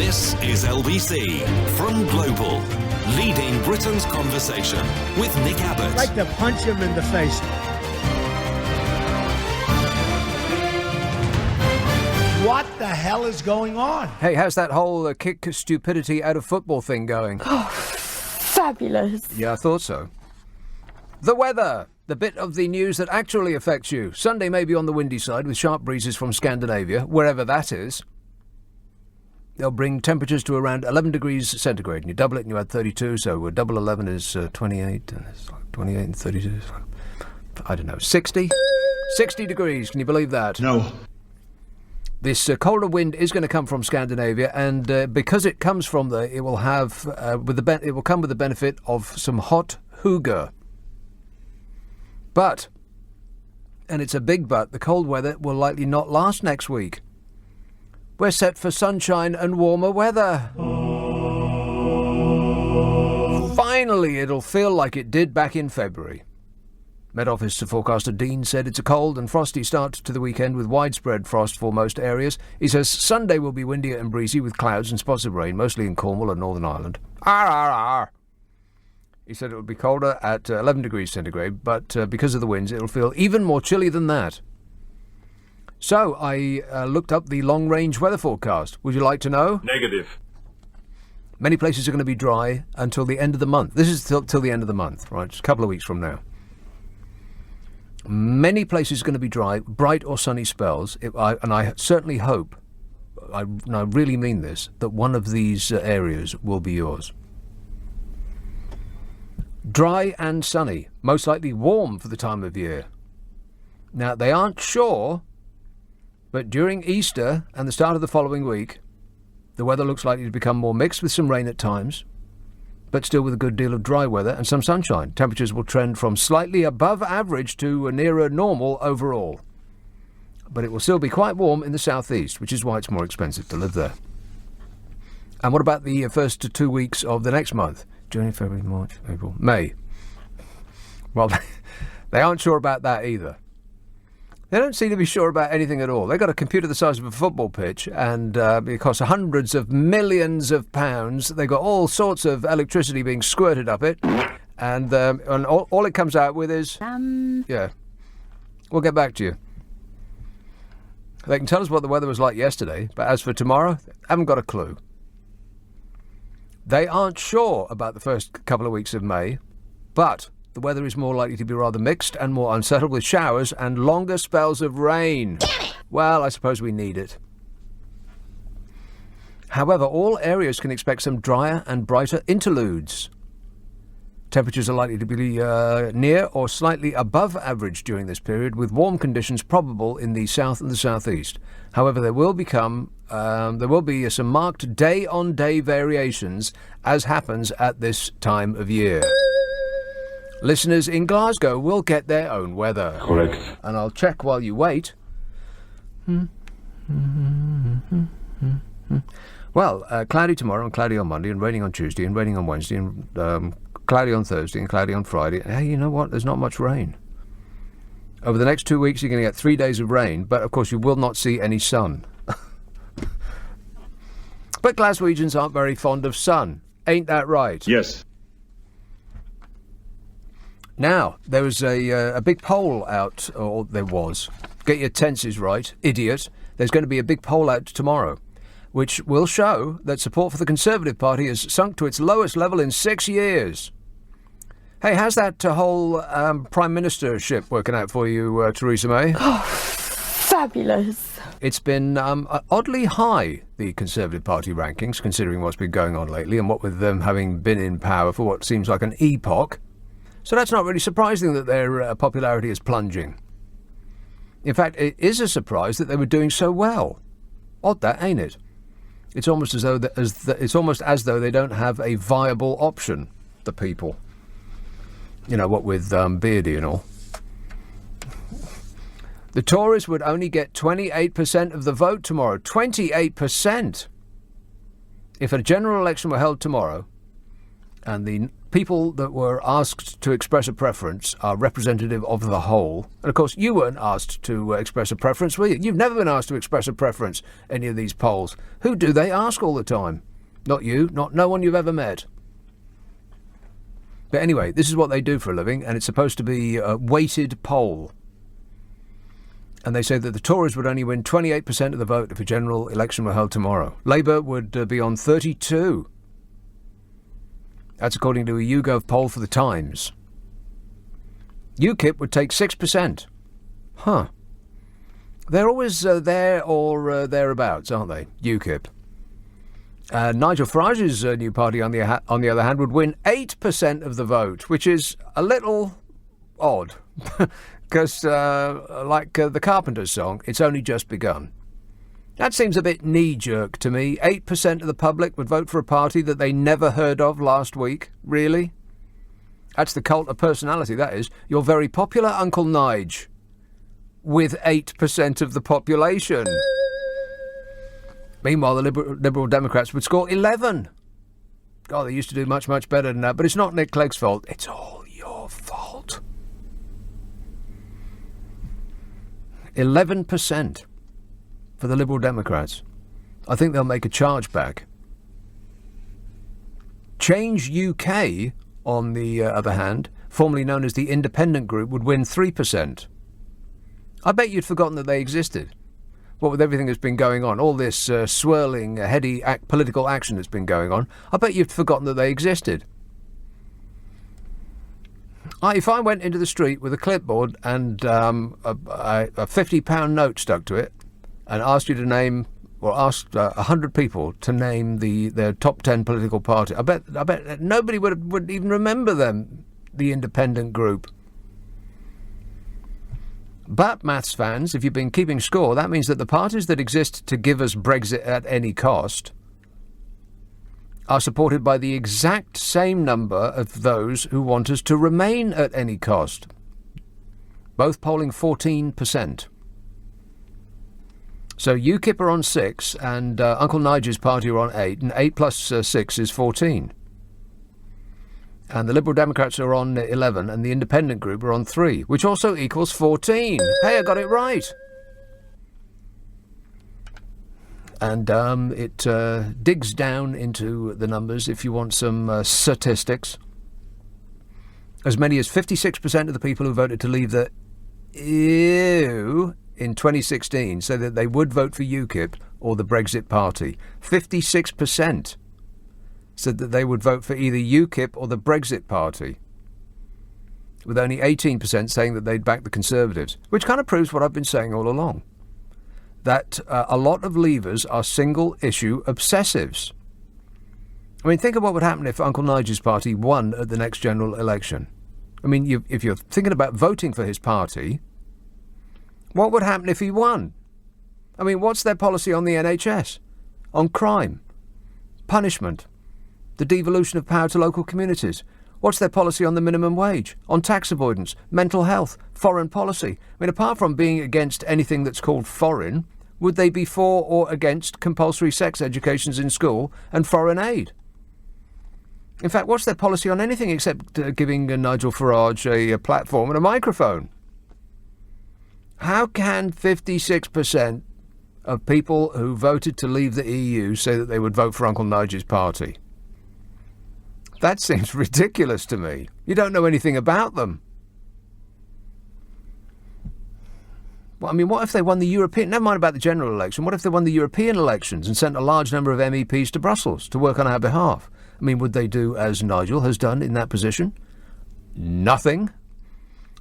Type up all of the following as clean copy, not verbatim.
This is LBC from Global, leading Britain's conversation with Nick Abbot. I'd like to punch him in the face. What the hell is going on? Hey, how's that whole kick stupidity out of football thing going? Oh, fabulous. Yeah, I thought so. The weather, the bit of the news that actually affects you. Sunday may be on the windy side with sharp breezes from Scandinavia, wherever that is. They'll bring temperatures to around 11 degrees centigrade, and you double it and you add 32, so double 11 is 28, and it's like 28 and 32 is like, I don't know, 60? 60 degrees, can you believe that? No. This colder wind is going to come from Scandinavia, and because it comes from there, it will have it will come with the benefit of some hot hygge. But, and it's a big but, the cold weather will likely not last next week. We're set for sunshine and warmer weather. Finally, it'll feel like it did back in February. Met Office forecaster Dean said it's a cold and frosty start to the weekend with widespread frost for most areas. He says Sunday will be windier and breezy with clouds and spots of rain, mostly in Cornwall and Northern Ireland. Arr, arr, arr. He said it will be colder at 11 degrees centigrade, but because of the winds, it'll feel even more chilly than that. So I looked up the long-range weather forecast. Would you like to know? Negative. Many places are going to be dry until the end of the month. This is till the end of the month, right? It's a couple of weeks from now. Many places are going to be dry, bright or sunny spells. And I certainly hope, and I really mean this, that one of these areas will be yours. Dry and sunny, most likely warm for the time of year. Now, they aren't sure, but during Easter and the start of the following week, the weather looks likely to become more mixed with some rain at times, but still with a good deal of dry weather and some sunshine. Temperatures will trend from slightly above average to nearer normal overall. But it will still be quite warm in the southeast, which is why it's more expensive to live there. And what about the first 2 weeks of the next month? January, February, March, April, May. Well, they aren't sure about that either. They don't seem to be sure about anything at all. They've got a computer the size of a football pitch, and it costs hundreds of millions of pounds. They've got all sorts of electricity being squirted up it, and all it comes out with is... Yeah. We'll get back to you. They can tell us what the weather was like yesterday, but as for tomorrow, haven't got a clue. They aren't sure about the first couple of weeks of May, but... the weather is more likely to be rather mixed and more unsettled with showers and longer spells of rain. Well, I suppose we need it. However, all areas can expect some drier and brighter interludes. Temperatures are likely to be near or slightly above average during this period, with warm conditions probable in the south and the southeast. However, there will be some marked day-on-day variations, as happens at this time of year. Listeners in Glasgow will get their own weather. Correct. And I'll check while you wait. Well, cloudy tomorrow and cloudy on Monday and raining on Tuesday and raining on Wednesday and cloudy on Thursday and cloudy on Friday. Hey, you know what? There's not much rain. Over the next 2 weeks, you're going to get 3 days of rain, but of course you will not see any sun. But Glaswegians aren't very fond of sun. Ain't that right? Yes. Now, there was a big poll out, or there was. Get your tenses right, idiot. There's going to be a big poll out tomorrow, which will show that support for the Conservative Party has sunk to its lowest level in 6 years. Hey, how's that whole Prime Ministership working out for you, Theresa May? Oh, fabulous. It's been oddly high, the Conservative Party rankings, considering what's been going on lately, and what with them having been in power for what seems like an epoch. So that's not really surprising that their popularity is plunging. In fact, it is a surprise that they were doing so well. Odd that, ain't it? It's almost as though they don't have a viable option, the people. You know, what with Beardy and all. The Tories would only get 28% of the vote tomorrow. 28%! If a general election were held tomorrow, And the people that were asked to express a preference are representative of the whole. And of course, you weren't asked to express a preference, were you? You've never been asked to express a preference, any of these polls. Who do they ask all the time? Not you, not no one you've ever met. But anyway, this is what they do for a living, and it's supposed to be a weighted poll. And they say that the Tories would only win 28% of the vote if a general election were held tomorrow. Labour would be on 32%. That's according to a YouGov poll for the Times. UKIP would take 6%. Huh. They're always there or thereabouts, aren't they? UKIP. Nigel Farage's new party, on the other hand, would win 8% of the vote, which is a little odd. Because, like the Carpenters song, it's only just begun. That seems a bit knee-jerk to me. 8% of the public would vote for a party that they never heard of last week. Really? That's the cult of personality, that is. You're very popular, Uncle Nige. With 8% of the population. Meanwhile, the Liberal Democrats would score 11. God, they used to do much, much better than that. But it's not Nick Clegg's fault. It's all your fault. 11%. For the Liberal Democrats. I think they'll make a charge back. Change UK, on the other hand, formerly known as the Independent Group, would win 3%. I bet you'd forgotten that they existed. What with everything that's been going on, all this swirling, heady political action that's been going on, I bet you'd forgotten that they existed. If I went into the street with a clipboard and a £50 note stuck to it, and asked you to name, or asked 100 people to name their top 10 political party, I bet nobody would even remember them, the Independent Group. But, maths fans, if you've been keeping score, that means that the parties that exist to give us Brexit at any cost are supported by the exact same number of those who want us to remain at any cost, both polling 14%. So UKIP are on 6, and Uncle Nigel's party are on 8, and 8 plus 6 is 14. And the Liberal Democrats are on 11, and the Independent Group are on 3, which also equals 14. Hey, I got it right. And it digs down into the numbers if you want some statistics. As many as 56% of the people who voted to leave the EU in 2016 said that they would vote for UKIP or the Brexit Party. 56% said that they would vote for either UKIP or the Brexit Party, with only 18% saying that they'd back the Conservatives, which kind of proves what I've been saying all along, that a lot of Leavers are single-issue obsessives. I mean, think of what would happen if Uncle Nigel's party won at the next general election. I mean, if you're thinking about voting for his party, what would happen if he won? I mean, what's their policy on the NHS? On crime? Punishment? The devolution of power to local communities? What's their policy on the minimum wage? On tax avoidance? Mental health? Foreign policy? I mean, apart from being against anything that's called foreign, would they be for or against compulsory sex educations in school and foreign aid? In fact, what's their policy on anything except giving Nigel Farage a platform and a microphone? How can 56% of people who voted to leave the EU say that they would vote for Uncle Nigel's party? That seems ridiculous to me. You don't know anything about them. Well, I mean, what if they won the European... Never mind about the general election. What if they won the European elections and sent a large number of MEPs to Brussels to work on our behalf? I mean, would they do as Nigel has done in that position? Nothing.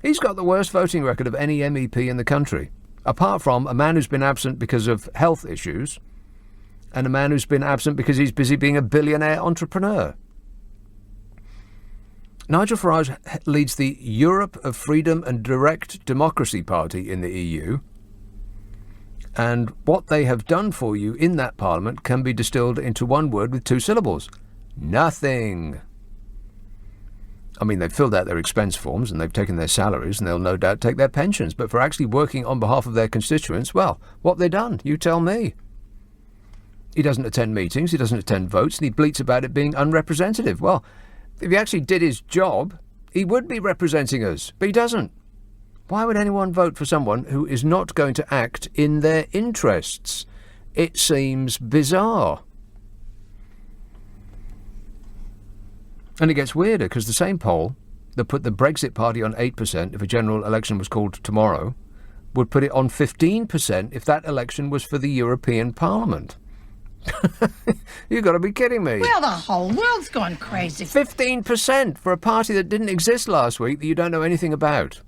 He's got the worst voting record of any MEP in the country, apart from a man who's been absent because of health issues and a man who's been absent because he's busy being a billionaire entrepreneur. Nigel Farage leads the Europe of Freedom and Direct Democracy Party in the EU, and what they have done for you in that parliament can be distilled into one word with 2 syllables. Nothing. I mean, they've filled out their expense forms and they've taken their salaries and they'll no doubt take their pensions, but for actually working on behalf of their constituents, well, what have they done? You tell me. He doesn't attend meetings, he doesn't attend votes, and he bleats about it being unrepresentative. Well, If he actually did his job, he would be representing us, but he doesn't. Why would anyone vote for someone who is not going to act in their interests? It seems bizarre. And it gets weirder, because the same poll that put the Brexit party on 8% if a general election was called tomorrow would put it on 15% if that election was for the European Parliament. You've got to be kidding me. Well, the whole world's gone crazy. 15% for a party that didn't exist last week that you don't know anything about.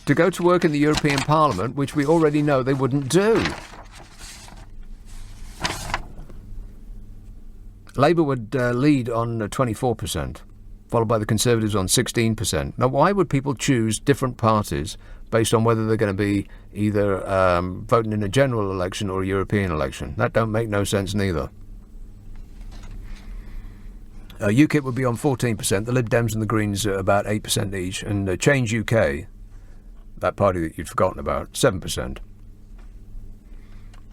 To go to work in the European Parliament, which we already know they wouldn't do. Labour would lead on 24%, followed by the Conservatives on 16%. Now, why would people choose different parties based on whether they're going to be either voting in a general election or a European election? That don't make no sense neither. UKIP would be on 14%, the Lib Dems and the Greens are about 8% each, and Change UK, that party that you'd forgotten about, 7%.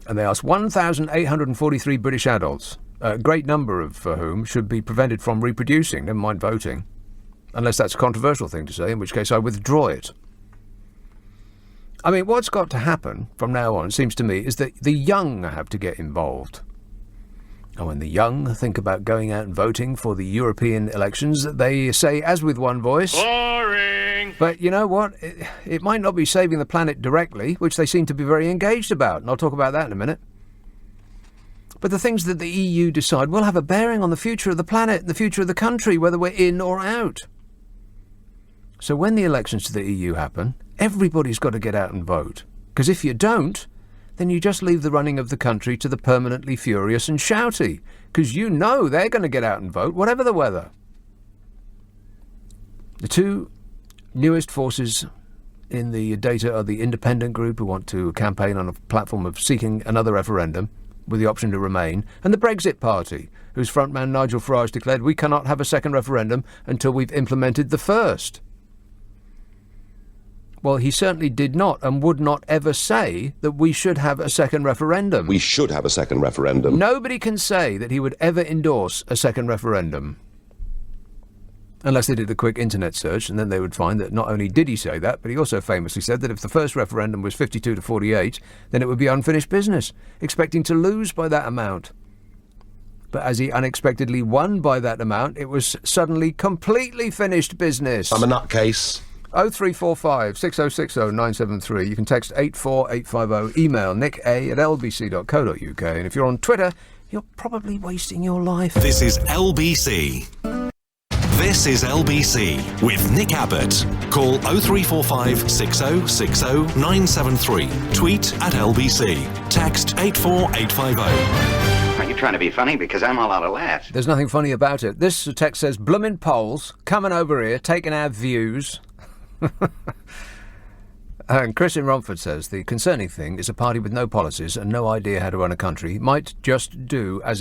And they asked 1,843 British adults, a great number of whom should be prevented from reproducing, never mind voting, unless that's a controversial thing to say, in which case I withdraw it. I mean, what's got to happen from now on, it seems to me, is that the young have to get involved. And when the young think about going out and voting for the European elections, they say, as with one voice, boring! But you know what? It might not be saving the planet directly, which they seem to be very engaged about, and I'll talk about that in a minute. But the things that the EU decide will have a bearing on the future of the planet and the future of the country, whether we're in or out. So when the elections to the EU happen, everybody's got to get out and vote. Because if you don't, then you just leave the running of the country to the permanently furious and shouty. Because you know they're going to get out and vote, whatever the weather. The two newest forces in the data are the independent group, who want to campaign on a platform of seeking another referendum, with the option to remain, and the Brexit Party, whose frontman Nigel Farage declared we cannot have a second referendum until we've implemented the first. Well, he certainly did not and would not ever say that we should have a second referendum. We should have a second referendum. Nobody can say that he would ever endorse a second referendum. Unless they did a quick internet search, and then they would find that not only did he say that, but he also famously said that if the first referendum was 52 to 48, then it would be unfinished business, expecting to lose by that amount. But as he unexpectedly won by that amount, it was suddenly completely finished business. I'm a nutcase. 0345 6060 973. You can text 84850, email nick@lbc.co.uk, and if you're on Twitter, you're probably wasting your life. This is LBC. This is LBC with Nick Abbott. Call 0345 6060 973. Tweet at LBC. Text 84850. Are you trying to be funny? Because I'm all out of laughs. There's nothing funny about it. This text says, bloomin' Poles, coming over here, taking our views. And Chris in Romford says, the concerning thing is a party with no policies and no idea how to run a country might just do as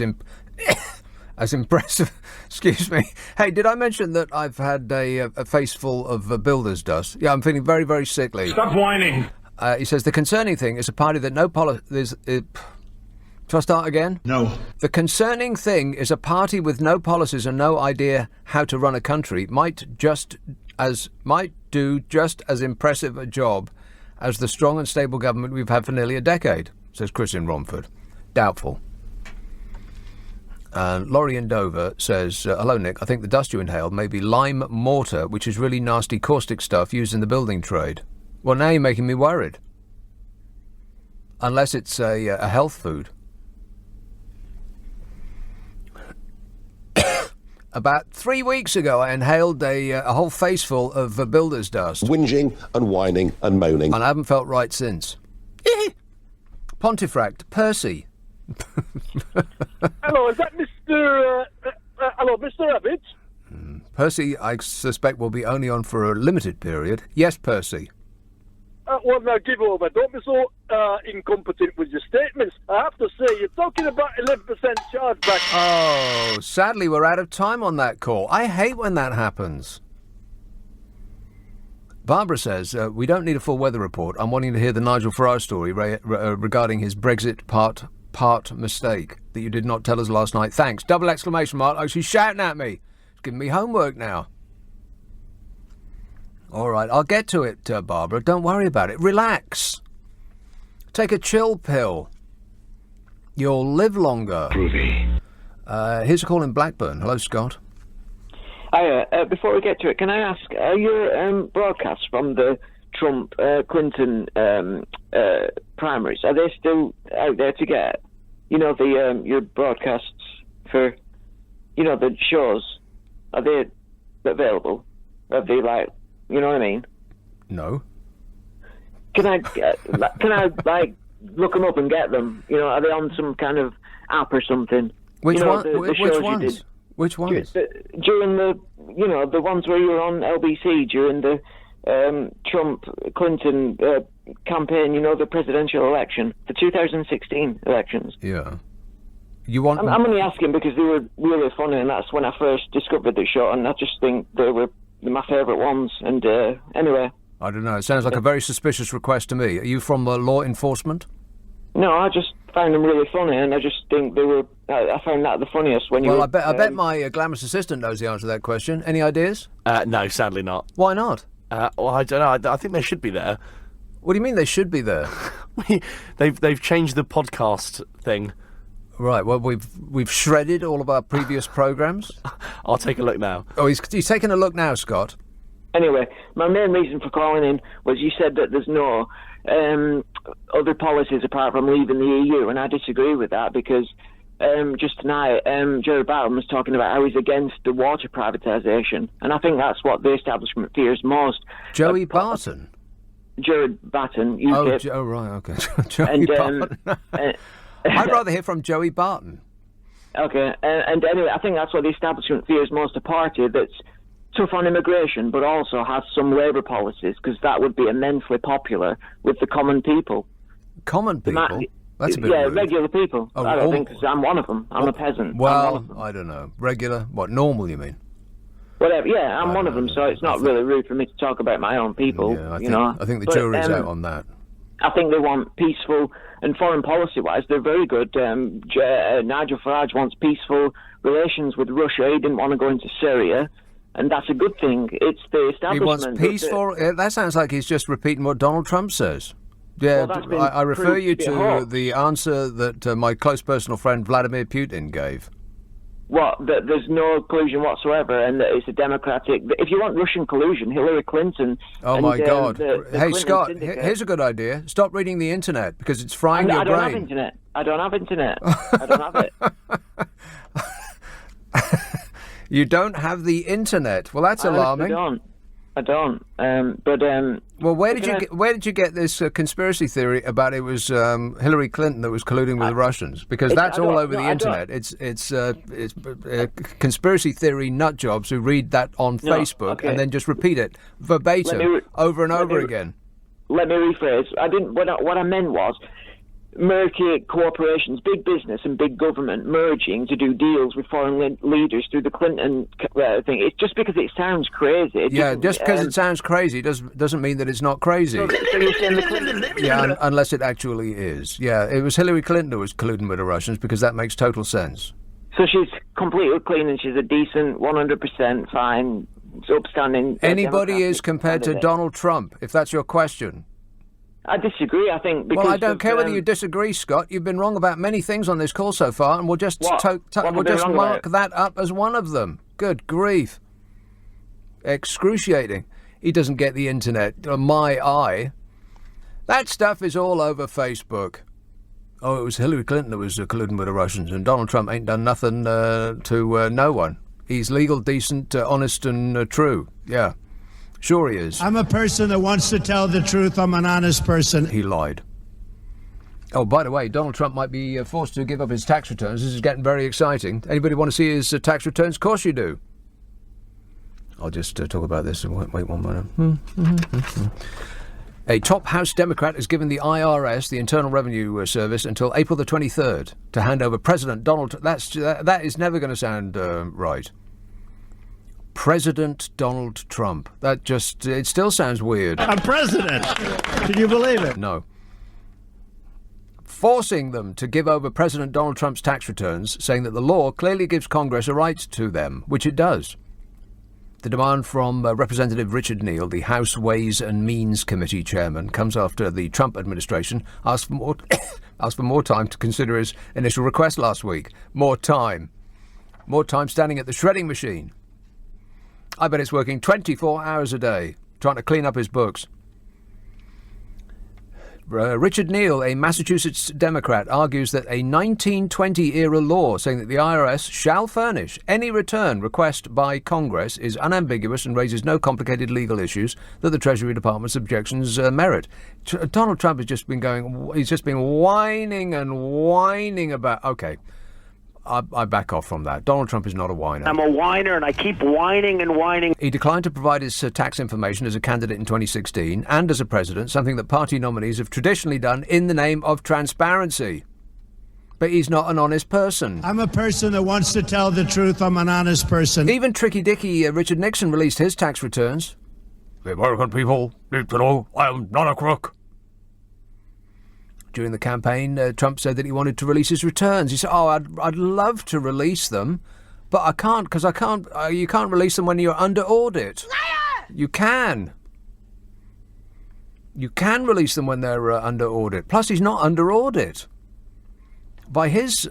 impressive. Excuse me. Hey, did I mention that I've had a face full of builder's dust? Yeah, I'm feeling very, very sickly. Stop whining. He says the concerning thing is a party that no policies. Shall I start again? No. The concerning thing is a party with no policies and no idea how to run a country might do just as impressive a job as the strong and stable government we've had for nearly a decade, says Chris in Romford. Doubtful. And Laurie in Dover says, hello Nick, I think the dust you inhaled may be lime mortar, which is really nasty caustic stuff used in the building trade. Well, now you're making me worried. Unless it's a health food. About 3 weeks ago, I inhaled a whole faceful of builder's dust. Whinging and whining and moaning. And I haven't felt right since. Pontefract, Percy. Hello, is that Mr. Hello, Mr. Abbott? Percy, I suspect, will be only on for a limited period. Yes, Percy. Well, now give over. Don't be so incompetent with your statements. I have to say, you're talking about 11% chargeback. Oh, sadly, we're out of time on that call. I hate when that happens. Barbara says, we don't need a full weather report. I'm wanting to hear the Nigel Farage story regarding his Brexit part mistake that you did not tell us last night. Thanks. Double exclamation mark. Oh, she's shouting at me. She's giving me homework now. All right, I'll get to it, Barbara. Don't worry about it. Relax. Take a chill pill. You'll live longer. Groovy. Here's a call in Blackburn. Hello, Scott. Hiya. Before we get to it, can I ask, are your broadcasts from the Trump-Clinton primaries, are they still out there to get? You know, your broadcasts for, you know, the shows, are they available? Are they, like, you know what I mean? No. Can I like look them up and get them? You know, are they on some kind of app or something? Which you know, one? the Which shows ones? you did Which ones? during the, you know, the ones where you were on LBC during the Trump-Clinton campaign. You know, the presidential election, the 2016 elections. Yeah. You want? I'm only asking because they were really funny, and that's when I first discovered the show, and I just think they were my favourite ones. And anyway. I don't know. It sounds like a very suspicious request to me. Are you from law enforcement? No, I just found them really funny, and I just think they were. I found that the funniest when you. Well, were, I bet my glamorous assistant knows the answer to that question. Any ideas? No, sadly not. Why not? Well, I don't know. I think they should be there. What do you mean they should be there? They've changed the podcast thing. Right. Well, we've shredded all of our previous programmes. I'll take a look now. Oh, he's taking a look now, Scott. Anyway, my main reason for calling in was you said that there's no other policies apart from leaving the EU, and I disagree with that because just tonight Jared Barton was talking about how he's against the water privatisation, and I think that's what the establishment fears most. Joey Barton? Jared Barton, UKIP. Oh, right, okay. Joey Barton. I'd rather hear from Joey Barton. Okay, and anyway, I think that's what the establishment fears most, a party that's tough on immigration, but also has some Labour policies, because that would be immensely popular with the common people. Common people? That's a bit yeah, rude. Regular people. Oh, I think, because I'm one of them. I'm a peasant. Well, I don't know. Regular? What, normal, you mean? Whatever, yeah, I'm one of them, so it's not really rude for me to talk about my own people, Yeah, I think the jury's out on that. I think they want peaceful, and foreign policy-wise, they're very good. Nigel Farage wants peaceful relations with Russia. He didn't want to go into Syria, and that's a good thing. It's the establishment. He wants peaceful... That sounds like he's just repeating what Donald Trump says. Yeah, well, I refer you to the answer that my close personal friend Vladimir Putin gave. What? That there's no collusion whatsoever, and that it's a democratic... If you want Russian collusion, Hillary Clinton... Oh, my God. The Hey, Clinton Scott, syndicate. here's a good idea. Stop reading the internet, because it's frying your I don't brain. have internet. I don't have internet. I don't have it. You don't have the internet. Well, that's alarming. I don't. Well, where did you get this conspiracy theory about it was Hillary Clinton that was colluding with the Russians? Because that's all over the internet. It's conspiracy theory nut jobs who read that on Facebook and then just repeat it verbatim over and over again. Let me rephrase. What I meant was murky corporations, big business and big government merging to do deals with foreign leaders through the Clinton thing. It's just because it sounds crazy. Just because it sounds crazy doesn't mean that it's not crazy. So you're saying the Clinton... Yeah, unless it actually is. Yeah, it was Hillary Clinton who was colluding with the Russians, because that makes total sense. So she's completely clean and she's a decent, 100% fine, upstanding... Anybody is compared to Donald Trump, if that's your question. I disagree, I think, because... Well, I don't care whether you disagree, Scott. You've been wrong about many things on this call so far, and we'll just mark that up as one of them. Good grief. Excruciating. He doesn't get the internet. My eye. That stuff is all over Facebook. Oh, it was Hillary Clinton that was colluding with the Russians, and Donald Trump ain't done nothing to no one. He's legal, decent, honest, and true. Yeah. Sure he is. I'm a person that wants to tell the truth. I'm an honest person. He lied. Oh, by the way, Donald Trump might be forced to give up his tax returns. This is getting very exciting. Anybody want to see his tax returns? Of course you do. I'll just talk about this. Wait 1 minute. A top House Democrat has given the IRS, the Internal Revenue Service, until April the 23rd to hand over President Donald... That is never going to sound right. President Donald Trump. It still sounds weird. I'm president. Can you believe it? No. forcing them to give over President Donald Trump's tax returns, saying that the law clearly gives Congress a right to them, which it does. The demand from Representative Richard Neal, the House Ways and Means Committee chairman, comes after the Trump administration asked for more time to consider his initial request last week. More time. More time standing at the shredding machine. I bet it's working 24 hours a day, trying to clean up his books. Richard Neal, a Massachusetts Democrat, argues that a 1920-era law saying that the IRS shall furnish any return request by Congress is unambiguous and raises no complicated legal issues that the Treasury Department's objections merit. Donald Trump has just been whining and whining about... Okay, I back off from that. Donald Trump is not a whiner. I'm a whiner, and I keep whining and whining. He declined to provide his tax information as a candidate in 2016 and as a president, something that party nominees have traditionally done in the name of transparency. But he's not an honest person. I'm a person that wants to tell the truth. I'm an honest person. Even Tricky Dicky Richard Nixon released his tax returns. The American people need to know I am not a crook. During the campaign, Trump said that he wanted to release his returns. He said, I'd love to release them, but I can't because you can't release them when you're under audit. Liar! You can. You can release them when they're under audit. Plus, he's not under audit. His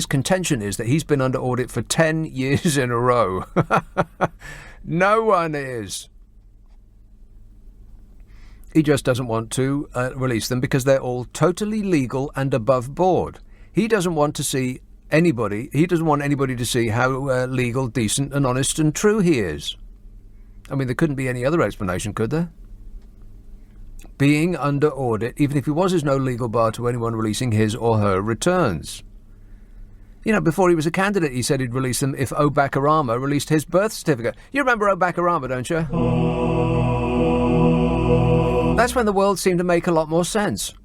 contention is that he's been under audit for 10 years in a row. No one is. He just doesn't want to release them because they're all totally legal and above board. He doesn't want to see anybody. He doesn't want anybody to see how legal, decent, and honest and true he is. I mean, there couldn't be any other explanation, could there? Being under audit, even if he was, is no legal bar to anyone releasing his or her returns. You know, before he was a candidate, he said he'd release them if Obama released his birth certificate. You remember Obama, don't you? That's when the world seemed to make a lot more sense.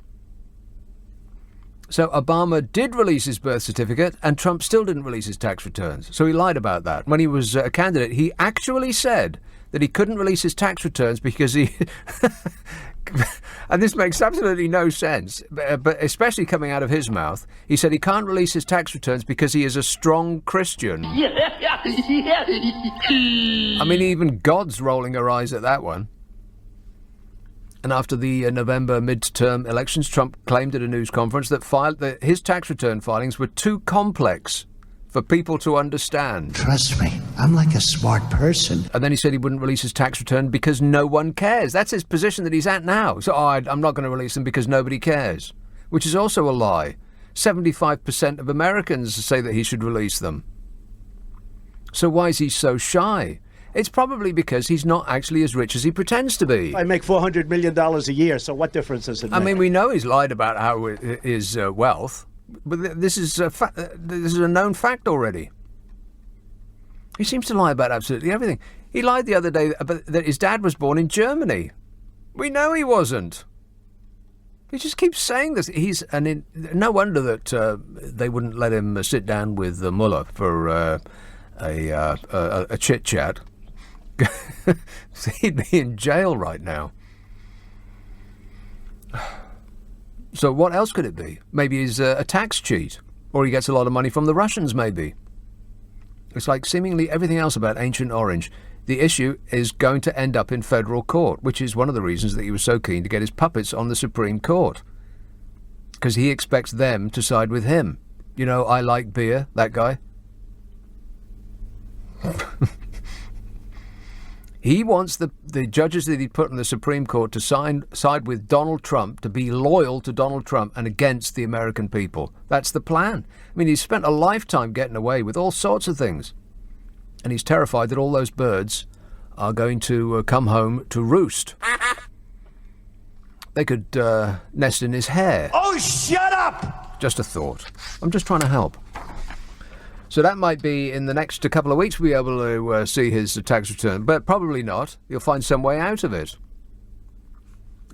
So Obama did release his birth certificate, and Trump still didn't release his tax returns. So he lied about that. When he was a candidate, he actually said that he couldn't release his tax returns because he... And this makes absolutely no sense, but especially coming out of his mouth. He said he can't release his tax returns because he is a strong Christian. I mean, even God's rolling her eyes at that one. And after the November midterm elections, Trump claimed at a news conference that his tax return filings were too complex for people to understand. Trust me, I'm like a smart person. And then he said he wouldn't release his tax return because no one cares. That's his position that he's at now. So I'm not going to release them because nobody cares, which is also a lie. 75% of Americans say that he should release them. So why is he so shy? It's probably because he's not actually as rich as he pretends to be. I make $400 million a year, so what difference does it make? I mean, we know he's lied about how his wealth, but this is a known fact already. He seems to lie about absolutely everything. He lied the other day that his dad was born in Germany. We know he wasn't. He just keeps saying this. No wonder that they wouldn't let him sit down with the mullah for a chit-chat. He'd be in jail right now. So what else could it be? Maybe he's a tax cheat, or he gets a lot of money from the Russians, maybe. It's like seemingly everything else about Ancient Orange. The issue is going to end up in federal court, which is one of the reasons that he was so keen to get his puppets on the Supreme Court. Because he expects them to side with him. You know, I like beer, that guy. He wants the judges that he put on the Supreme Court to side with Donald Trump, to be loyal to Donald Trump and against the American people. That's the plan. I mean, he's spent a lifetime getting away with all sorts of things. And he's terrified that all those birds are going to come home to roost. They could nest in his hair. Oh, shut up! Just a thought. I'm just trying to help. So that might be in the next couple of weeks we'll be able to see his tax return, but probably not. You'll find some way out of it.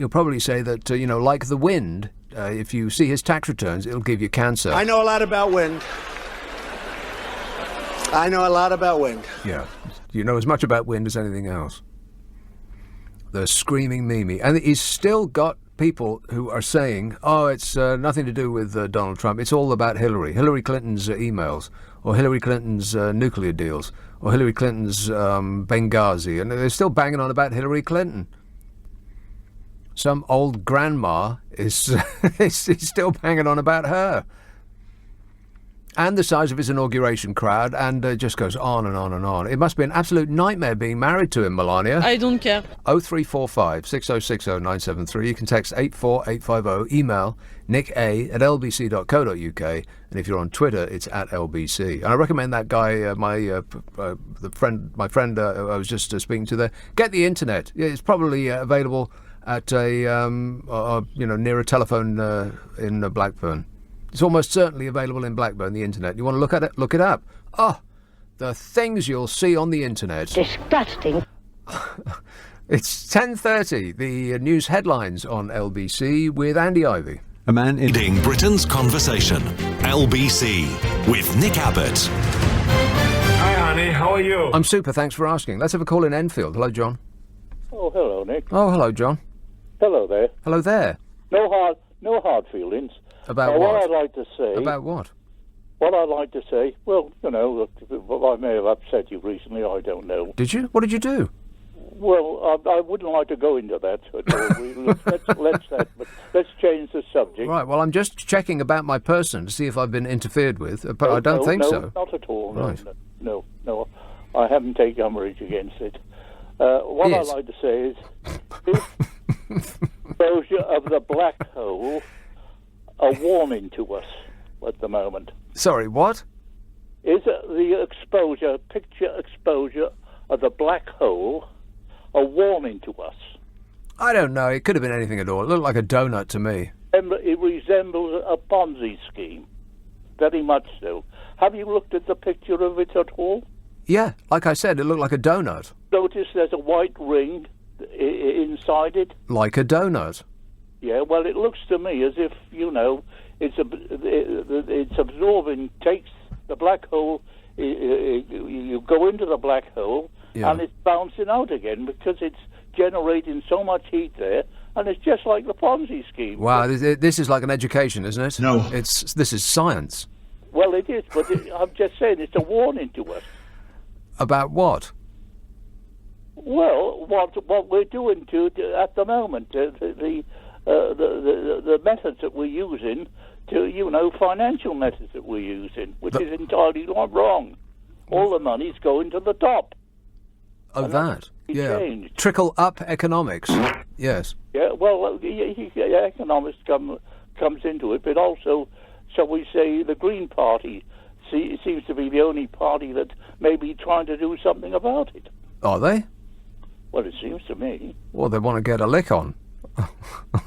You'll probably say that, like the wind, if you see his tax returns, it'll give you cancer. I know a lot about wind. Yeah, you know as much about wind as anything else. The screaming Mimi. And he's still got people who are saying, oh, it's nothing to do with Donald Trump. It's all about Hillary Clinton's emails, or Hillary Clinton's nuclear deals, or Hillary Clinton's Benghazi. And they're still banging on about Hillary Clinton. Some old grandma is still banging on about her. And the size of his inauguration crowd, and just goes on and on and on. It must be an absolute nightmare being married to him, Melania. I don't care. 0345 6060 973. You can text 84850. Email nicka@lbc.co.uk. And if you're on Twitter, it's @LBC. And I recommend that guy, my friend I was just speaking to there. Get the internet. It's probably available at a near a telephone in Blackburn. It's almost certainly available in Blackburn, the internet. You want to look at it? Look it up. Oh, the things you'll see on the internet. Disgusting. It's 10:30. The news headlines on LBC with Andy Ivey. A man leading Britain's conversation. LBC with Nick Abbott. Hi, Annie. How are you? I'm super. Thanks for asking. Let's have a call in Enfield. Hello, John. Oh, hello, Nick. Oh, hello, John. Hello there. Hello there. No hard feelings. About what? What I'd like to say... About what? What I'd like to say... Well, I may have upset you recently, I don't know. Did you? What did you do? Well, I wouldn't like to go into that at all. Let's change the subject. Right, well, I'm just checking about my person to see if I've been interfered with, but I don't think so. Not at all. Right. No. I haven't taken umbrage against it. What Yes. I'd like to say is... exposure of the black hole... a warning to us at the moment. Sorry, what? Is the picture exposure of the black hole a warning to us? I don't know. It could have been anything at all. It looked like a donut to me. It resembles a Ponzi scheme, very much so. Have you looked at the picture of it at all? Yeah, like I said, it looked like a donut. Notice there's a white ring inside it? Like a donut. Yeah, well, it looks to me as if, it's absorbing, takes the black hole, you go into the black hole, and it's bouncing out again because it's generating so much heat there, and it's just like the Ponzi scheme. Wow, this is like an education, isn't it? No. This is science. Well, it is, but I'm just saying it's a warning to us. About what? Well, what we're doing at the moment, the methods that we're using, financial methods that we're using, which is entirely wrong. All the money's going to the top. Oh, that. Yeah. Changed. Trickle up economics. Yes. Yeah, well, economics comes into it, but also, shall we say, the Green Party seems to be the only party that may be trying to do something about it. Are they? Well, it seems to me. Well, they want to get a lick on.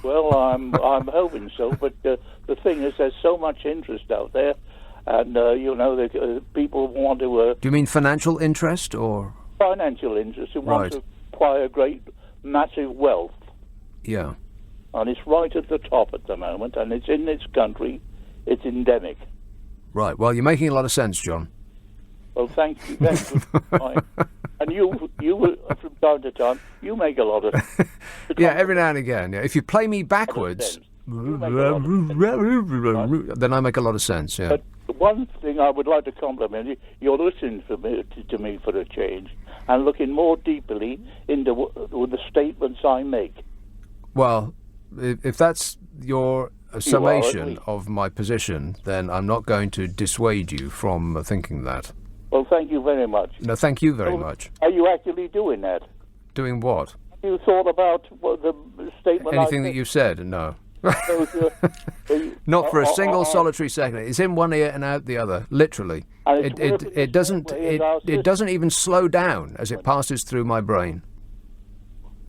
Well, I'm hoping so, but the thing is, there's so much interest out there, and people want to. Do you mean financial interest or financial interest? Who want to acquire great, massive wealth? Yeah. And it's right at the top at the moment, and it's in this country. It's endemic. Right. Well, you're making a lot of sense, John. Well, thank you. And you from time to time, you make a lot of... Yeah, every now and again. Yeah. If you play me backwards, then I make a lot of sense, yeah. But one thing I would like to compliment you, you're listening to me for a change and looking more deeply into the statements I make. Well, if that's your summation of my position, then I'm not going to dissuade you from thinking that. Well, thank you very much. No, thank you very much. Are you actually doing that? Doing what? Have you thought about the statement Anything that you've said? No. Not for a single solitary second. It's in one ear and out the other, literally. It doesn't even slow down as it passes through my brain.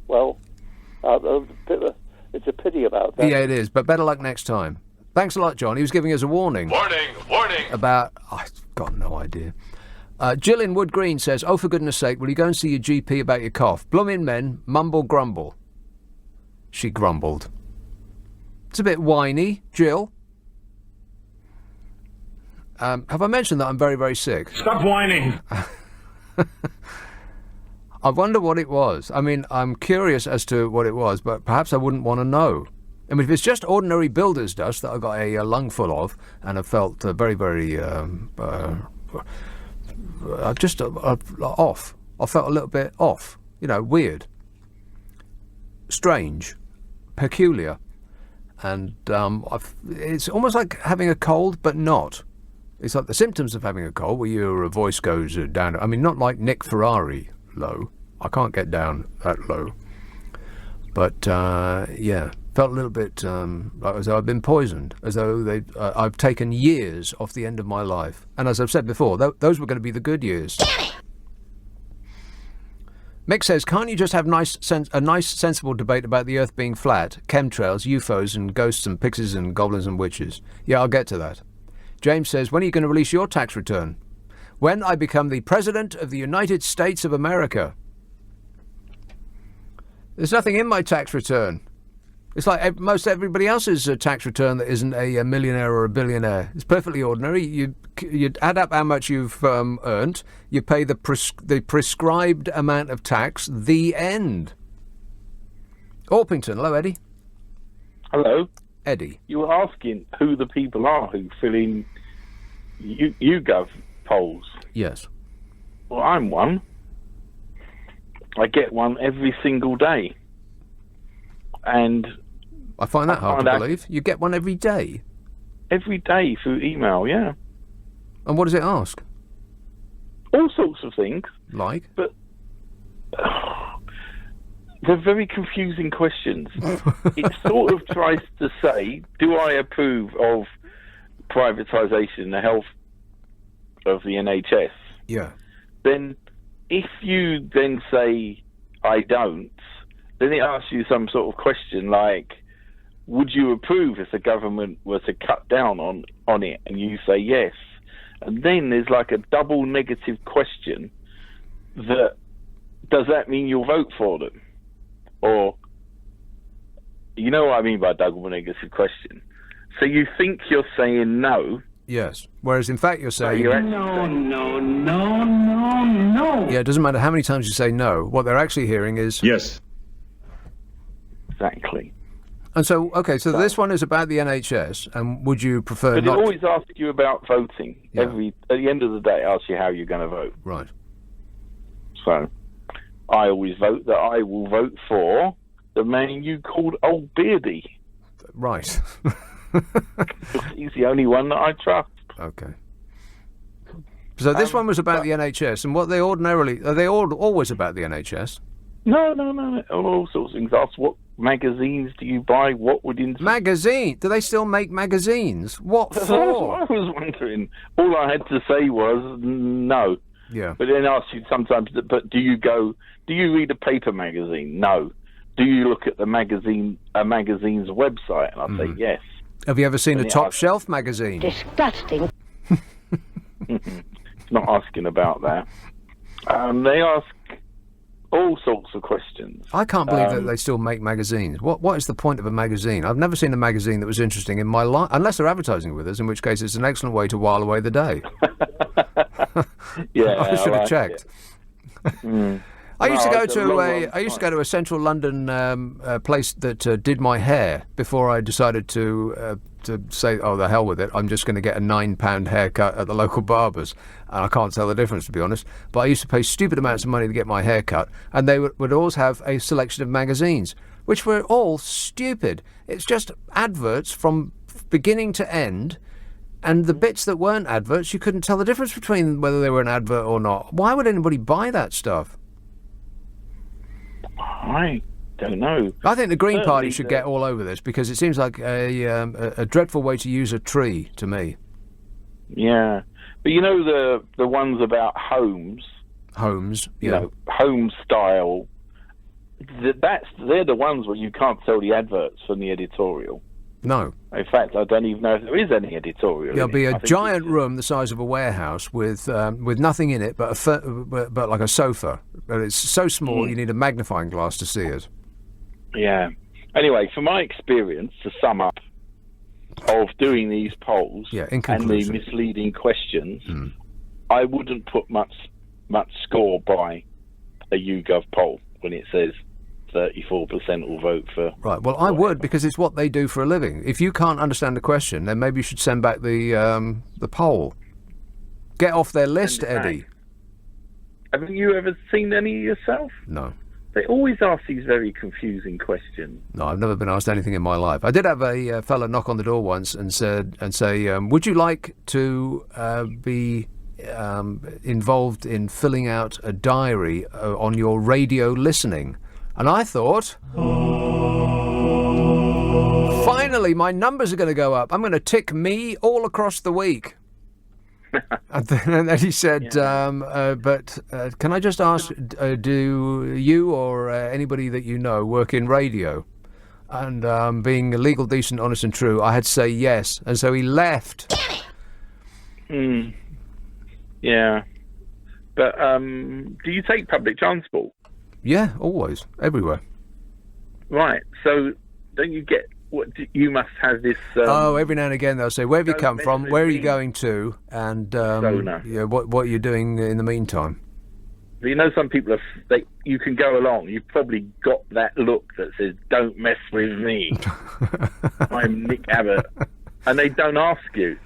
Well, it's a pity about that. Yeah, it is, but better luck next time. Thanks a lot, John. He was giving us a warning. Warning! About... I've got no idea. Jill in Wood Green says, oh, for goodness sake, will you go and see your GP about your cough? Blooming men, mumble grumble. She grumbled. It's a bit whiny, Jill. Have I mentioned that I'm very, very sick? Stop whining. I wonder what it was. I mean, I'm curious as to what it was, but perhaps I wouldn't want to know. I mean, if it's just ordinary builder's dust that I got a lung full of, and I felt very, very off. I felt a little bit off. Weird, strange, peculiar, and it's almost like having a cold, but not. It's like the symptoms of having a cold, where your voice goes down. I mean, not like Nick Ferrari low. I can't get down that low. But felt a little bit like as though I've been poisoned, as though I've taken years off the end of my life. And as I've said before, those were going to be the good years. Mick says, can't you just have a nice, sensible debate about the Earth being flat, chemtrails, UFOs, and ghosts and pixies and goblins and witches? Yeah, I'll get to that. James says, when are you going to release your tax return? When I become the President of the United States of America. There's nothing in my tax return. It's like most everybody else's tax return that isn't a millionaire or a billionaire. It's perfectly ordinary. You add up how much you've earned. You pay the prescribed amount of tax. The end. Orpington. Hello, Eddie. Hello. Eddie. You were asking who the people are who fill in YouGov polls. Yes. Well, I'm one. I get one every single day. And I find that hard to believe. You get one every day? Every day through email, yeah. And what does it ask? All sorts of things. Like? But they're very confusing questions. It sort of tries to say, do I approve of privatisation in the health of the NHS? Yeah. Then if you then say, I don't, then it asks you some sort of question like, would you approve if the government were to cut down on it? And you say yes. And then there's like a double negative question that, does that mean you'll vote for them? Or, you know what I mean by double negative question? So you think you're saying no. Yes. Whereas in fact you're saying... No. Yeah, it doesn't matter how many times you say no. What they're actually hearing is... Yes. Exactly. And so, okay, so this one is about the NHS, and would you prefer But not... it always asks you about voting. Yeah. At the end of the day, it asks you how you're going to vote. Right. So, I always vote that I will vote for the man you called Old Beardy. Right. He's the only one that I trust. Okay. So this one was about the NHS, and what they ordinarily... Are they always about the NHS? No. All sorts of things. Ask what magazines do you buy? What would... Magazine? Do they still make magazines? What That's for? what I was wondering. All I had to say was no. Yeah. But then ask you sometimes, but do you read a paper magazine? No. Do you look at a magazine's website? And I say yes. Have you ever seen a top shelf magazine? Disgusting. It's not asking about that. They ask all sorts of questions. I can't believe that they still make magazines. What is the point of a magazine? I've never seen a magazine that was interesting in my life, unless they're advertising with us, in which case it's an excellent way to while away the day. Yeah, I should have like checked. I used to go to a central London place that did my hair before I decided to say, oh, the hell with it, I'm just going to get a £9 haircut at the local barber's. And I can't tell the difference, to be honest. But I used to pay stupid amounts of money to get my hair cut, and they would always have a selection of magazines, which were all stupid. It's just adverts from beginning to end, and the bits that weren't adverts, you couldn't tell the difference between whether they were an advert or not. Why would anybody buy that stuff? I don't know. I think the Green Party should get all over this, because it seems like a dreadful way to use a tree to me. Yeah, but you know the ones about homes. Homes, yeah. You know, home style. They're the ones where you can't tell the adverts from the editorial. No. In fact, I don't even know if there is any editorial. There'll be a giant room the size of a warehouse with nothing in it but like a sofa. But it's so small you need a magnifying glass to see it. Yeah. Anyway, from my experience, to sum up, of doing these polls and the misleading questions, I wouldn't put much score by a YouGov poll when it says 34% will vote for. Right. Well, I would, because it's what they do for a living. If you can't understand the question, then maybe you should send back the poll. Get off their list, Eddie. Haven't you ever seen any yourself? No. They always ask these very confusing questions. No, I've never been asked anything in my life. I did have a fella knock on the door once and say, would you like to be involved in filling out a diary on your radio listening? And I thought, finally, my numbers are going to go up. I'm going to tick me all across the week. And then he said, but can I just ask, do you or anybody that you know work in radio? And being legal, decent, honest and true, I had to say yes. And so he left. Yeah. But do you take public transport? Yeah, always. Everywhere. Right. So don't you get... you must have this... every now and again they'll say, where have you come from? Where are you going to? And what are you doing in the meantime? But you know, some people you can go along. You've probably got that look that says, don't mess with me. I'm Nick Abbott. And they don't ask you.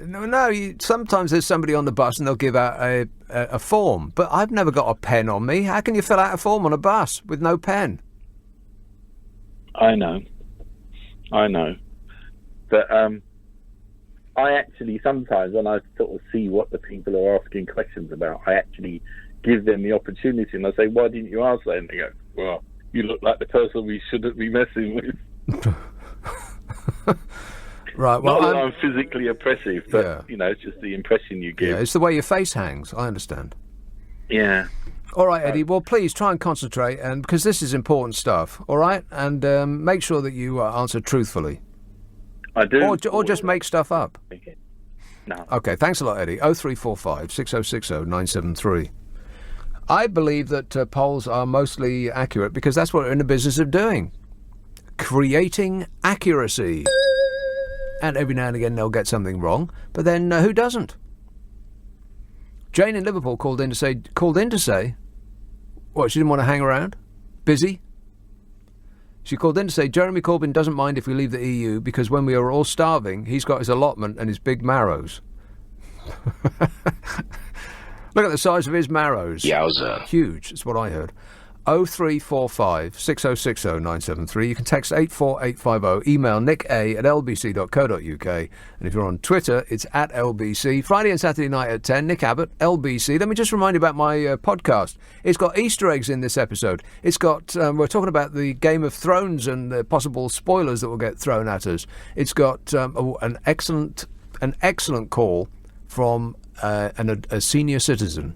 No, sometimes there's somebody on the bus and they'll give out a form. But I've never got a pen on me. How can you fill out a form on a bus with no pen? I know. But I actually, sometimes when I sort of see what the people are asking questions about, I actually give them the opportunity and I say, why didn't you ask that? And they go, well, you look like the person we shouldn't be messing with. Right. Well, not that I'm physically oppressive, but, it's just the impression you give. Yeah, it's the way your face hangs. I understand. Yeah. All right, Eddie. Well, please try and concentrate, and because this is important stuff. All right, and make sure that you answer truthfully. I do. Or just make stuff up. Okay. No. Okay. Thanks a lot, Eddie. 0345 6060 973. I believe that polls are mostly accurate because that's what we're in the business of doing, creating accuracy. And every now and again they'll get something wrong, but then who doesn't? Jane in Liverpool called in to say, what, she didn't want to hang around? Busy? She called in to say, Jeremy Corbyn doesn't mind if we leave the EU because when we are all starving, he's got his allotment and his big marrows. Look at the size of his marrows. Yowza. Huge, that's what I heard. 0345 6060 973. You can text 84850. Email nicka@lbc.co.uk. And if you're on Twitter, it's @LBC. Friday and Saturday night at 10, Nick Abbott, LBC. Let me just remind you about my podcast. It's got Easter eggs in this episode. It's got, we're talking about the Game of Thrones and the possible spoilers that will get thrown at us. It's got an excellent call from a senior citizen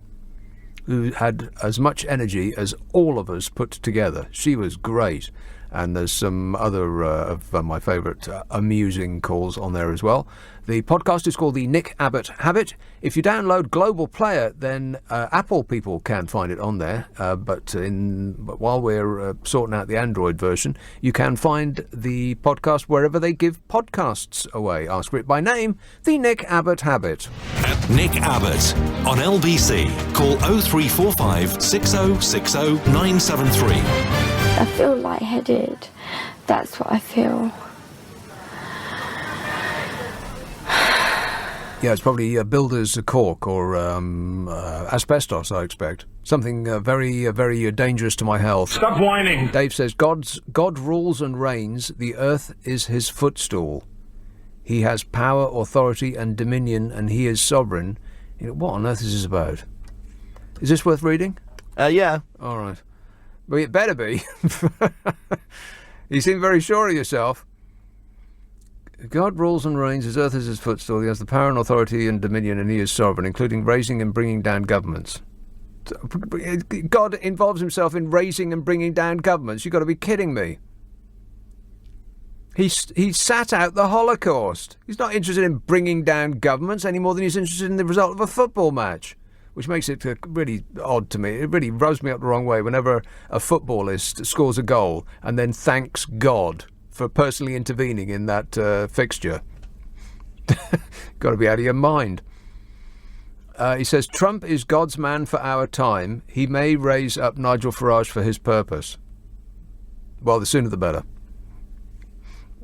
who had as much energy as all of us put together. She was great. And there's some other of my favourite amusing calls on there as well. The podcast is called The Nick Abbott Habit. If you download Global Player, then Apple people can find it on there. But while we're sorting out the Android version, you can find the podcast wherever they give podcasts away. Ask for it by name, The Nick Abbott Habit. At Nick Abbott on LBC. Call 0345 6060 973. I feel lightheaded. That's what I feel. Yeah, it's probably builder's cork or asbestos, I expect. Something very, very dangerous to my health. Stop whining. Dave says, God rules and reigns. The earth is his footstool. He has power, authority and dominion, and he is sovereign. What on earth is this about? Is this worth reading? Yeah. All right. Well, it better be. You seem very sure of yourself. God rules and reigns, his earth is his footstool, he has the power and authority and dominion, and he is sovereign, including raising and bringing down governments. God involves himself in raising and bringing down governments? You've got to be kidding me. He sat out the Holocaust. He's not interested in bringing down governments any more than he's interested in the result of a football match, which makes it really odd to me. It really rubs me up the wrong way whenever a footballist scores a goal and then thanks God for personally intervening in that fixture. Got to be out of your mind. He says, Trump is God's man for our time. He may raise up Nigel Farage for his purpose. Well, the sooner the better.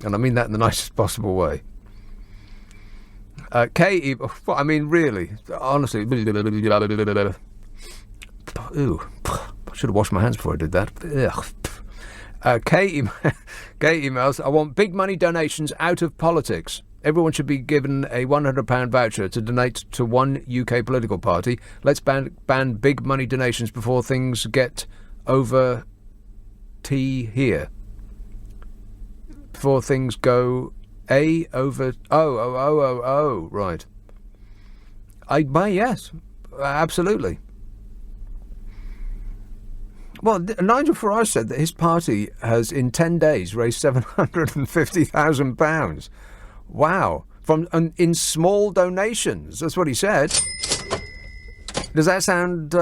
And I mean that in the nicest possible way. Kate, I mean, really, honestly. Ooh, I should have washed my hands before I did that. Kate emails, I want big money donations out of politics. Everyone should be given a £100 voucher to donate to one UK political party. Let's ban big money donations before things get over T here. Before things go over right. Yes, absolutely. Well, Nigel Farage said that his party has, in 10 days, raised £750,000. Wow. In small donations. That's what he said. Does that sound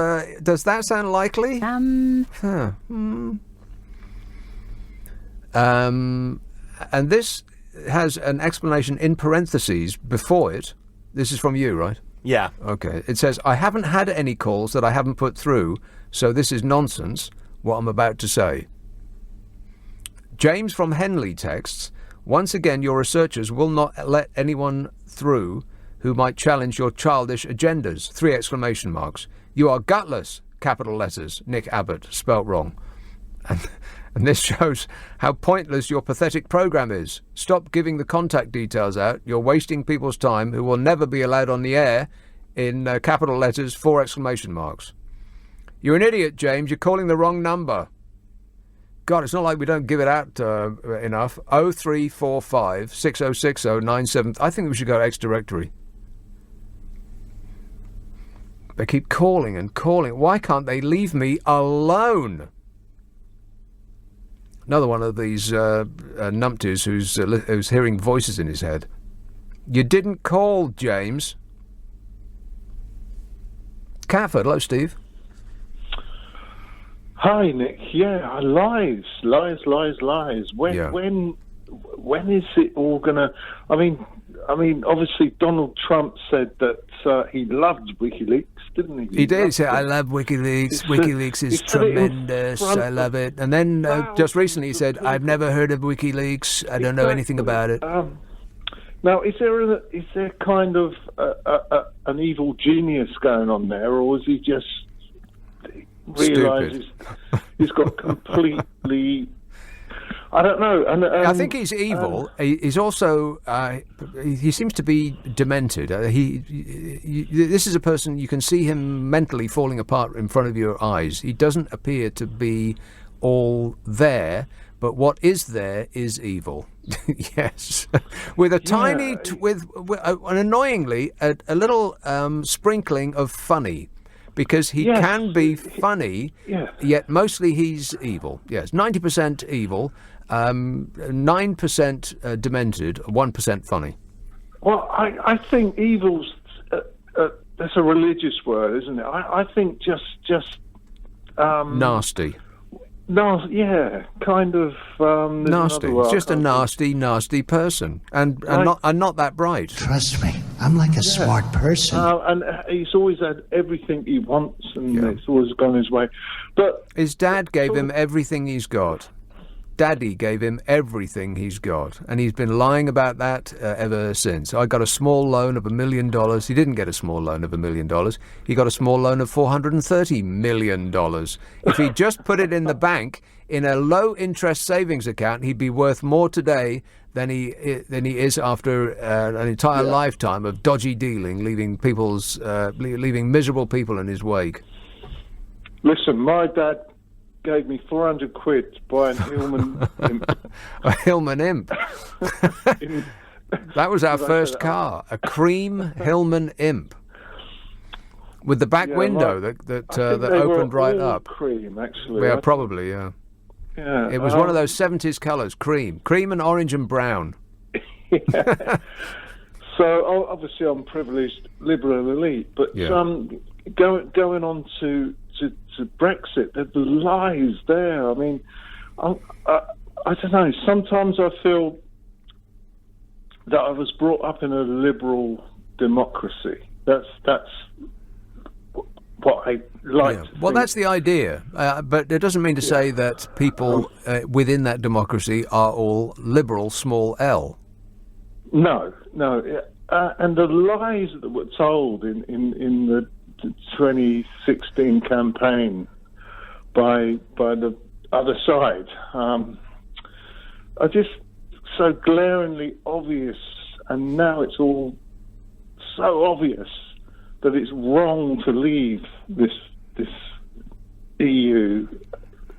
likely? And this has an explanation in parentheses before it. This is from you, right? Yeah. Okay. It says, I haven't had any calls that I haven't put through, so this is nonsense, what I'm about to say. James from Henley texts, once again, your researchers will not let anyone through who might challenge your childish agendas. 3 exclamation marks. You are gutless, capital letters, Nick Abbott, spelt wrong. And this shows how pointless your pathetic program is. Stop giving the contact details out. You're wasting people's time who will never be allowed on the air in capital letters, 4 exclamation marks. You're an idiot, James. You're calling the wrong number. God, it's not like we don't give it out enough. 0345 6060 97. I think we should go to X Directory. They keep calling and calling. Why can't they leave me alone? Another one of these numpties who's hearing voices in his head. You didn't call, James. Catford, hello, Steve. Hi, Nick. Yeah, lies. When is it all gonna? I mean, obviously Donald Trump said that he loved WikiLeaks, didn't he? He did. He said, "I love WikiLeaks. WikiLeaks is tremendous. I love it." And then just recently he said, "I've never heard of WikiLeaks. I don't know anything about it." Now, is there kind of an evil genius going on there, or is he just realises he's got completely? I don't know. And I think he's evil. He's also he seems to be demented. This is a person, you can see him mentally falling apart in front of your eyes. He doesn't appear to be all there, but what is there is evil. Yes, with a tiny, with an annoyingly a little sprinkling of funny. Because he can be funny, yet mostly he's evil. Yes, 90% evil, 9% demented, 1% funny. Well, I think evil's that's a religious word, isn't it? I think just nasty. No, yeah, kind of nasty. It's just a nasty person, and not that bright. Trust me, I'm like a smart person. And he's always had everything he wants, and it's always gone his way. But his dad gave him everything he's got. Daddy gave him everything he's got, and he's been lying about that ever since. I got a small loan of $1 million. He didn't get a small loan of $1 million. He got a small loan of $430 million. If he just put it in the bank in a low-interest savings account, he'd be worth more today than he is after an entire lifetime of dodgy dealing, leaving miserable people in his wake. Listen, my dad gave me 400 quid to buy a Hillman Imp. A Hillman Imp. That was our first car, a cream Hillman Imp, with the back window that opened right up. Cream, actually. Yeah, probably. Yeah. Yeah. It was one of those 70s colours, cream and orange and brown. Yeah. So obviously I'm privileged, liberal elite, but going on to Brexit, the lies there. I mean, I don't know. Sometimes I feel that I was brought up in a liberal democracy. That's what I like to Well, think. that's the idea. But it doesn't mean to say that people within that democracy are all liberal, small l. No. And the lies that were told in the 2016 campaign by the other side are just so glaringly obvious, and now it's all so obvious that it's wrong to leave this EU.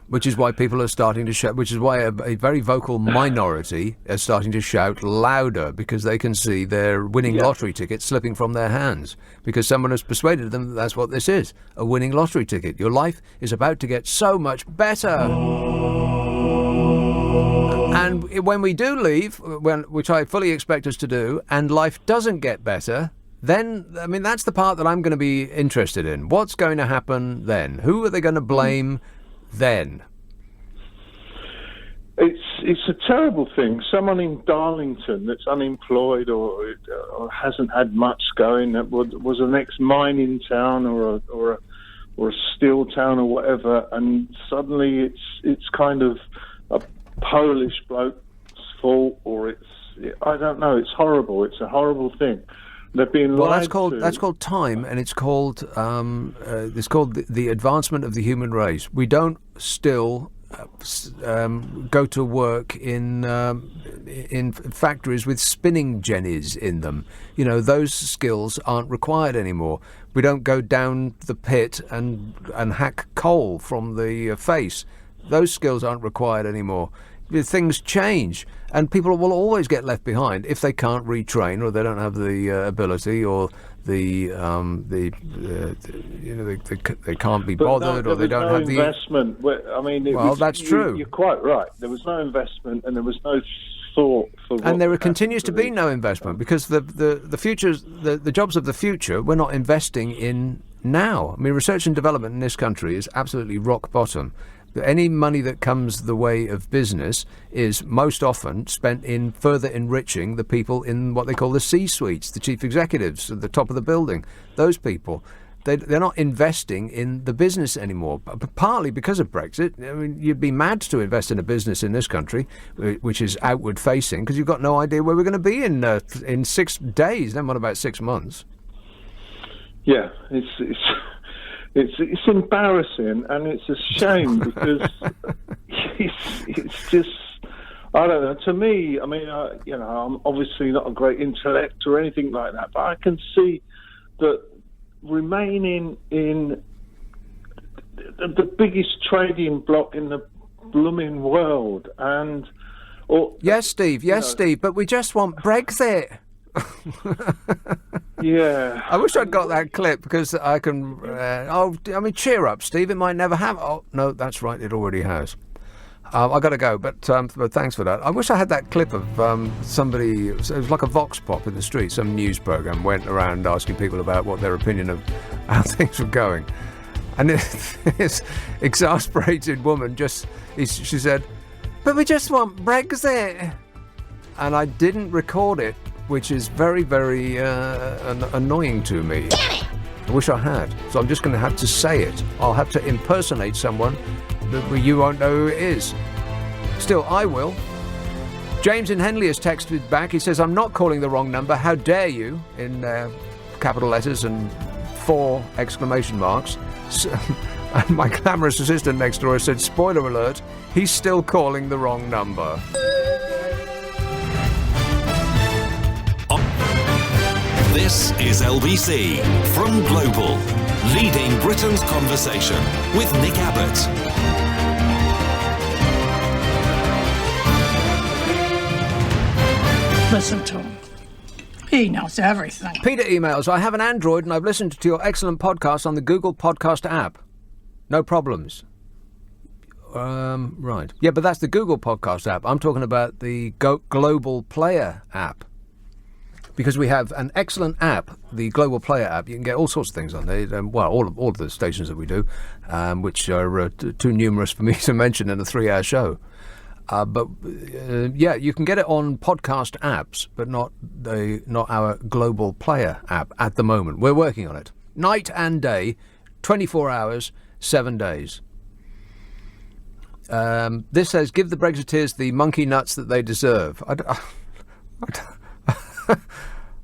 Which is why people are starting to shout, which is why a very vocal minority are starting to shout louder, because they can see their winning lottery ticket slipping from their hands, because someone has persuaded them that that's what this is, a winning lottery ticket. Your life is about to get so much better. And when we do leave, which I fully expect us to do, and life doesn't get better, then, I mean, that's the part that I'm going to be interested in. What's going to happen then? Who are they going to blame then? It's a terrible thing. Someone in Darlington that's unemployed or hasn't had much going, that was an ex-mining town or a steel town or whatever, and suddenly it's kind of a Polish bloke's fault, or I don't know. It's horrible. It's a horrible thing. They're being lied to. That's called time, and it's called the advancement of the human race. We don't still go to work in factories with spinning jennies in them. You know, those skills aren't required anymore. We don't go down the pit and hack coal from the face. Those skills aren't required anymore. Things change, and people will always get left behind if they can't retrain, or they don't have the ability, or they can't be bothered, or they don't have the investment. That's true. You're quite right. There was no investment, and there was no thought for. And there continues to be no investment, because the futures, the jobs of the future, we're not investing in now. I mean, research and development in this country is absolutely rock bottom. Any money that comes the way of business is most often spent in further enriching the people in what they call the C-suites, the chief executives at the top of the building. Those people, they're not investing in the business anymore, partly because of Brexit. I mean, you'd be mad to invest in a business in this country, which is outward facing, because you've got no idea where we're going to be in 6 days, never mind about 6 months. Yeah, It's embarrassing, and it's a shame, because it's just, I don't know. To me, I mean, I'm obviously not a great intellect or anything like that, but I can see that remaining in the biggest trading bloc in the blooming world, yes, Steve, but we just want Brexit. Yeah, I wish I'd got that clip, because I can. Cheer up, Steve. It might never have. Oh no, that's right. It already has. I got to go, but thanks for that. I wish I had that clip of somebody. It was like a vox pop in the street. Some news program went around asking people about what their opinion of how things were going, and this exasperated woman she said, "But we just want Brexit," and I didn't record it, which is very, very annoying to me. I wish I had. So I'm just going to have to say it. I'll have to impersonate someone that you won't know who it is. Still, I will. James in Henley has texted back. He says, "I'm not calling the wrong number. How dare you?" in capital letters and 4 exclamation marks. And my glamorous assistant next door said, "Spoiler alert, he's still calling the wrong number." This is LBC from Global, leading Britain's conversation with Nick Abbott. Listen to him. He knows everything. Peter emails, "I have an Android and I've listened to your excellent podcast on the Google Podcast app. No problems." Right. Yeah, but that's the Google Podcast app. I'm talking about the Global Player app. Because we have an excellent app, the Global Player app. You can get all sorts of things on there. All of the stations that we do, which are too numerous for me to mention in a 3-hour show. Yeah, you can get it on podcast apps, but not our Global Player app at the moment. We're working on it. Night and day, 24 hours, 7 days. This says, give the Brexiteers the monkey nuts that they deserve.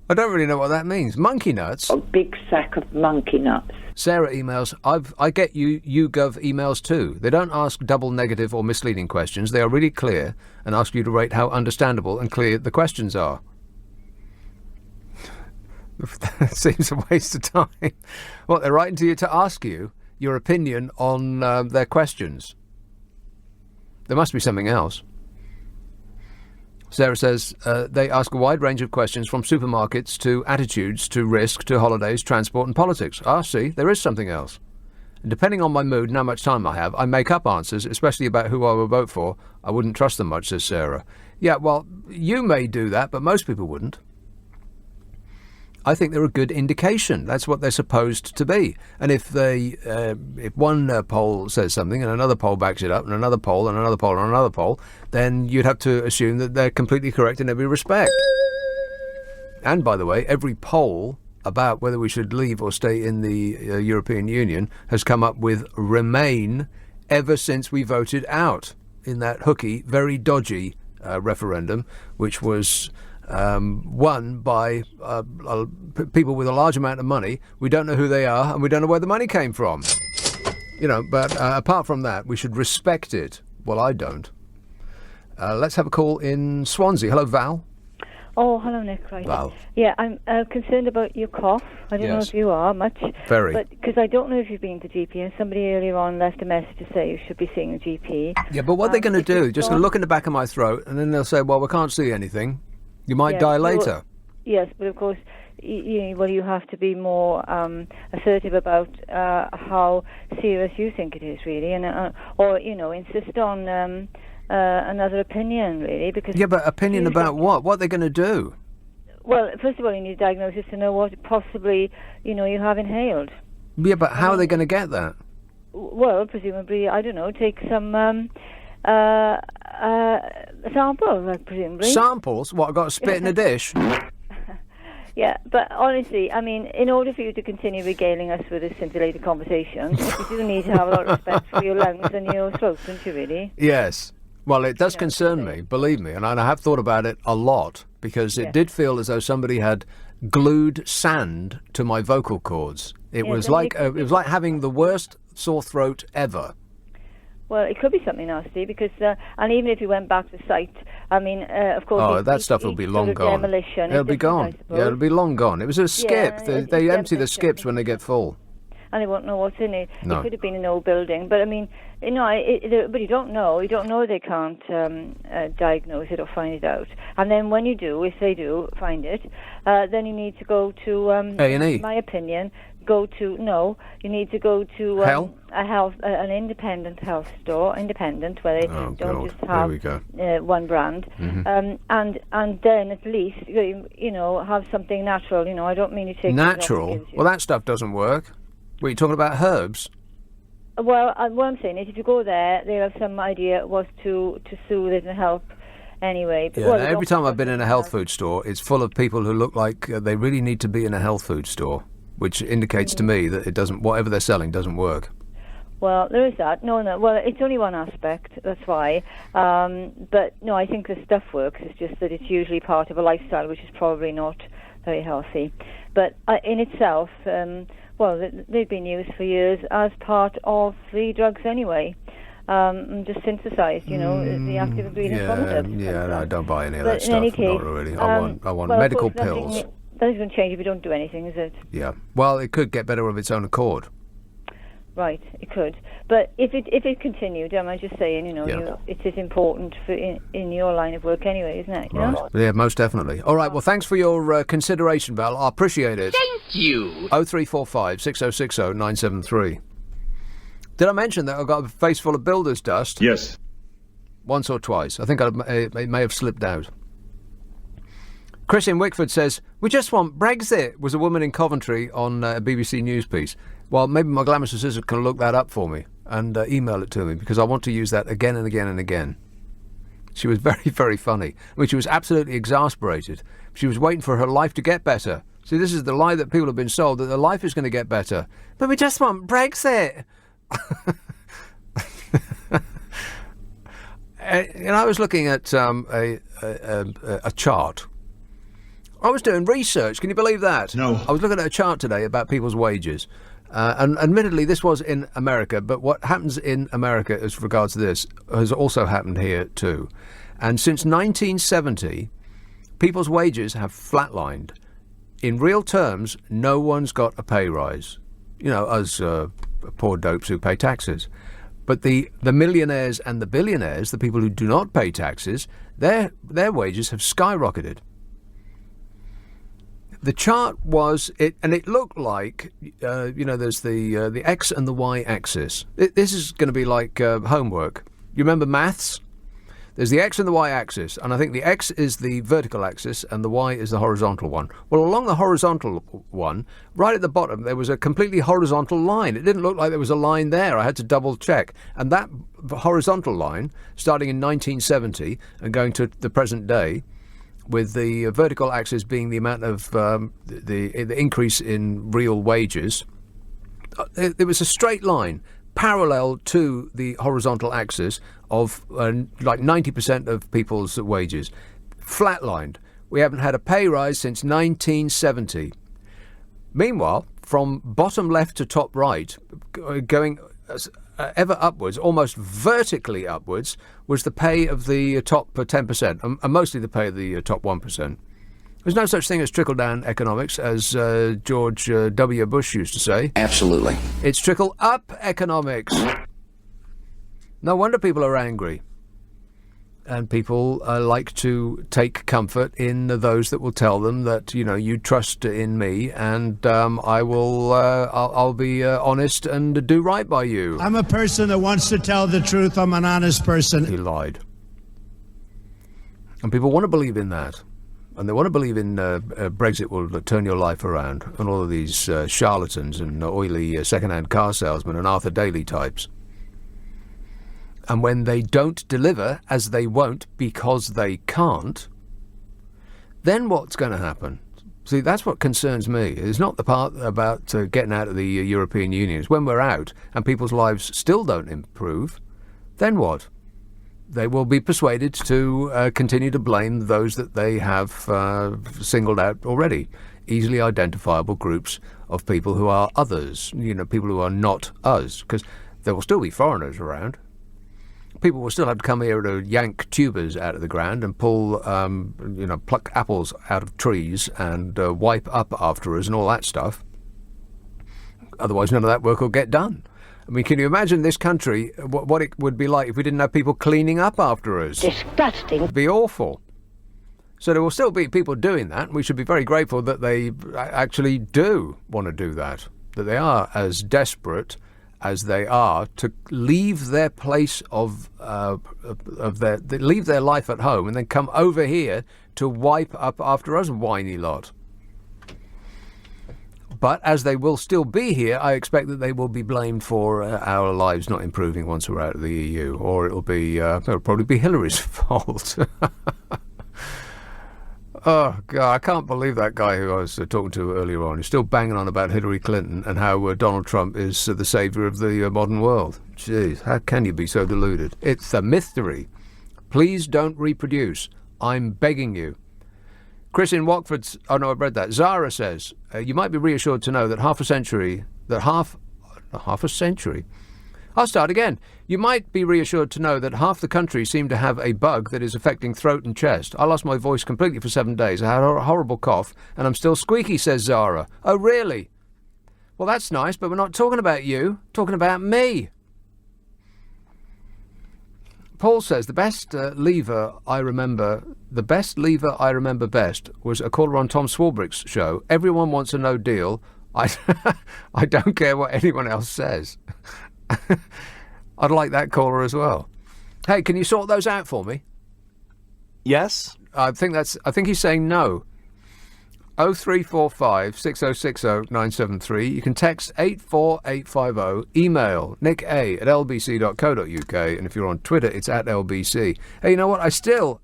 I don't really know what that means. Monkey nuts? A big sack of monkey nuts. Sarah emails, I get YouGov emails too. They don't ask double negative or misleading questions. They are really clear and ask you to rate how understandable and clear the questions are. That seems a waste of time. What, they're writing to you to ask you your opinion on their questions? There must be something else. Sarah says they ask a wide range of questions from supermarkets to attitudes to risk to holidays, transport and politics. See, there is something else. And depending on my mood and how much time I have, I make up answers, especially about who I will vote for. I wouldn't trust them much, says Sarah. Yeah, well, you may do that, but most people wouldn't. I think they're a good indication. That's what they're supposed to be. And if one poll says something and another poll backs it up and another poll and another poll and another poll, then you'd have to assume that they're completely correct in every respect. And by the way, every poll about whether we should leave or stay in the European Union has come up with Remain ever since we voted out in that hooky, very dodgy referendum, which was won by people with a large amount of money. We don't know who they are and we don't know where the money came from. But apart from that, we should respect it. Well, I don't. Let's have a call in Swansea. Hello, Val. Oh, hello, Nick. Right. Val. Yeah, I'm concerned about your cough. I don't know if you are much. Very. But because I don't know if you've been to GP, and somebody earlier on left a message to say you should be seeing a GP. Yeah, but what they're going to do, just going to look in the back of my throat, and then they'll say, well, we can't see anything. You might die later. Yes, but of course, you have to be more assertive about how serious you think it is, really, and or insist on another opinion, really, because but opinion about what? What are they going to do? Well, first of all, you need a diagnosis to know what possibly you have inhaled. Yeah, but how are they going to get that? Well, presumably, I don't know, take some samples, presumably. Samples? What, I've got to spit in a dish? Yeah, but honestly, I mean, in order for you to continue regaling us with this scintillating conversation, you do need to have a lot of respect for your lungs and your throat, don't you, really? Yes. Well, it does concern me, believe me, and I have thought about it a lot, because it did feel as though somebody had glued sand to my vocal cords. It was like having the worst sore throat ever. Well, it could be something nasty, because and even if you went back to site, I mean, of course, that stuff will be long gone. Demolition, it'll be gone. Yeah, it'll be long gone. It was a skip. They empty the skips when they get full. And they won't know what's in it. No. It could have been an old building, but I mean, but you don't know. You don't know they can't diagnose it or find it out. And then when you do, if they do find it, then you need to go to A&E. My opinion. You need to go to an independent health store, where they don't just have one brand, and then at least have something natural. I don't mean you take natural. Well, that stuff doesn't work. What are you talking about, herbs? Well, what I'm saying is, if you go there, they'll have some idea what to soothe it and help. Anyway, yeah, every time I've been in a health food store, it's full of people who look like they really need to be in a health food store, which indicates to me that it doesn't. Whatever they're selling doesn't work. Well, there is that. No. Well, it's only one aspect. That's why. But no, I think the stuff works. It's just that it's usually part of a lifestyle, which is probably not very healthy. But in itself, they've been used for years as part of the drugs anyway. Just synthesized, the active ingredient from it. Yeah, no, I don't buy any of that stuff. In any case, not really. I want medical pills. That isn't going to change if you don't do anything, is it? Yeah. Well, it could get better of its own accord. Right, it could. But if it continued, I'm just saying, it is important for in your line of work anyway, isn't it? Right. Yeah, most definitely. All right, well, thanks for your consideration, Val. I appreciate it. Thank you. 0345 6060 973. Did I mention that I've got a face full of builder's dust? Yes. Once or twice. I think it may have slipped out. Chris in Wickford says, we just want Brexit, was a woman in Coventry on a BBC News piece. Well, maybe my glamorous assistant can look that up for me and email it to me, because I want to use that again and again and again. She was very, very funny. I mean, she was absolutely exasperated. She was waiting for her life to get better See, this is the lie that people have been sold, that their life is going to get better. But we just want Brexit. And I was looking at a chart. I was doing research. Can you believe that? No. I was looking at a chart today about people's wages. And admittedly, this was in America, but what happens in America as regards to this has also happened here too. And since 1970, people's wages have flatlined. In real terms, no one's got a pay rise. You know, us poor dopes who pay taxes. But the millionaires and the billionaires, the people who do not pay taxes, their wages have skyrocketed. The chart was, and it looked like, there's the X and the Y axis. This is going to be like homework. You remember maths? There's the X and the Y axis, and I think the X is the vertical axis and the Y is the horizontal one. Well, along the horizontal one, right at the bottom, there was a completely horizontal line. It didn't look like there was a line there. I had to double check. And that horizontal line, starting in 1970 and going to the present day, with the vertical axis being the amount of the increase in real wages, it was a straight line parallel to the horizontal axis of like 90% of people's wages. Flatlined. We haven't had a pay rise since 1970. Meanwhile, from bottom left to top right, going ever upwards, almost vertically upwards, was the pay of the top 10%, and mostly the pay of the top 1%. There's no such thing as trickle-down economics, as George W. Bush used to say. Absolutely. It's trickle-up economics. No wonder people are angry. And people like to take comfort in those that will tell them that, you trust in me and I'll be honest and do right by you. I'm a person that wants to tell the truth. I'm an honest person. He lied. And people want to believe in that. And they want to believe in Brexit will turn your life around, and all of these charlatans and oily second-hand car salesmen and Arthur Daly types. And when they don't deliver, as they won't because they can't, then what's going to happen? See, that's what concerns me. It's not the part about getting out of the European Union. It's when we're out and people's lives still don't improve, then what? They will be persuaded to continue to blame those that they have singled out already. Easily identifiable groups of people who are others, people who are not us, because there will still be foreigners around. People will still have to come here to yank tubers out of the ground and pull, pluck apples out of trees and wipe up after us and all that stuff. Otherwise, none of that work will get done. I mean, can you imagine this country, what it would be like if we didn't have people cleaning up after us? Disgusting. It'd be awful. So there will still be people doing that, and we should be very grateful that they actually do want to do that, that they are as desperate as they are to leave their place leave their life at home and then come over here to wipe up after us, whiny lot. But as they will still be here, I expect that they will be blamed for our lives not improving once we're out of the EU, or it'll probably be Hillary's fault. Oh, God, I can't believe that guy who I was talking to earlier on is still banging on about Hillary Clinton and how Donald Trump is the saviour of the modern world. Jeez, how can you be so deluded? It's a mystery. Please don't reproduce. I'm begging you. Chris in Watford's... Oh, no, I've read that. Zara says, you might be reassured to know that half a century... I'll start again. You might be reassured to know that half the country seem to have a bug that is affecting throat and chest. I lost my voice completely for 7 days. I had a horrible cough, and I'm still squeaky, says Zara. Oh, really? Well, that's nice, but we're not talking about you. Talking about me. Paul says, the best lever I remember best was a caller on Tom Swarbrick's show. Everyone wants a no deal. I don't care what anyone else says. I'd like that caller as well. Hey, can you sort those out for me? Yes. I think he's saying no. 0345 6060 973. You can text 84850. Email nick@lbc.co.uk. And if you're on Twitter, it's @LBC. Hey, you know what?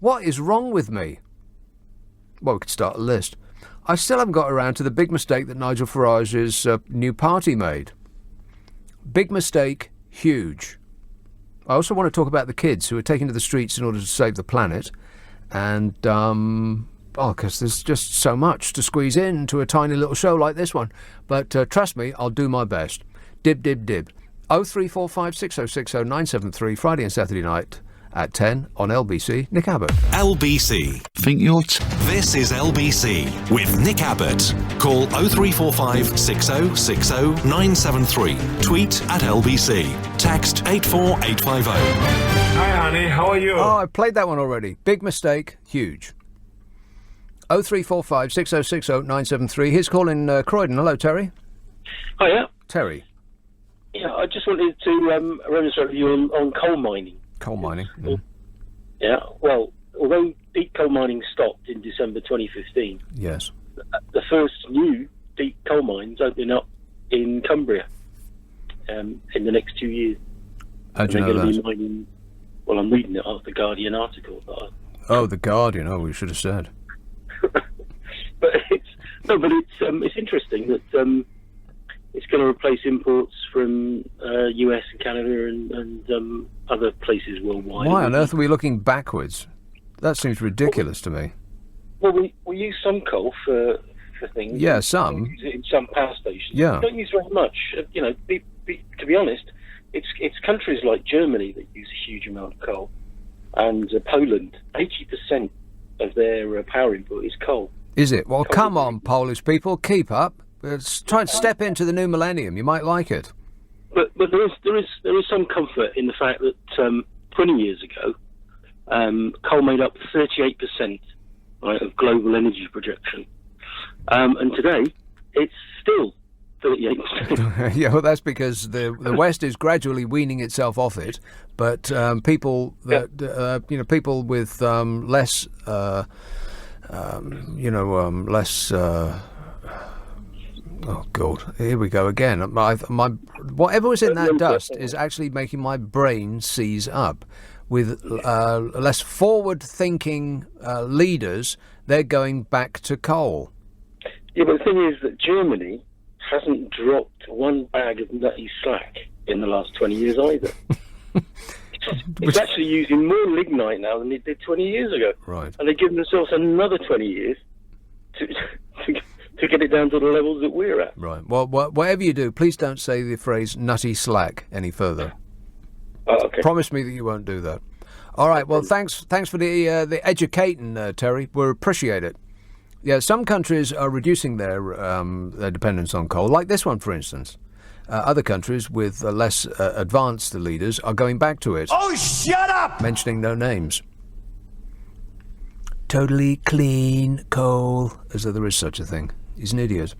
What is wrong with me? Well, we could start a list. I still haven't got around to the big mistake that Nigel Farage's new party made. Big mistake, huge. I also want to talk about the kids who are taken to the streets in order to save the planet. And, because there's just so much to squeeze into a tiny little show like this one. But trust me, I'll do my best. Dib, dib, dib. 0345 6060 973, Friday and Saturday night at 10 on LBC. Nick Abbott. LBC. Think you're... This is LBC with Nick Abbott. Call 0345 6060 973. Tweet at LBC. Text 84850. Hi, honey. How are you? Oh, I played that one already. Big mistake, huge. 0345 6060 973. Here's calling Croydon. Hello, Terry. Hiya. Terry. Yeah, I just wanted to register with you on coal mining. Coal mining. Yeah, well, although deep coal mining stopped in December 2015, yes, the first new deep coal mines opening up in Cumbria in the next 2 years. How do you know that? Be mining, well, I'm reading it off the Guardian article. Oh, the Guardian. Oh, we should have said. But it's interesting that it's going to replace imports from US and Canada and other places worldwide. Why on earth are we looking backwards? That seems ridiculous to me. Well, we use some coal for things. Yeah, some. We use it in some power stations. Yeah. We don't use very much. To be honest, it's countries like Germany that use a huge amount of coal, and Poland. 80% of their power input is coal. Is it? Well, come on, Polish people, keep up. Try and step into the new millennium. You might like it. But there is some comfort in the fact that 20 years ago, coal made up 38% of global energy production, and today it's still 38%. Yeah, well, that's because the West is gradually weaning itself off it, but people that people with less less. Oh God! Here we go again. My whatever was in that dust is actually making my brain seize up. With less forward-thinking leaders, they're going back to coal. Yeah, but the thing is that Germany hasn't dropped one bag of nutty slack in the last 20 years either. It's actually using more lignite now than it did 20 years ago. Right. And they've given themselves another 20 years to get it down to the levels that we're at. Right. Well, whatever you do, please don't say the phrase nutty slack any further. Okay. Promise me that you won't do that. All right. Well, thanks for the educating, Terry. We appreciate it. Yeah, some countries are reducing their dependence on coal, like this one, for instance. Other countries with less advanced leaders are going back to it. Oh, shut up! Mentioning no names. Totally clean coal, as though there is such a thing. He's an idiot.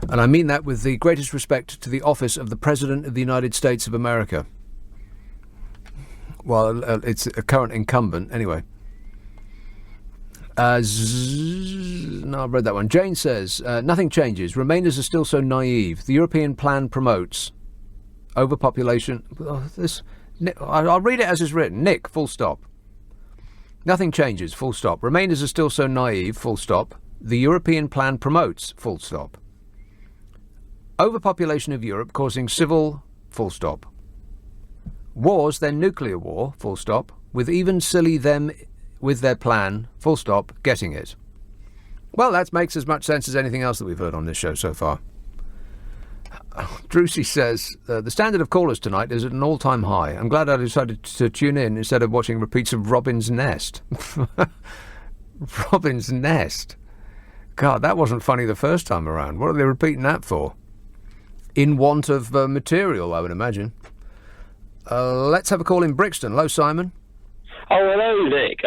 And I mean that with the greatest respect to the office of the President of the United States of America. Well, it's a current incumbent, anyway. No, I've read that one. Jane says, nothing changes. Remainers are still so naive. The European plan promotes overpopulation. I'll read it as it's written. Nick, full stop. Nothing changes, full stop. Remainers are still so naive, full stop. The European plan promotes, full stop. Overpopulation of Europe causing civil, full stop. Wars, then nuclear war, full stop, with even silly them with their plan, full stop, getting it. Well, that makes as much sense as anything else that we've heard on this show so far. Drusy says, the standard of callers tonight is at an all-time high. I'm glad I decided to tune in instead of watching repeats of Robin's Nest. Robin's Nest. God, that wasn't funny the first time around. What are they repeating that for? In want of material, I would imagine. Let's have a call in Brixton. Hello, Simon. Oh, hello, Nick.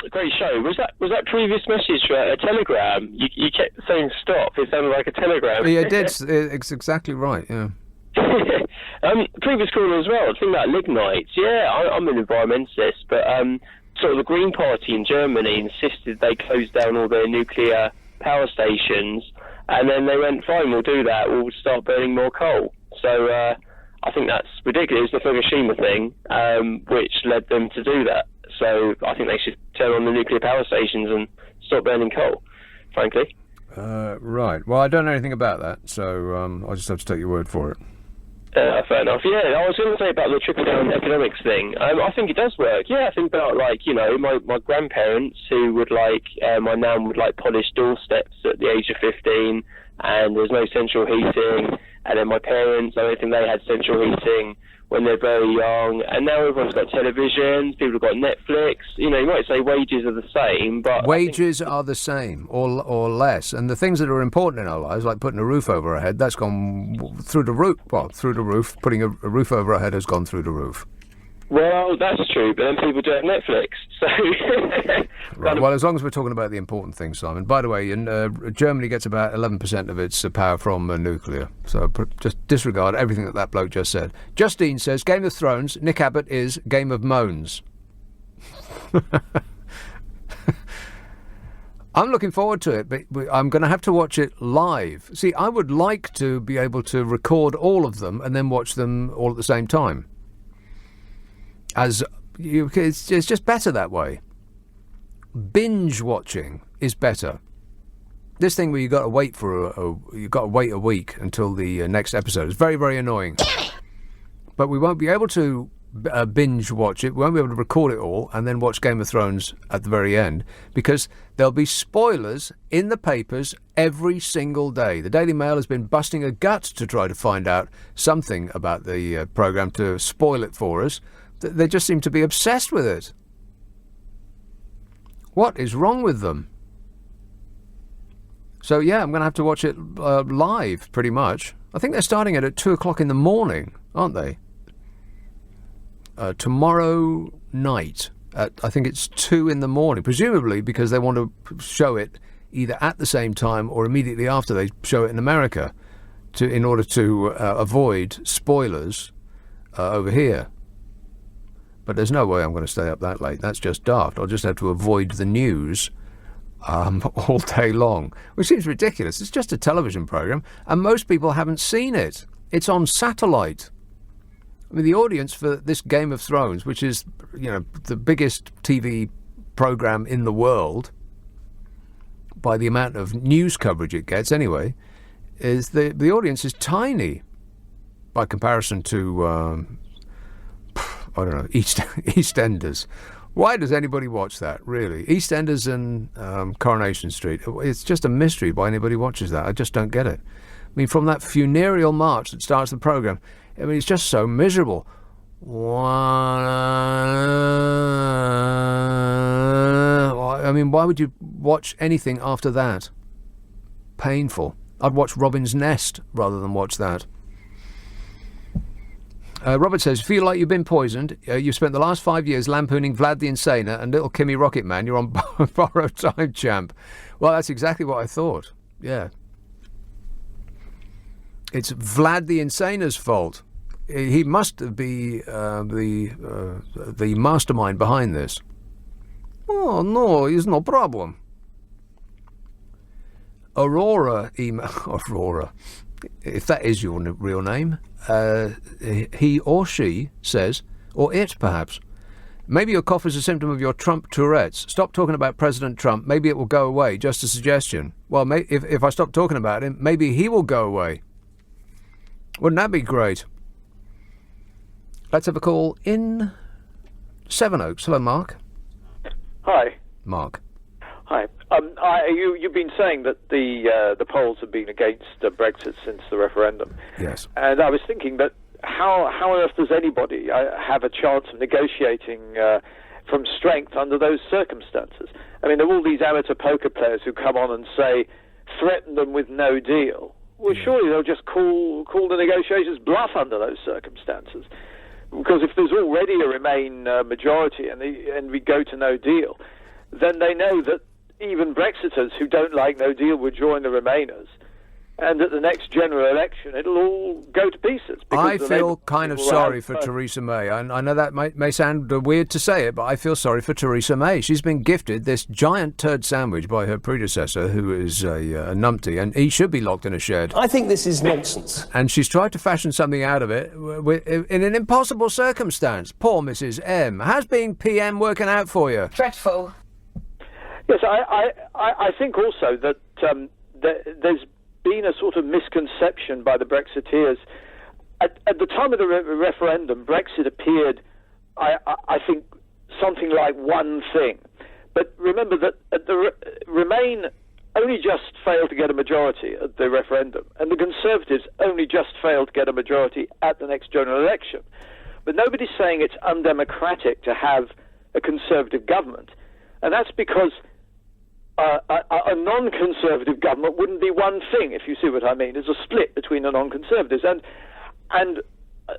Great show. Was that previous message a telegram? You kept saying stop. It sounded like a telegram. Yeah, it did. It's exactly right, yeah. Previous caller as well. Talking about lignites. Yeah, I'm an environmentalist, but sort of the Green Party in Germany insisted they close down all their nuclear power stations, and then they went, fine, we'll do that. We'll start burning more coal. So I think that's ridiculous. The Fukushima thing, which led them to do that. So I think they should turn on the nuclear power stations and stop burning coal, frankly. Right. Well, I don't know anything about that, so I'll just have to take your word for it. Fair enough. Yeah, I was going to say about the trickle-down economics thing. I think it does work. Yeah, I think about, like, you know, my grandparents who would, like, my nan would, like, polish doorsteps at the age of 15, and there's no central heating, and then my parents, I don't think they had central heating when they're very young, and now everyone's got televisions, people have got Netflix. You know, you might say wages are the same, but... Wages are the same, or less, and the things that are important in our lives, like putting a roof over our head, that's gone through the roof. Well, through the roof. Putting a roof over our head has gone through the roof. Well, that's true, but then people do have Netflix, so... Right. Well, as long as we're talking about the important things, Simon. By the way, Germany gets about 11% of its power from nuclear, so just disregard everything that bloke just said. Justine says, Game of Thrones, Nick Abbott is Game of Moans. I'm looking forward to it, but I'm going to have to watch it live. See, I would like to be able to record all of them and then watch them all at the same time. It's just better that way. Binge watching is better. This thing where you got to wait a week until the next episode is very, very annoying. But we won't be able to binge watch it. We won't be able to record it all and then watch Game of Thrones at the very end, because there'll be spoilers in the papers every single day. The Daily Mail has been busting a gut to try to find out something about the programme to spoil it for us. They just seem to be obsessed with it. What is wrong with them? So, yeah, I'm going to have to watch it live, pretty much. I think they're starting it at 2 o'clock in the morning, aren't they? Tomorrow night. I think it's 2 in the morning, presumably because they want to show it either at the same time or immediately after they show it in America, in order to avoid spoilers over here. But there's no way I'm going to stay up that late. That's just daft. I'll just have to avoid the news all day long, which seems ridiculous. It's just a television programme, and most people haven't seen it. It's on satellite. I mean, the audience for this Game of Thrones, which is, you know, the biggest TV programme in the world, by the amount of news coverage it gets anyway, is the audience is tiny by comparison to... I don't know, EastEnders. Why does anybody watch that, really? EastEnders and Coronation Street. It's just a mystery why anybody watches that. I just don't get it. I mean, from that funereal march that starts the programme, I mean, it's just so miserable. I mean, why would you watch anything after that? Painful. I'd watch Robin's Nest rather than watch that. Robert says, feel like you've been poisoned. You've spent the last 5 years lampooning Vlad the Insaner and little Kimmy Rocket Man. You're on borrowed time, champ. Well, that's exactly what I thought. Yeah. It's Vlad the Insaner's fault. He must be the mastermind behind this. Oh, no, it's no problem. Aurora email. Aurora. If that is your real name, he or she says, or it perhaps, maybe your cough is a symptom of your Trump Tourette's. Stop talking about President Trump. Maybe it will go away. Just a suggestion. Well, if I stop talking about him, maybe he will go away. Wouldn't that be great? Let's have a call in Sevenoaks. Hello, Mark. Hi. Mark. Hi. You've been saying that the polls have been against Brexit since the referendum. Yes. And I was thinking that how on earth does anybody have a chance of negotiating from strength under those circumstances? I mean, there are all these amateur poker players who come on and threaten them with no deal. Well, surely they'll just call the negotiations bluff under those circumstances. Because if there's already a Remain majority and we go to no deal, then they know that even Brexiters who don't like no deal would join the Remainers, and at the next general election it'll all go to pieces. I feel kind of sorry for Theresa May. I know that may sound weird to say it, but I feel sorry for Theresa May. She's been gifted this giant turd sandwich by her predecessor, who is a numpty, and he should be locked in a shed. I think this is nonsense. And she's tried to fashion something out of it in an impossible circumstance. Poor Mrs. M. How's being PM working out for you? Dreadful. Yes, I think also that there's been a sort of misconception by the Brexiteers. At the time of the referendum, Brexit appeared, I think, something like one thing. But remember that Remain only just failed to get a majority at the referendum, and the Conservatives only just failed to get a majority at the next general election. But nobody's saying it's undemocratic to have a Conservative government, and that's because a non-Conservative government wouldn't be one thing, if you see what I mean. There's a split between the non-Conservatives, and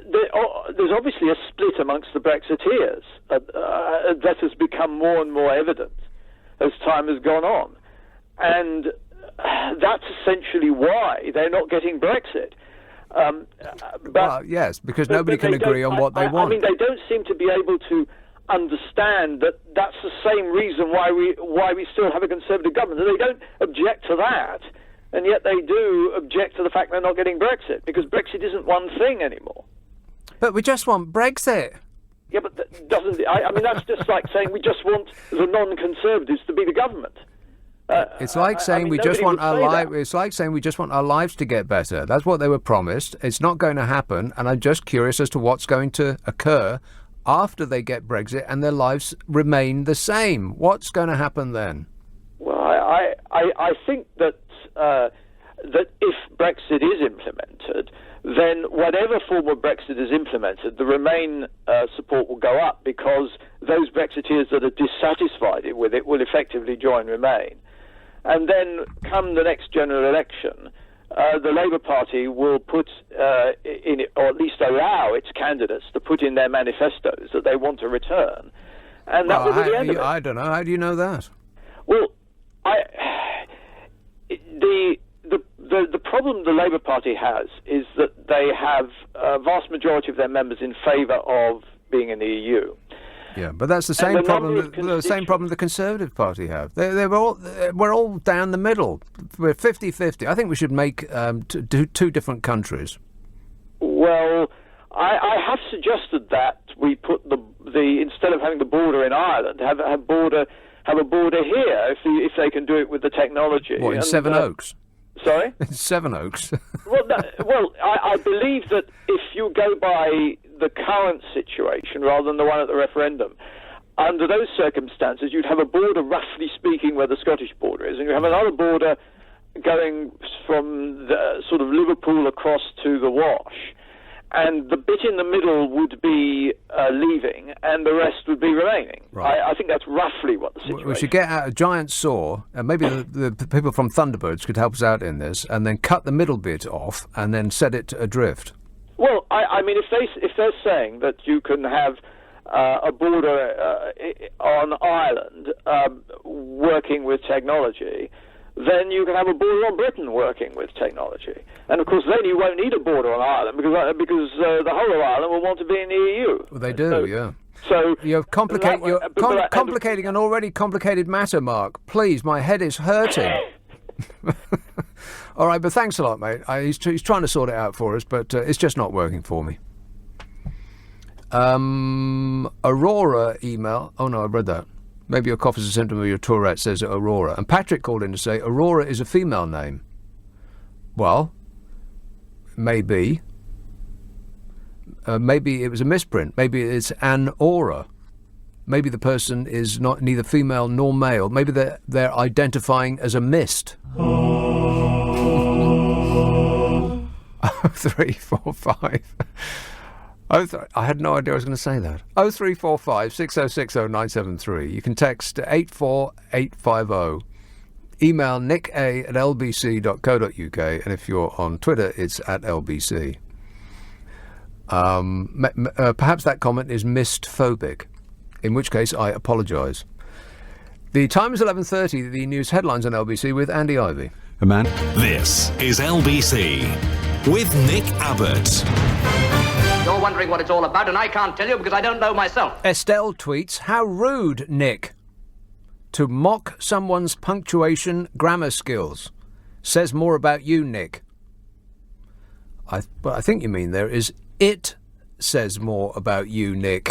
there's obviously a split amongst the Brexiteers that has become more and more evident as time has gone on. And that's essentially why they're not getting Brexit. Well, yes, because nobody can agree on what they want. I mean, they don't seem to be able to understand that that's the same reason why we still have a Conservative government. They don't object to that, and yet they do object to the fact they're not getting Brexit, because Brexit isn't one thing anymore. But we just want Brexit. Yeah, but doesn't I mean, that's just like saying we just want the non-Conservatives to be the government. It's like saying we just want our lives. It's like saying we just want our lives to get better. That's what they were promised. It's not going to happen, and I'm just curious as to what's going to occur after they get Brexit and their lives remain the same. What's going to happen then? Well, I think that that if Brexit is implemented, then whatever form of Brexit is implemented, the Remain support will go up, because those Brexiteers that are dissatisfied with it will effectively join Remain. And then, come the next general election, the Labour Party will put in it, or at least allow its candidates to put in their manifestos that they want to return. And that will be the end of it. I don't know. How do you know that? Well, the problem the Labour Party has is that they have a vast majority of their members in favour of being in the EU. Yeah, but that's the same problem. The same problem the Conservative Party have. We're all down the middle. We're 50-50. I think we should make two different countries. Well, I have suggested that we put the instead of having the border in Ireland, have a border here if they can do it with the technology. What, in Sevenoaks? Sorry? In Sevenoaks. Well, I believe that if you go by the current situation rather than the one at the referendum, under those circumstances, you'd have a border, roughly speaking, where the Scottish border is, and you have another border going from the sort of Liverpool across to the Wash, and the bit in the middle would be leaving, and the rest would be remaining. Right. I think that's roughly what the situation is. We should get out a giant saw, and maybe the people from Thunderbirds could help us out in this, and then cut the middle bit off, and then set it adrift. Well, I mean, if they're saying that you can have a border on Ireland working with technology, then you can have a border on Britain working with technology. And of course, then you won't need a border on Ireland because the whole of Ireland will want to be in the EU. Well, they do, yeah. So you're complicating an already complicated matter, Mark. Please, my head is hurting. All right, but thanks a lot, mate. He's trying to sort it out for us, but it's just not working for me. Aurora email. Oh no, I read that. Maybe your cough is a symptom of your Tourette, says Aurora. And Patrick called in to say Aurora is a female name. Well, maybe. Maybe it was a misprint. Maybe it's an aura. Maybe the person is neither female nor male. Maybe they're identifying as a mist. 0345. I had no idea I was going to say that. 0345 6060 973. You can text 84850. Email nicka@lbc.co.uk, and if you're on Twitter, it's @LBC. Perhaps that comment is mist-phobic, in which case I apologise. The time is 11:30. The news headlines on LBC with Andy Ivey. This is LBC with Nick Abbott. You're wondering what it's all about, and I can't tell you because I don't know myself. Estelle tweets, "How rude, Nick, to mock someone's punctuation grammar skills. Says more about you, Nick." What I think you mean there is, it says more about you, Nick.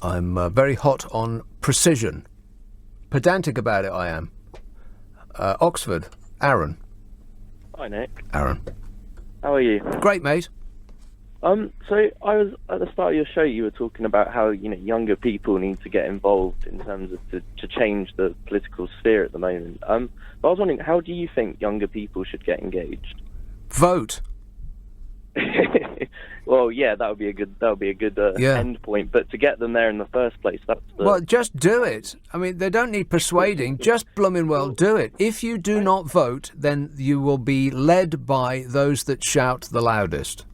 I'm very hot on precision. Pedantic about it, I am. Oxford. Aaron. Hi, Nick. Aaron. How are you? Great, mate. So I was at the start of your show. You were talking about how younger people need to get involved in terms of to change the political sphere at the moment. But I was wondering, how do you think younger people should get engaged? Vote. Well, yeah, that would be a good end point. But to get them there in the first place, that's the... Well, just do it. I mean, they don't need persuading. Just blooming well do it. If you do not vote, then you will be led by those that shout the loudest.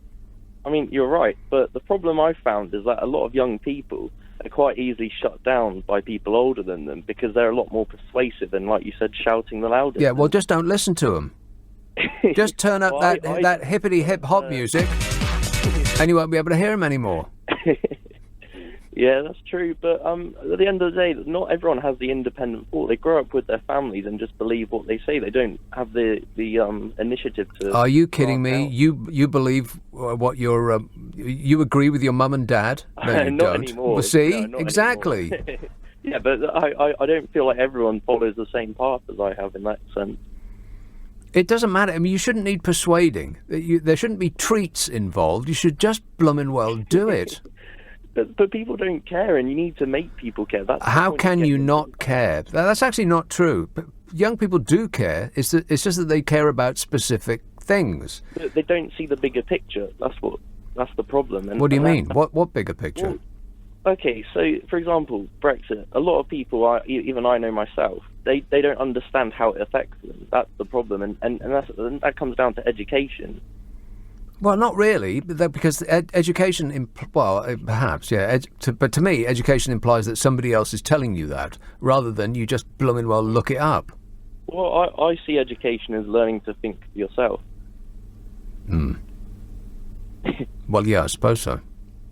I mean, you're right, but the problem I've found is that a lot of young people are quite easily shut down by people older than them because they're a lot more persuasive and, like you said, shouting the loudest. Yeah, well, just don't listen to them. Just turn up that hippity-hip-hop music and you won't be able to hear them anymore. Yeah, that's true, but at the end of the day, not everyone has the independent thought. They grow up with their families and just believe what they say. They don't have the initiative to... Are you kidding me? You believe what your... you agree with your mum and dad? No, you not don't. anymore. Well, see? No, exactly. Yeah, but I don't feel like everyone follows the same path as I have in that sense. It doesn't matter. I mean, you shouldn't need persuading. There shouldn't be treats involved. You should just blooming well do it. But people don't care, and you need to make people care. How can you not care? That's actually not true. But young people do care. It's just that they care about specific things. They don't see the bigger picture. That's the problem. And what do you mean? What bigger picture? Well, okay, so for example, Brexit. A lot of people, even I know myself, they don't understand how it affects them. That's the problem, and that comes down to education. Well, not really, because education, perhaps, yeah. But to me, education implies that somebody else is telling you that, rather than you just blooming well look it up. Well, I see education as learning to think for yourself. Well, yeah, I suppose so.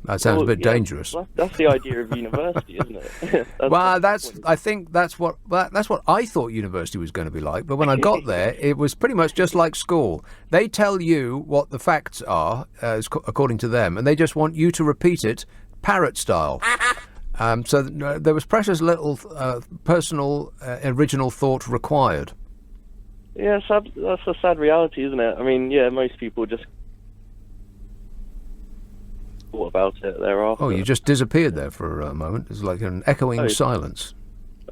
That sounds a bit dangerous. That's the idea of university, isn't it? I think that's what I thought university was going to be like. But when I got there, it was pretty much just like school. They tell you what the facts are, according to them, and they just want you to repeat it, parrot style. So there was precious little personal, original thought required. Yeah, that's a sad reality, isn't it? I mean, yeah, most people just thought about it thereafter. Oh, you just disappeared there for a moment. It's like an echoing silence.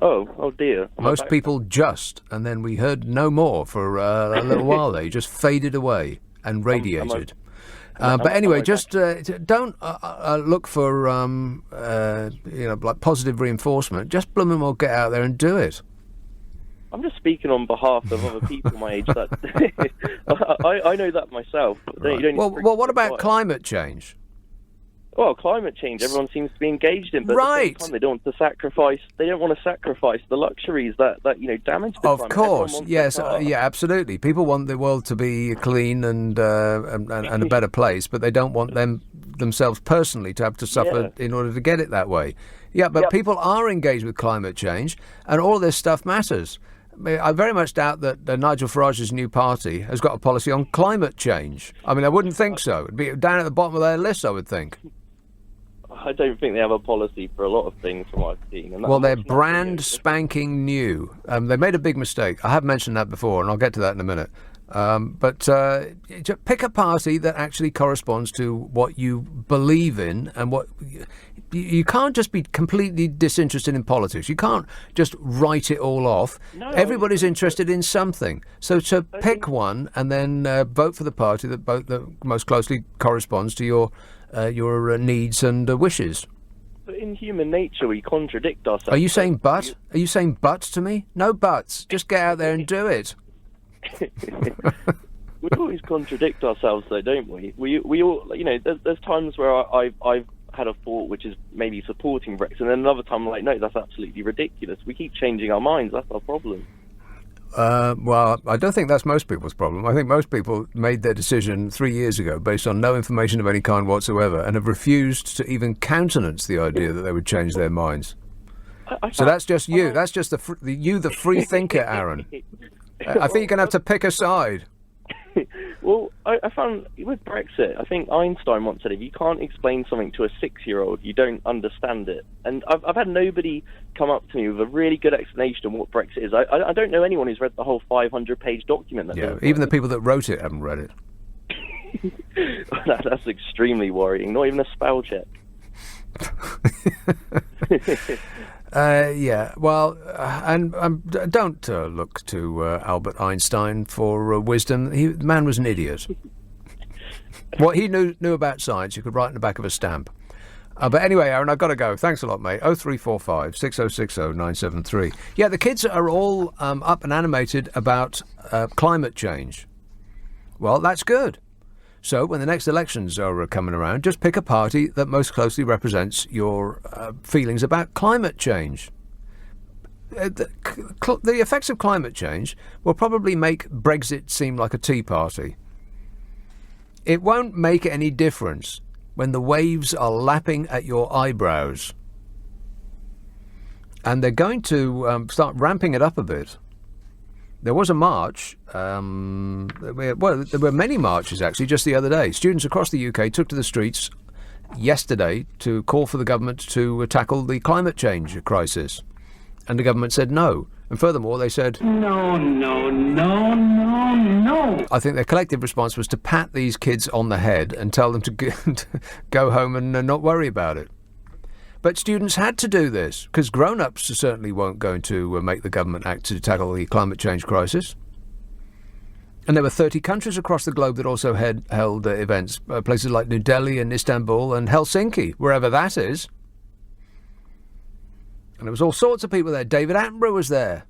Oh dear. Most people just, and then we heard no more for a little while there. You just faded away and radiated. But anyway, just don't look for like positive reinforcement. Just blooming well get out there and do it. I'm just speaking on behalf of other people my age. That I know that myself. Right. Well, what about climate change? Well, climate change, everyone seems to be engaged in, but right. At the same time, they don't want to sacrifice the luxuries that damage the climate. Of course, yes, yeah, absolutely. People want the world to be clean and a better place, but they don't want themselves personally to have to suffer in order to get it that way. Yeah, but people are engaged with climate change, and all this stuff matters. I very much doubt that Nigel Farage's new party has got a policy on climate change. I mean, I wouldn't think so. It'd be down at the bottom of their list, I would think. I don't think they have a policy for a lot of things from what I've seen. And well, they're brand spanking new. They made a big mistake. I have mentioned that before, and I'll get to that in a minute. But pick a party that actually corresponds to what you believe in, and what you can't just be completely disinterested in politics. You can't just write it all off. No, everybody's interested in something. So pick one and then vote for the party that most closely corresponds to your needs and wishes. But in human nature, we contradict ourselves. Are you saying but? Are you saying but to me? No buts. Just get out there and do it. We always contradict ourselves, though, don't we? We all, there's times where I've had a thought which is maybe supporting Brexit, and then another time I'm like, no, that's absolutely ridiculous. We keep changing our minds. That's our problem. Well, I don't think that's most people's problem. I think most people made their decision 3 years ago based on no information of any kind whatsoever, and have refused to even countenance the idea that they would change their minds. So that's just you. That's just the free thinker, Aaron. I think you're going to have to pick a side. Well, I found with Brexit, I think Einstein once said, if you can't explain something to a 6-year-old, you don't understand it. And I've had nobody come up to me with a really good explanation of what Brexit is. I don't know anyone who's read the whole 500-page document. Even the people that wrote it haven't read it. That's extremely worrying. Not even a spell check. Don't look to Albert Einstein for wisdom. The man was an idiot. What he knew about science, you could write in the back of a stamp. But anyway, Aaron, I've got to go. Thanks a lot, mate. 0345 6060 973. Yeah, the kids are all up and animated about climate change. Well, that's good. So when the next elections are coming around, just pick a party that most closely represents your feelings about climate change. The effects of climate change will probably make Brexit seem like a tea party. It won't make any difference when the waves are lapping at your eyebrows. And they're going to start ramping it up a bit. There was a march, there were many marches actually just the other day. Students across the UK took to the streets yesterday to call for the government to tackle the climate change crisis. And the government said no. And furthermore, they said, no. I think their collective response was to pat these kids on the head and tell them to go home and not worry about it. But students had to do this, because grown-ups certainly won't going to make the government act to tackle the climate change crisis. And there were 30 countries across the globe that also held events, places like New Delhi and Istanbul and Helsinki, wherever that is. And there was all sorts of people there. David Attenborough was there.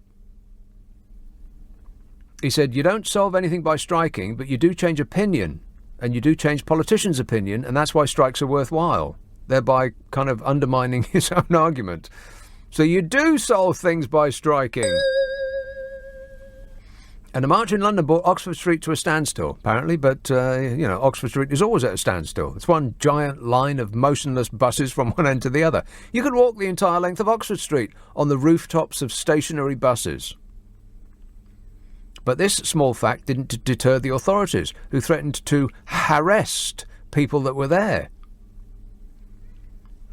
He said, you don't solve anything by striking, but you do change opinion, and you do change politicians' opinion, and that's why strikes are worthwhile, thereby kind of undermining his own argument. So you do solve things by striking. And a march in London brought Oxford Street to a standstill, apparently, but, Oxford Street is always at a standstill. It's one giant line of motionless buses from one end to the other. You could walk the entire length of Oxford Street on the rooftops of stationary buses. But this small fact didn't deter the authorities, who threatened to harass people that were there.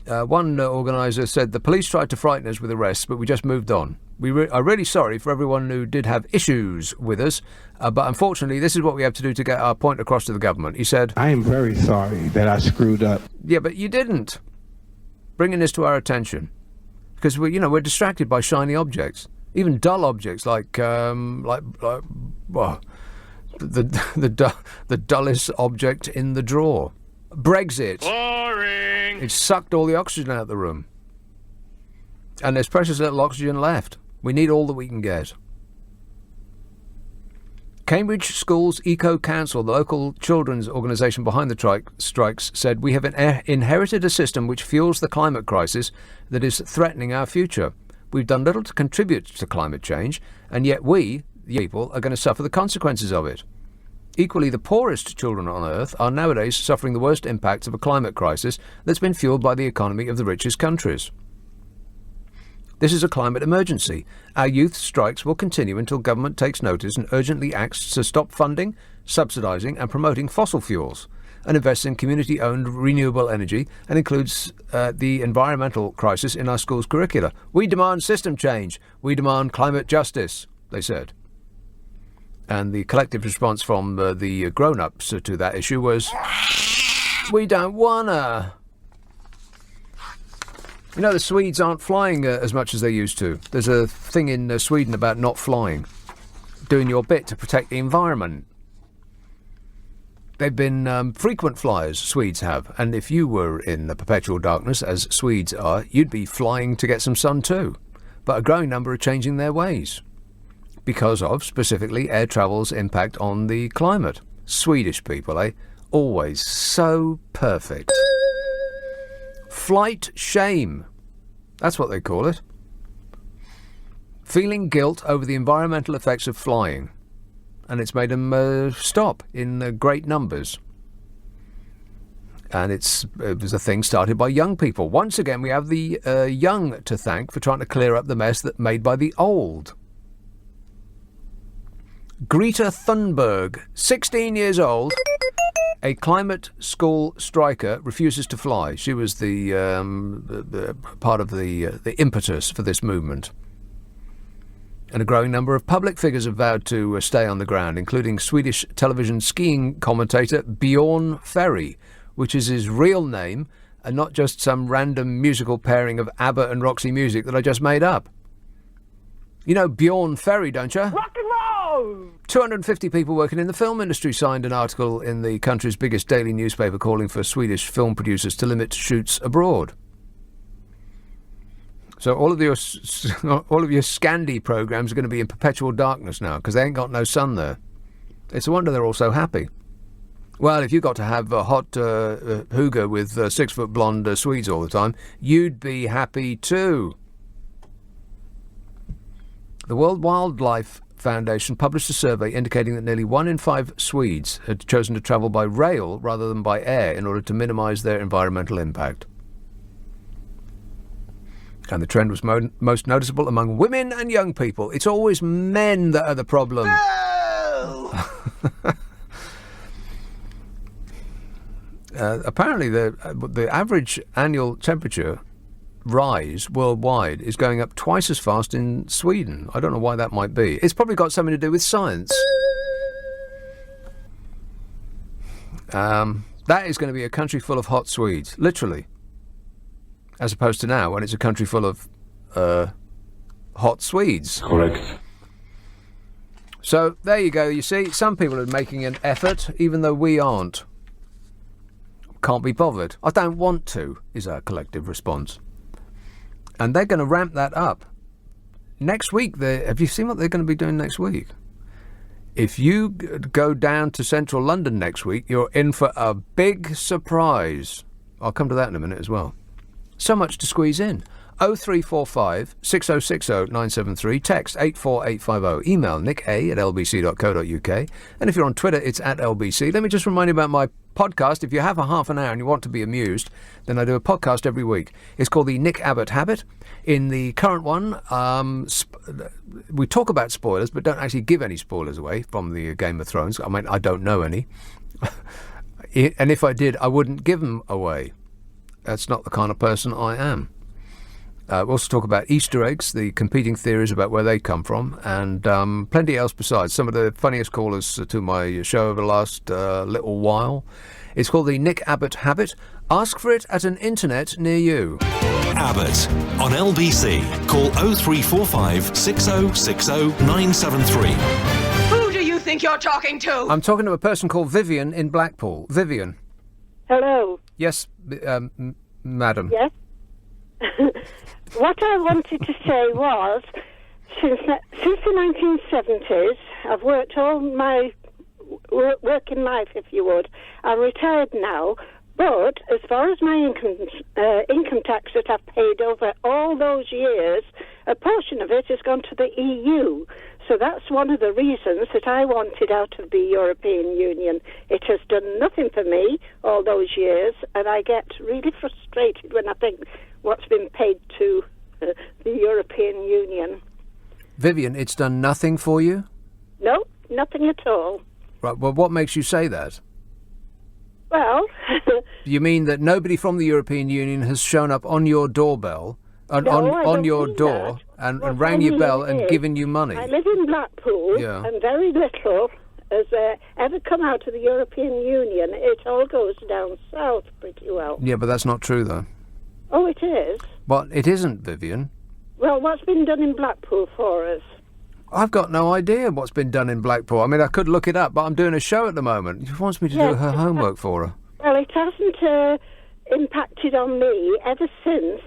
One organiser said, the police tried to frighten us with arrests, but we just moved on. We are really sorry for everyone who did have issues with us, but unfortunately this is what we have to do to get our point across to the government. He said, I am very sorry that I screwed up. Yeah, but you didn't. Bringing this to our attention. Because we're distracted by shiny objects. Even dull objects like the dullest object in the drawer. Brexit. Boring. It sucked all the oxygen out of the room. And there's precious little oxygen left. We need all that we can get. Cambridge Schools Eco Council, the local children's organisation behind the strikes, said, we have inherited a system which fuels the climate crisis that is threatening our future. We've done little to contribute to climate change, and yet we, the people, are going to suffer the consequences of it. Equally, the poorest children on Earth are nowadays suffering the worst impacts of a climate crisis that's been fueled by the economy of the richest countries. This is a climate emergency. Our youth strikes will continue until government takes notice and urgently acts to stop funding, subsidising and promoting fossil fuels, and invests in community-owned renewable energy, and includes the environmental crisis in our schools' curricula. We demand system change. We demand climate justice, they said. And the collective response from the grown-ups to that issue was, we don't wanna. The Swedes aren't flying as much as they used to. There's a thing in Sweden about not flying, doing your bit to protect the environment. They've been frequent flyers, Swedes have, and if you were in the perpetual darkness, as Swedes are, you'd be flying to get some sun too. But a growing number are changing their ways, because of, specifically, air travel's impact on the climate. Swedish people, eh? Always so perfect. Flight shame. That's what they call it. Feeling guilt over the environmental effects of flying. And it's made them stop in great numbers. And it was a thing started by young people. Once again, we have the young to thank for trying to clear up the mess that made by the old. Greta Thunberg, 16 years old, a climate school striker, refuses to fly. She was the part of the impetus for this movement. And a growing number of public figures have vowed to stay on the ground, including Swedish television skiing commentator Bjorn Ferry, which is his real name and not just some random musical pairing of Abbot and Roxy Music that I just made up. You know Bjorn Ferry, don't you? Rock and roll! 250 people working in the film industry signed an article in the country's biggest daily newspaper calling for Swedish film producers to limit shoots abroad. So all of your Scandi programs are going to be in perpetual darkness now because they ain't got no sun there. It's a wonder they're all so happy. Well, if you got to have a hot hygge with 6-foot blonde Swedes all the time, you'd be happy too. The World Wildlife Foundation published a survey indicating that nearly 1 in 5 Swedes had chosen to travel by rail rather than by air in order to minimise their environmental impact. And the trend was most noticeable among women and young people. It's always men that are the problem. No! Apparently, the average annual temperature rise worldwide is going up twice as fast in Sweden. I don't know why that might be. It's probably got something to do with science. That is going to be a country full of hot Swedes, literally. As opposed to now, when it's a country full of hot Swedes. Correct. So, there you go. You see, some people are making an effort, even though we aren't. Can't be bothered. I don't want to, is our collective response. And they're going to ramp that up. Next week, have you seen what they're going to be doing next week? If you go down to central London next week, you're in for a big surprise. I'll come to that in a minute as well. So much to squeeze in. 0345 6060 973, text 84850, email nick@lbc.co.uk, and if you're on Twitter, it's @LBC. Let me just remind you about my podcast. If you have a half an hour and you want to be amused, then I do a podcast every week. It's called the Nick Abbot Habit. In the current one, we talk about spoilers, but don't actually give any spoilers away from the Game of Thrones. I mean, I don't know any. And if I did, I wouldn't give them away. That's not the kind of person I am. We also talk about Easter eggs, the competing theories about where they come from, and plenty else besides. Some of the funniest callers to my show over the last little while. It's called the Nick Abbot Habit. Ask for it at an internet near you. Abbott on LBC. Call 0345 6060 973. Who do you think you're talking to? I'm talking to a person called Vivian in Blackpool. Vivian. Hello. Yes, madam. Yes. What I wanted to say was, since the 1970s, I've worked all my working life, if you would. I'm retired now, but as far as my income tax that I've paid over all those years, a portion of it has gone to the EU. So that's one of the reasons that I wanted out of the European Union. It has done nothing for me all those years, and I get really frustrated when I think what's been paid to the European Union. Vivian, it's done nothing for you? No, nothing at all. Right, well, what makes you say that? Well... You mean that nobody from the European Union has shown up on your doorbell, on your door, and rang your bell and given you money? I live in Blackpool, and very little has ever come out of the European Union. It all goes down south pretty well. Yeah, but that's not true, though. Oh, it is? But it isn't, Vivian. Well, what's been done in Blackpool for us? I've got no idea what's been done in Blackpool. I mean, I could look it up, but I'm doing a show at the moment. She wants me to do her homework for her. Well, it hasn't impacted on me ever since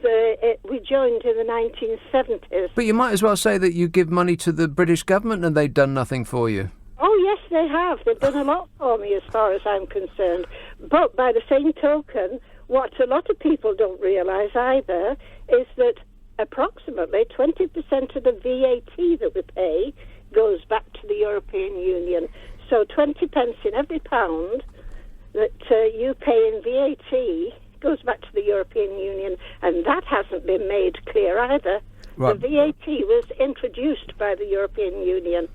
we joined in the 1970s. But you might as well say that you give money to the British government and they've done nothing for you. Oh, yes, they have. They've done a lot for me as far as I'm concerned. But by the same token, what a lot of people don't realise either is that approximately 20% of the VAT that we pay goes back to the European Union. So 20 pence in every pound that you pay in VAT goes back to the European Union, and that hasn't been made clear either. Right. The VAT was introduced by the European Union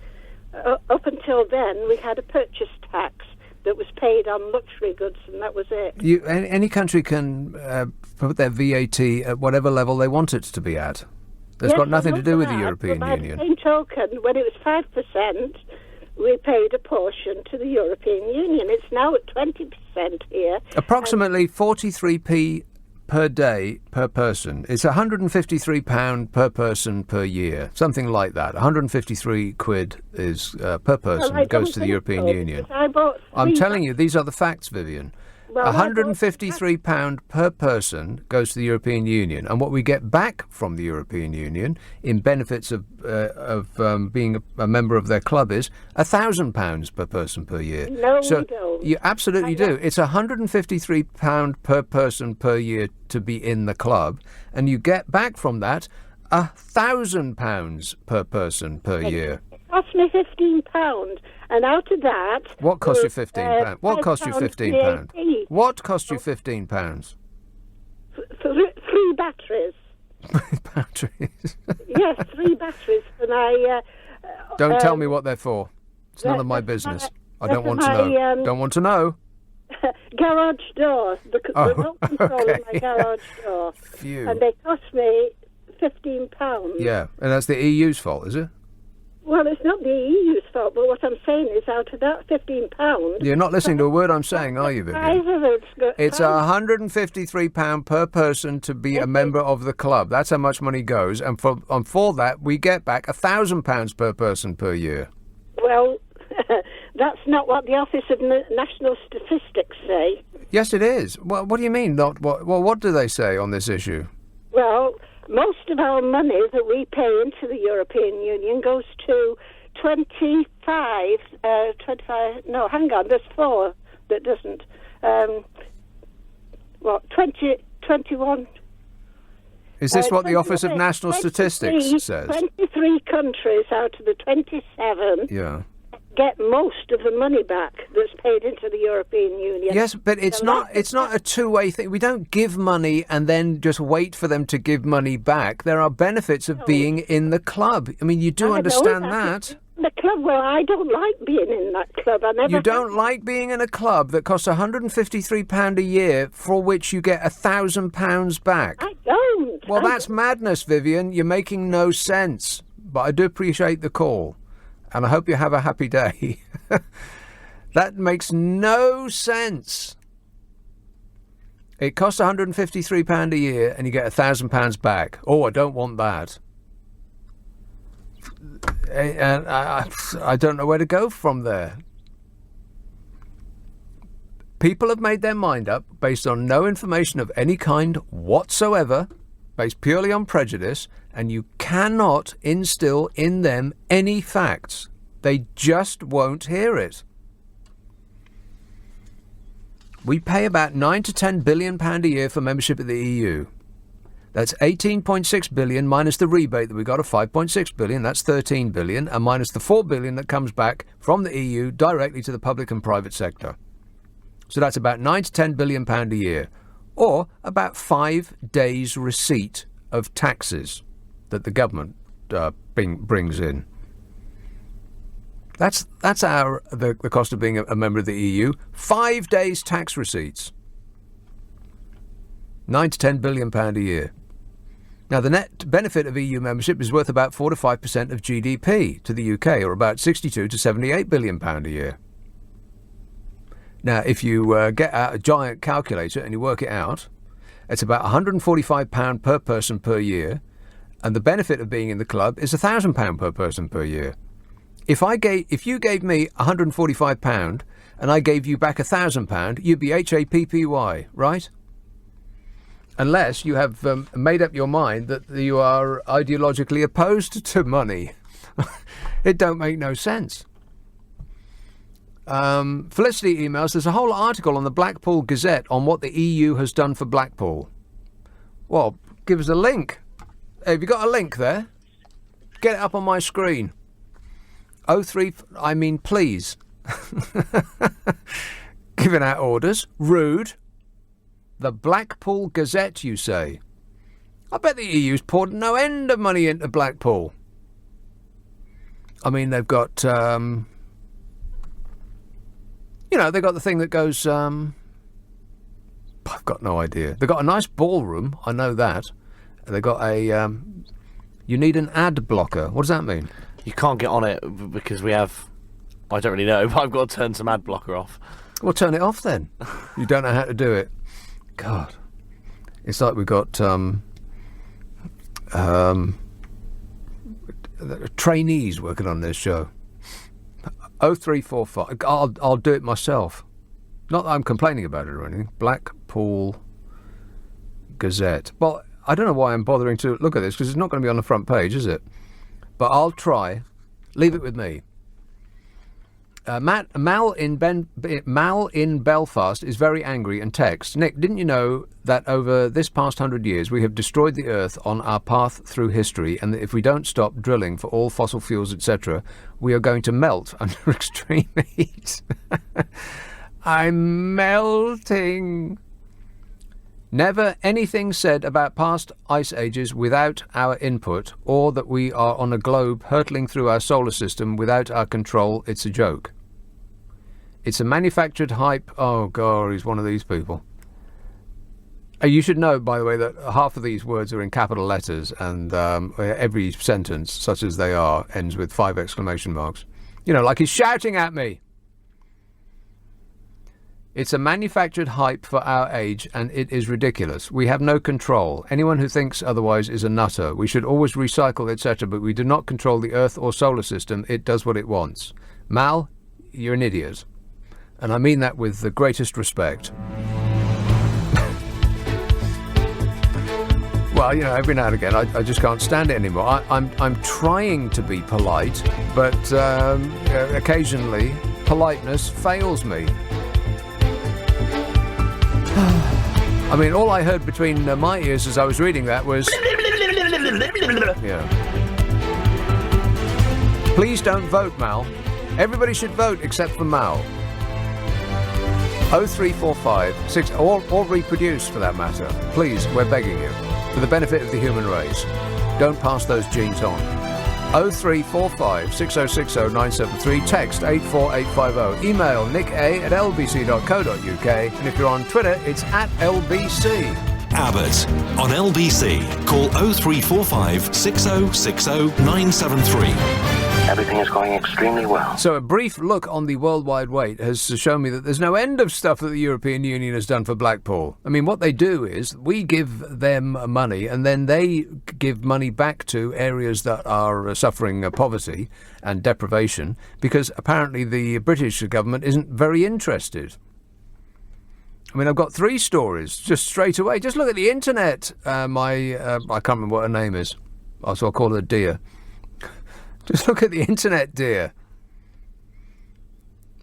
up until then, we had a purchase tax that was paid on luxury goods, and that was it. Any country can put their VAT at whatever level they want it to be at. There's got nothing to do with the European Union. By the same token, when it was 5%, we paid a portion to the European Union. It's now at 20% here. Approximately 43p per day per person. It's £153 per person per year, something like that. 153 quid is per person goes to the European Union. I'm telling you, these are the facts, Vivian. Well, £153 per person goes to the European Union, and what we get back from the European Union in benefits of being a member of their club is £1,000 per person per year. No, so we don't. You absolutely do. It's £153 per person per year to be in the club, and you get back from that £1,000 per person per year. It cost me £15. And out of that... What cost you £15? What cost you £15? What cost you £15? Three batteries. Batteries? Yes, 3 batteries. And I... Don't tell me what they're for. It's none of my business. I don't want to know. Don't want to know. Garage door. The remote control of my garage door. Phew. And they cost me £15. Yeah, and that's the EU's fault, is it? Well, it's not the EU's fault, but what I'm saying is out of that £15... You're not listening to a word I'm saying, are you, Vivian? It's £153 per person to be a member of the club. That's how much money goes, and for that we get back £1,000 per person per year. Well, that's not what the Office of National Statistics say. Yes, it is. Well, what do you mean? What do they say on this issue? Well, most of our money that we pay into the European Union goes to 25, no, hang on, there's 4 that doesn't. 21. Is this what the Office of National Statistics says? 23 countries out of the 27 get most of the money back that's paid into the European Union. Yes, but it's not a two-way thing. We don't give money and then just wait for them to give money back. There are benefits of being in the club. I mean, you do understand that. The club, well, I don't like being in that club. You don't like being in a club that costs £153 a year, for which you get £1,000 back. I don't. Well, that's madness, Vivian. You're making no sense. But I do appreciate the call. And I hope you have a happy day. That makes no sense. It costs £153 a year and you get £1,000 back. Oh, I don't want that. And I don't know where to go from there. People have made their mind up based on no information of any kind whatsoever, based purely on prejudice, and you cannot instill in them any facts. They just won't hear it. We pay about £9 to £10 billion a year for membership of the EU. That's 18.6 billion minus the rebate that we got of 5.6 billion. That's 13 billion, and minus the 4 billion that comes back from the EU directly to the public and private sector. So that's about £9 to £10 billion a year, or about 5 days' receipt of taxes that the government brings in. That's the cost of being a member of the EU. 5 days' tax receipts. £9 to £10 billion a year. Now, the net benefit of EU membership is worth about 4 to 5% of GDP to the UK, or about £62 to £78 billion a year. Now, if you get out a giant calculator and you work it out, it's about £145 per person per year, and the benefit of being in the club is £1,000 per person per year. If you gave me £145 and I gave you back £1,000, you'd be HAPPY, right? Unless you have made up your mind that you are ideologically opposed to money. It don't make no sense. Felicity emails, there's a whole article on the Blackpool Gazette on what the EU has done for Blackpool. Well, give us a link. Have you got a link there? Get it up on my screen. Please. Giving out orders. Rude. The Blackpool Gazette, you say? I bet the EU's poured no end of money into Blackpool. I mean, they've got, they've got the thing that goes, I've got no idea. They've got a nice ballroom, I know that. They've got a, you need an ad blocker. What does that mean? You can't get on it because we have, I don't really know, but I've got to turn some ad blocker off. Well, turn it off then. You don't know how to do it. God. It's like we've got trainees working on this show. 0345. I'll do it myself. Not that I'm complaining about it or anything. Blackpool Gazette. Well, I don't know why I'm bothering to look at this because it's not going to be on the front page, is it? But I'll try. Leave it with me. Mal in Belfast is very angry and texts, Nick, didn't you know that over this past 100 years we have destroyed the Earth on our path through history, and that if we don't stop drilling for all fossil fuels, etc., we are going to melt under extreme heat? I'm melting. Never anything said about past ice ages without our input, or that we are on a globe hurtling through our solar system without our control. It's a joke. It's a manufactured hype. Oh, God, he's one of these people. You should know, by the way, that half of these words are in capital letters, and every sentence, such as they are, ends with 5 exclamation marks. Like he's shouting at me. It's a manufactured hype for our age, and it is ridiculous. We have no control. Anyone who thinks otherwise is a nutter. We should always recycle, etc., but we do not control the Earth or solar system. It does what it wants. Mal, you're an idiot. And I mean that with the greatest respect. Well, every now and again, I just can't stand it anymore. I'm trying to be polite, but occasionally politeness fails me. I mean, all I heard between my ears as I was reading that was... Yeah. Please don't vote, Mal. Everybody should vote except for Mal. 0345 6 or reproduce for that matter. Please, we're begging you, for the benefit of the human race. Don't pass those genes on. 0345 6060 973. Text 84850. Email nicka@lbc.co.uk. And if you're on Twitter, it's @LBC. Abbot on LBC. Call 0345 6060 973. Everything is going extremely well. So a brief look on the worldwide wait has shown me that there's no end of stuff that the European Union has done for Blackpool. I mean, what they do is we give them money and then they give money back to areas that are suffering poverty and deprivation, because apparently the British government isn't very interested. I mean, I've got 3 stories just straight away. Just look at the internet. I can't remember what her name is. So I'll call her Dear. Just look at the internet, dear.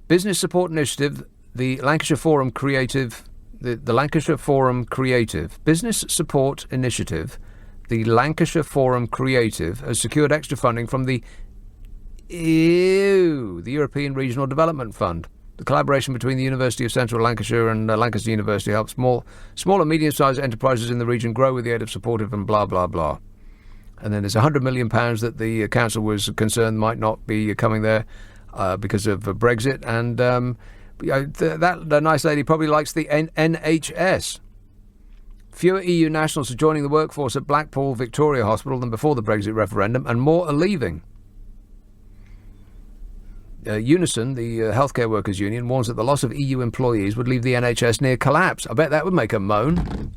Business Support Initiative, the Lancashire Forum Creative, the Lancashire Forum Creative. Business Support Initiative, the Lancashire Forum Creative, has secured extra funding from the European Regional Development Fund. The collaboration between the University of Central Lancashire and Lancaster University helps small and medium-sized enterprises in the region grow with the aid of supportive and blah, blah, blah. And then there's £100 million that the council was concerned might not be coming there because of Brexit. And that nice lady probably likes the NHS. Fewer EU nationals are joining the workforce at Blackpool Victoria Hospital than before the Brexit referendum, and more are leaving. Unison, the healthcare workers union, warns that the loss of EU employees would leave the NHS near collapse. I bet that would make a moan.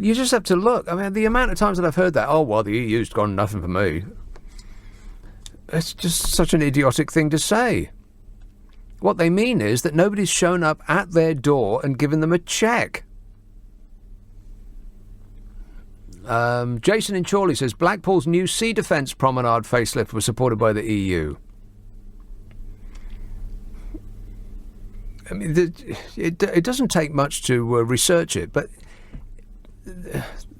You just have to look. I mean, the amount of times that I've heard that, oh, well, the EU's gone nothing for me. It's just such an idiotic thing to say. What they mean is that nobody's shown up at their door and given them a cheque. Jason in Chorley says, Blackpool's new Sea Defence Promenade facelift was supported by the EU. I mean, it doesn't take much to research it, but...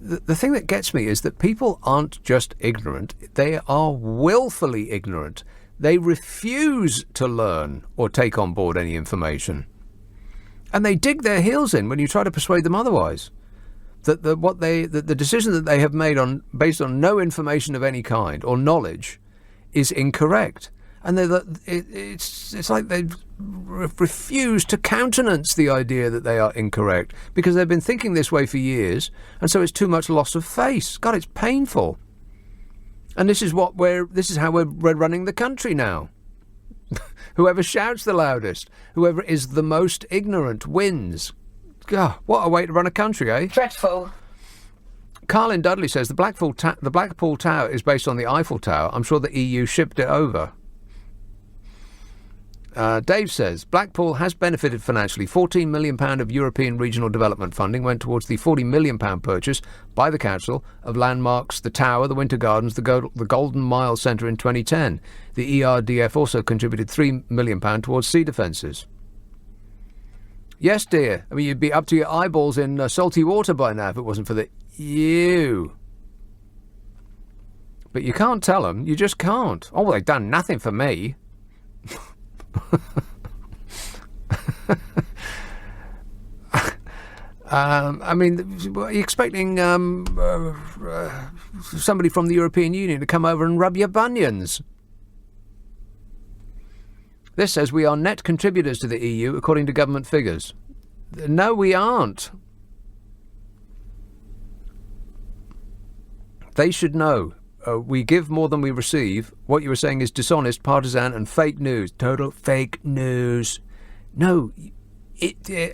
The thing that gets me is that people aren't just ignorant, they are willfully ignorant. They refuse to learn or take on board any information. And they dig their heels in when you try to persuade them otherwise. That the decision that they have made based on no information of any kind or knowledge is incorrect. And it's like they've refused to countenance the idea that they are incorrect because they've been thinking this way for years, and so it's too much loss of face. God, it's painful. And this is how we're running the country now. Whoever shouts the loudest, whoever is the most ignorant wins. God, what a way to run a country, eh? Dreadful. Carlin Dudley says the Blackpool Tower is based on the Eiffel Tower. I'm sure the EU shipped it over. Dave says Blackpool has benefited financially. £14 million of European regional development funding went towards the £40 million purchase by the council of landmarks, the Tower, the Winter Gardens, the Golden Mile Centre in 2010. The ERDF also contributed £3 million towards sea defences. Yes, dear. I mean, you'd be up to your eyeballs in salty water by now if it wasn't for the EU. But you can't tell them. You just can't. Oh, well, they've done nothing for me. I mean, are you expecting somebody from the European Union to come over and rub your bunions? This says we are net contributors to the EU according to government figures. No, we aren't. They should know. We give more than we receive. What you were saying is dishonest, partisan, and fake news. Total fake news. No,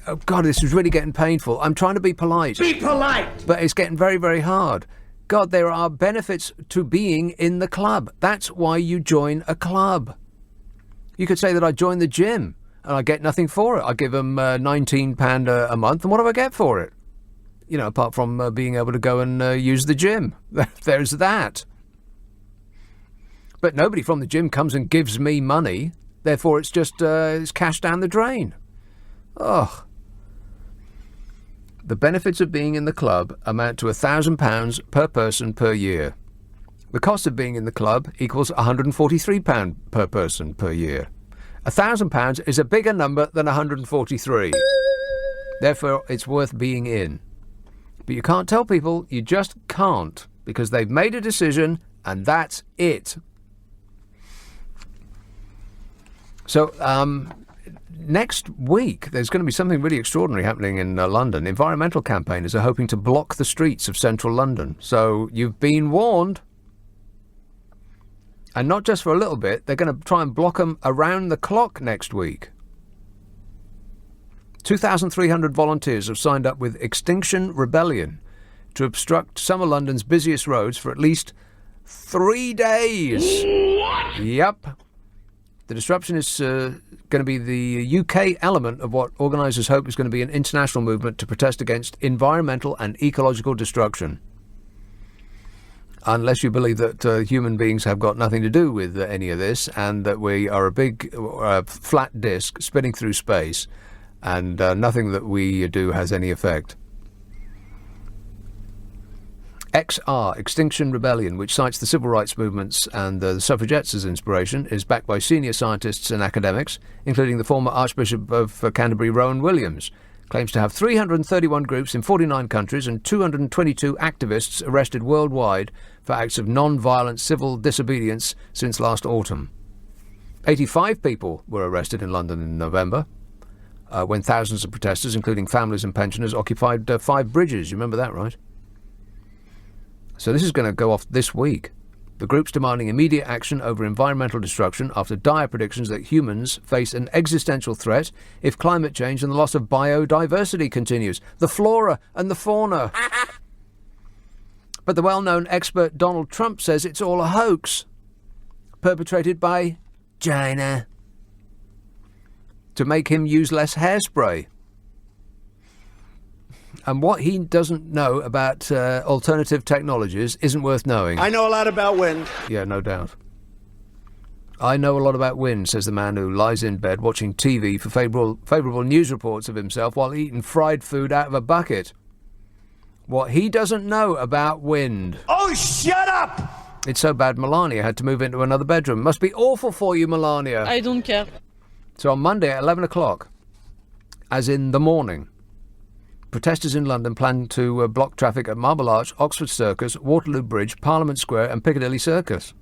oh God, this is really getting painful. I'm trying to be polite. Be polite! But it's getting very, very hard. God, there are benefits to being in the club. That's why you join a club. You could say that I joined the gym and I get nothing for it. I give them £19 a month, and what do I get for it? You know, apart from being able to go and use the gym. There's that. But nobody from the gym comes and gives me money. Therefore, it's just it's cash down the drain. Ugh. The benefits of being in the club amount to £1,000 per person per year. The cost of being in the club equals £143 per person per year. £1,000 is a bigger number than 143. Therefore, it's worth being in. But you can't tell people, you just can't, because they've made a decision and that's it. So, next week, there's going to be something really extraordinary happening in London. Environmental campaigners are hoping to block the streets of central London. So, you've been warned. And not just for a little bit, they're going to try and block them around the clock next week. 2,300 volunteers have signed up with Extinction Rebellion to obstruct some of London's busiest roads for at least 3 days. What? Yep. The disruption is going to be the UK element of what organisers hope is going to be an international movement to protest against environmental and ecological destruction. Unless you believe that human beings have got nothing to do with any of this and that we are a big flat disk spinning through space and nothing that we do has any effect. XR, Extinction Rebellion, which cites the civil rights movements and the suffragettes as inspiration, is backed by senior scientists and academics, including the former Archbishop of Canterbury, Rowan Williams. Claims to have 331 groups in 49 countries and 222 activists arrested worldwide for acts of non-violent civil disobedience since last autumn. 85 people were arrested in London in November, when thousands of protesters, including families and pensioners, occupied 5 bridges. You remember that, right? So this is going to go off this week. The group's demanding immediate action over environmental destruction after dire predictions that humans face an existential threat if climate change and the loss of biodiversity continues. The flora and the fauna. But the well-known expert Donald Trump says it's all a hoax, perpetrated by China, to make him use less hairspray. And what he doesn't know about alternative technologies isn't worth knowing. I know a lot about wind. Yeah, no doubt. I know a lot about wind, says the man who lies in bed watching TV for favourable news reports of himself while eating fried food out of a bucket. What he doesn't know about wind. Oh, shut up! It's so bad Melania had to move into another bedroom. Must be awful for you, Melania. I don't care. So on Monday at 11 o'clock, as in the morning, protesters in London plan to block traffic at Marble Arch, Oxford Circus, Waterloo Bridge, Parliament Square and Piccadilly Circus.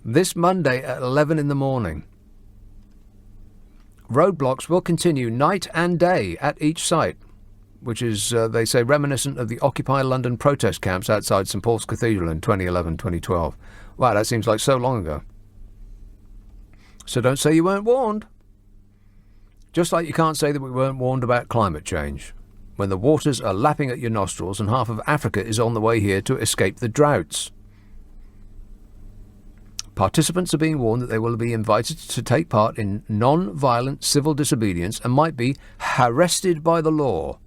this Monday at 11 in the morning. Roadblocks will continue night and day at each site, which is, they say, reminiscent of the Occupy London protest camps outside St Paul's Cathedral in 2011-2012. Wow, that seems like so long ago. So don't say you weren't warned. Just like you can't say that we weren't warned about climate change, when the waters are lapping at your nostrils and half of Africa is on the way here to escape the droughts. Participants are being warned that they will be invited to take part in non-violent civil disobedience and might be arrested by the law.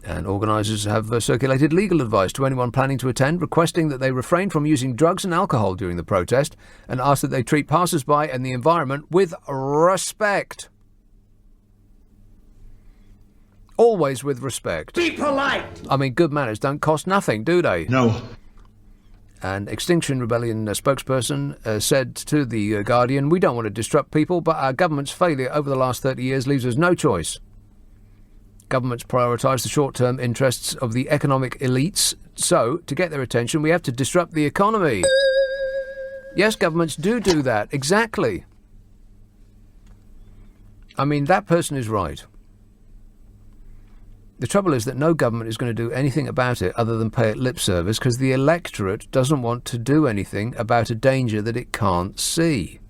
And organisers have circulated legal advice to anyone planning to attend, requesting that they refrain from using drugs and alcohol during the protest and ask that they treat passers-by and the environment with respect. Always with respect. Be polite! I mean, good manners don't cost nothing, do they? No. An Extinction Rebellion spokesperson said to The Guardian, "We don't want to disrupt people, but our government's failure over the last 30 years leaves us no choice. Governments prioritise the short-term interests of the economic elites, so, to get their attention, we have to disrupt the economy." Yes, governments do that, exactly. I mean, that person is right. The trouble is that no government is going to do anything about it other than pay it lip service, because the electorate doesn't want to do anything about a danger that it can't see.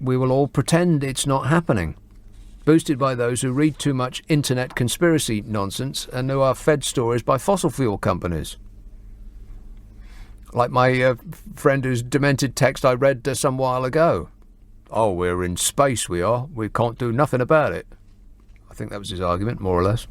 We will all pretend it's not happening, boosted by those who read too much internet conspiracy nonsense and who are fed stories by fossil fuel companies. Like my friend whose demented text I read some while ago. "Oh, we're in space, we are. We can't do nothing about it." I think that was his argument, more or less.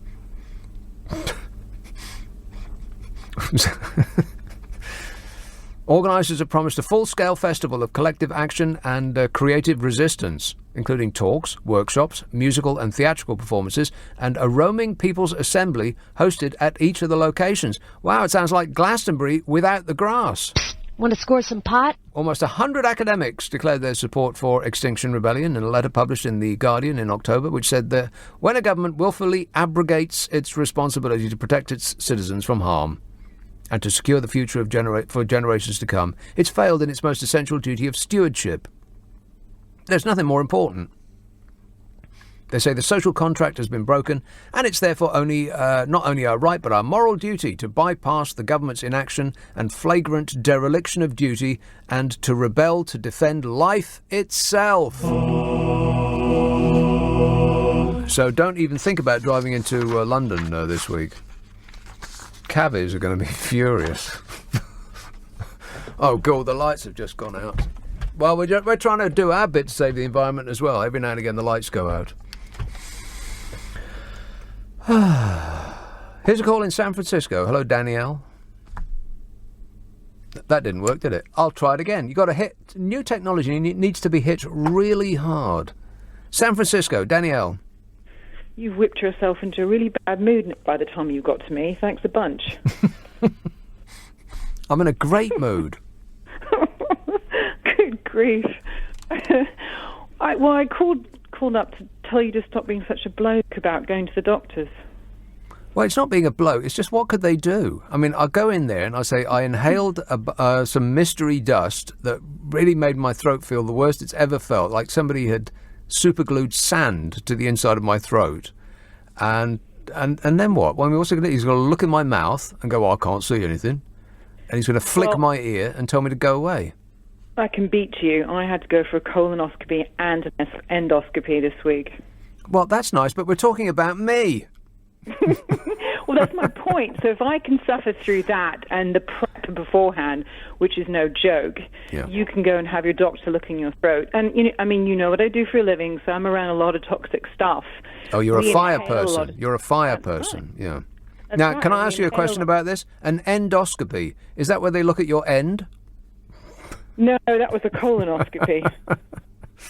Organisers have promised a full-scale festival of collective action and creative resistance, including talks, workshops, musical and theatrical performances, and a roaming People's Assembly hosted at each of the locations. Wow, it sounds like Glastonbury without the grass. Want to score some pot? Almost 100 academics declared their support for Extinction Rebellion in a letter published in The Guardian in October, which said that when a government willfully abrogates its responsibility to protect its citizens from harm and to secure the future for generations to come, it's failed in its most essential duty of stewardship. There's nothing more important. They say the social contract has been broken, and it's therefore not only our right but our moral duty to bypass the government's inaction and flagrant dereliction of duty and to rebel to defend life itself. So don't even think about driving into London this week. Cabbies are going to be furious. Oh, God, the lights have just gone out. Well, we're trying to do our bit to save the environment as well. Every now and again the lights go out. Here's a call in San Francisco. Hello, Danielle. That didn't work, did it? I'll try it again. You've got to hit new technology. Needs to be hit really hard. San Francisco, Danielle. You've whipped yourself into a really bad mood by the time you got to me. Thanks a bunch. I'm in a great mood. Good grief. I called up to tell you to stop being such a bloke about going to the doctors. Well, it's not being a bloke. It's just, what could they do? I mean, I go in there and I say, I inhaled some mystery dust that really made my throat feel the worst it's ever felt, like somebody had superglued sand to the inside of my throat. And then what? Well, he's going to look in my mouth and go, "Oh, I can't see anything." And he's going to flick my ear and tell me to go away. I can beat you. I had to go for a colonoscopy and an endoscopy this week. Well, that's nice, but we're talking about me. Well, that's my point. So if I can suffer through that and the prep beforehand, which is no joke, you can go and have your doctor look in your throat. And, you know what I do for a living, so I'm around a lot of toxic stuff. Oh, you're a fire person. You're a fire person, yeah. Now, can I ask you a question about this? An endoscopy, is that where they look at your end? No, that was a colonoscopy.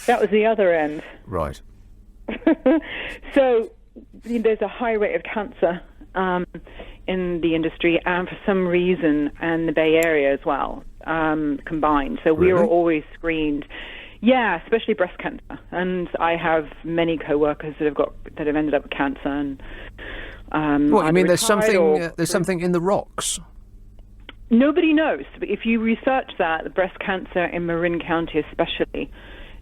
That was the other end. Right. So there's a high rate of cancer in the industry, and for some reason, in the Bay Area as well, combined. So we are always screened. Yeah, especially breast cancer. And I have many co-workers that have ended up with cancer. And what, you mean there's something in the rocks? Nobody knows. If you research that, the breast cancer in Marin County especially,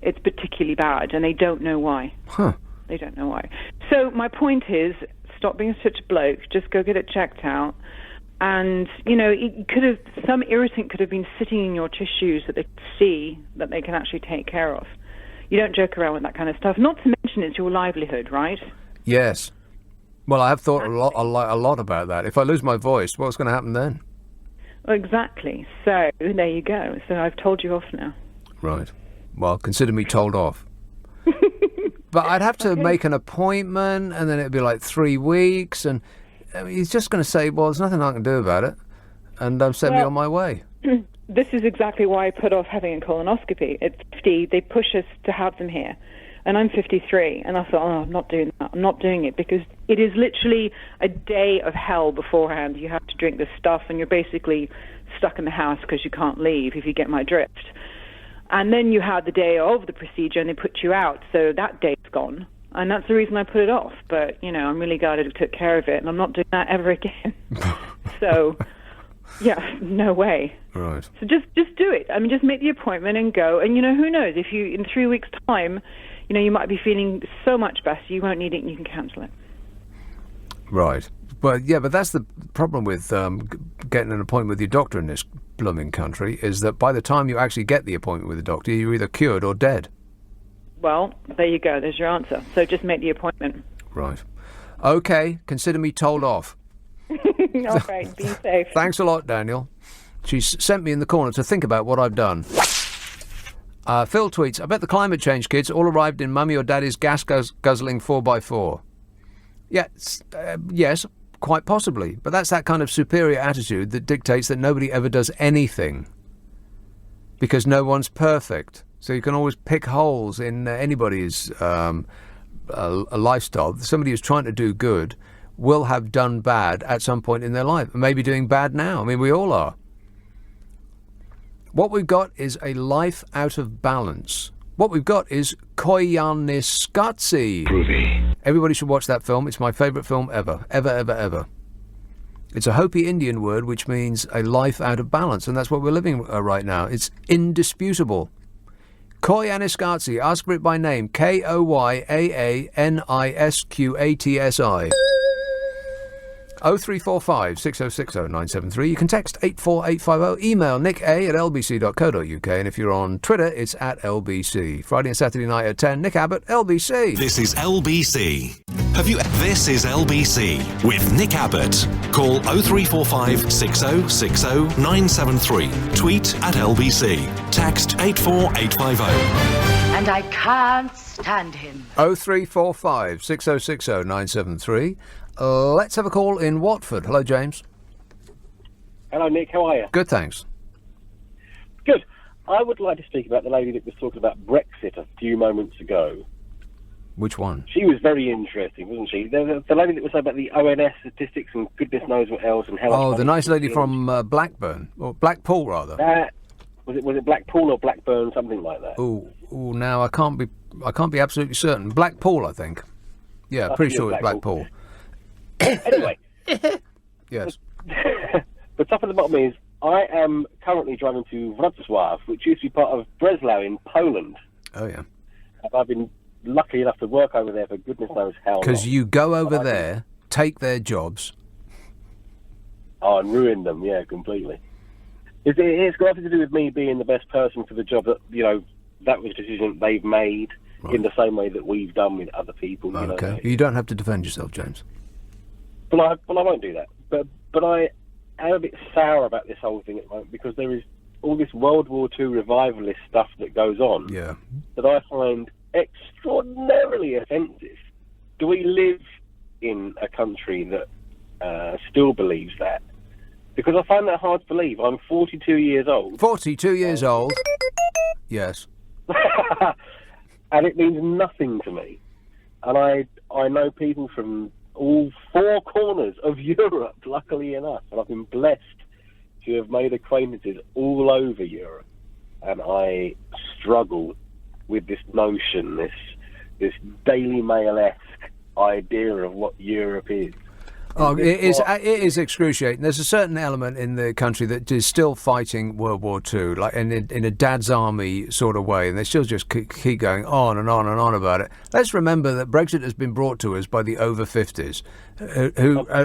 it's particularly bad, and they don't know why. Huh. They don't know why. So my point is, stop being such a bloke. Just go get it checked out. And, some irritant could have been sitting in your tissues that they could see that they can actually take care of. You don't joke around with that kind of stuff. Not to mention it's your livelihood, right? Yes. Well, I have thought a lot about that. If I lose my voice, what's going to happen then? Well, exactly. So there you go. So I've told you off now. Right. Well, consider me told off. But I'd have to make an appointment, and then it'd be like 3 weeks, and he's just going to say, well, there's nothing I can do about it, and send me on my way. This is exactly why I put off having a colonoscopy. At 50, they push us to have them here. And I'm 53, and I thought, I'm not doing that. I'm not doing it, because it is literally a day of hell beforehand. You have to drink this stuff, and you're basically stuck in the house because you can't leave, if you get my drift. And then you have the day of the procedure, and they put you out, so that day's gone. And that's the reason I put it off. But, I'm really glad I took care of it, and I'm not doing that ever again. So, yeah, no way. Right. So just do it. I mean, just make the appointment and go. And, who knows? If you, in 3 weeks' time, you might be feeling so much better, you won't need it and you can cancel it. Right. But that's the problem with getting an appointment with your doctor in this blooming country, is that by the time you actually get the appointment with the doctor, you're either cured or dead. Well, there you go. There's your answer. So just make the appointment. Right. Okay. Consider me told off. All right. Be safe. Thanks a lot, Daniel. She's sent me in the corner to think about what I've done. Phil tweets, I bet the climate change kids all arrived in mummy or daddy's gas-guzzling 4x4. Yes, quite possibly. But that's that kind of superior attitude that dictates that nobody ever does anything. Because no one's perfect. So you can always pick holes in anybody's lifestyle. Somebody who's trying to do good will have done bad at some point in their life. Maybe doing bad now. I mean, we all are. What we've got is a life out of balance. What we've got is Koyaanisqatsi. Groovy. Everybody should watch that film. It's my favourite film ever. Ever, ever, ever. It's a Hopi Indian word which means a life out of balance, and that's what we're living right now. It's indisputable. Koyaanisqatsi. Ask for it by name. Koyaanisqatsi. 0345 6060 973. You can text 84850. Email nick@lbc.co.uk. And if you're on Twitter, it's @LBC. Friday and Saturday night at 10. Nick Abbot, LBC. This is LBC. This is LBC with Nick Abbott. Call 0345 6060 973. Tweet @LBC. Text 84850. And I can't stand him. 0345 6060 973. Let's have a call in Watford. Hello, James. Hello, Nick. How are you? Good, thanks. Good. I would like to speak about the lady that was talking about Brexit a few moments ago. Which one? She was very interesting, wasn't she? The lady that was about the ONS statistics and goodness knows what else and how. Oh, the nice lady from Blackburn, or Blackpool rather. Was it Blackpool or Blackburn, something like that? Oh, now I can't be absolutely certain. Blackpool, I think. Yeah, pretty sure it's Blackpool. Anyway. Yes. The top of the bottom is, I am currently driving to Wrocław, which used to be part of Breslau in Poland. Oh, yeah. I've been lucky enough to work over there for goodness knows how long. Because you go over there, take their jobs. Oh, and ruin them, yeah, completely. It's got nothing to do with me being the best person for the job that, that was a decision they've made in the same way that we've done with other people. Okay. You don't have to defend yourself, James. Well, I won't do that. But I am a bit sour about this whole thing at the moment, because there is all this World War II revivalist stuff that goes on that I find extraordinarily offensive. Do we live in a country that still believes that? Because I find that hard to believe. I'm 42 years old. 42 years old? Yes. And it means nothing to me. And I know people from all four corners of Europe, luckily enough, and I've been blessed to have made acquaintances all over Europe. And I struggle with this notion, this Daily Mail-esque idea of what Europe is. Oh, it is excruciating. There's a certain element in the country that is still fighting World War II, like in a dad's army sort of way, and they still just keep going on and on and on about it. Let's remember that Brexit has been brought to us by the over 50s,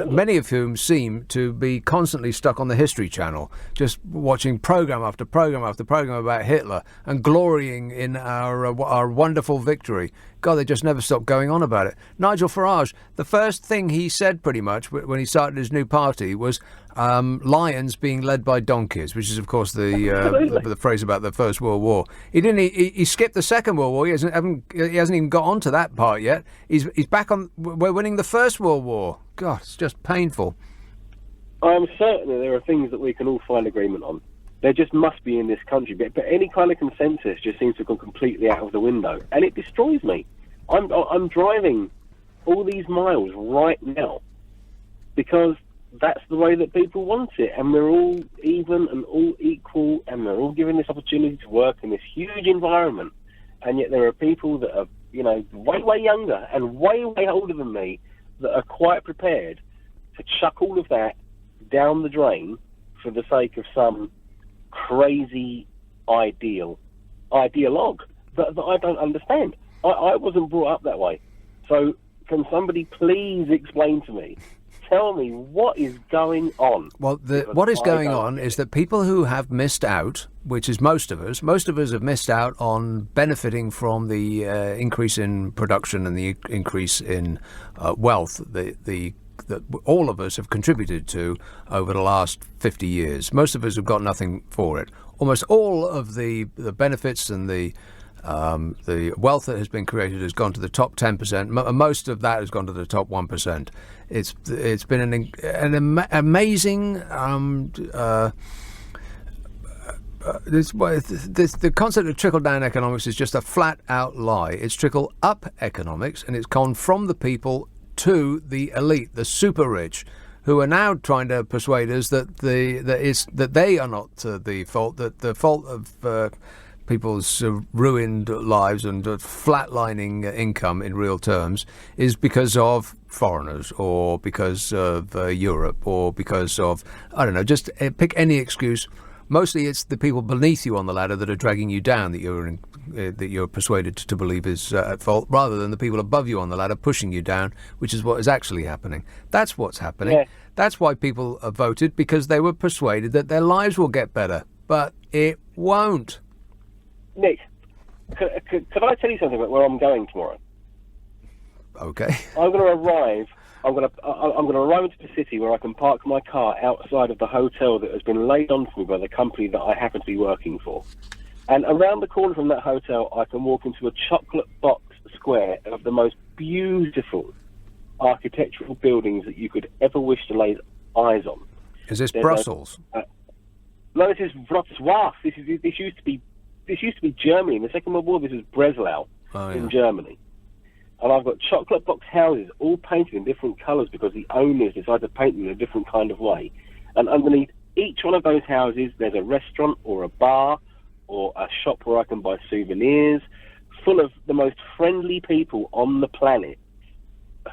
many of whom seem to be constantly stuck on the History Channel, just watching programme after programme after programme about Hitler and glorying in our wonderful victory. God, they just never stop going on about it. Nigel Farage, the first thing he said pretty much when he started his new party was lions being led by donkeys, which is, of course, the phrase about the First World War. He skipped the Second World War. He hasn't even got onto that part yet. He's back on. We're winning the First World War. God, it's just painful. I'm certain that there are things that we can all find agreement on. There just must be in this country, but any kind of consensus just seems to have gone completely out of the window, and it destroys me. I'm driving all these miles right now because that's the way that people want it, and we're all even and all equal, and we're all given this opportunity to work in this huge environment, and yet there are people that are, way younger and way older than me that are quite prepared to chuck all of that down the drain for the sake of some crazy ideologue that I don't understand. I wasn't brought up that way. So can somebody please explain to me, tell me what is going on? Well, what is going on is that people who have missed out, which is most of us have missed out on benefiting from the increase in production and the increase in wealth that all of us have contributed to over the last 50 years. Most of us have got nothing for it. Almost all of the benefits and the wealth that has been created has gone to the top 10%. Most of that has gone to the top 1%. It's been an amazing. The concept of trickle-down economics is just a flat-out lie. It's trickle-up economics, and it's gone from the people to the elite, the super rich, who are now trying to persuade us that they are not the fault, that the fault of people's ruined lives and flatlining income in real terms is because of foreigners or because of Europe or because of, I don't know, just pick any excuse. Mostly it's the people beneath you on the ladder that are dragging you down that you're persuaded to believe is at fault, rather than the people above you on the ladder pushing you down, which is what is actually happening. That's what's happening. Yeah. That's why people have voted, because they were persuaded that their lives will get better. But it won't. Nick, could I tell you something about where I'm going tomorrow? Okay. I'm going to arrive into the city where I can park my car outside of the hotel that has been laid on for me by the company that I happen to be working for. And around the corner from that hotel, I can walk into a chocolate box square of the most beautiful architectural buildings that you could ever wish to lay eyes on. Is this Brussels? No, this is Wrocław. This used to be Germany. In the Second World War, this is Breslau in Germany. And I've got chocolate box houses all painted in different colours because the owners decided to paint them in a different kind of way. And underneath each one of those houses, there's a restaurant or a bar or a shop where I can buy souvenirs, full of the most friendly people on the planet,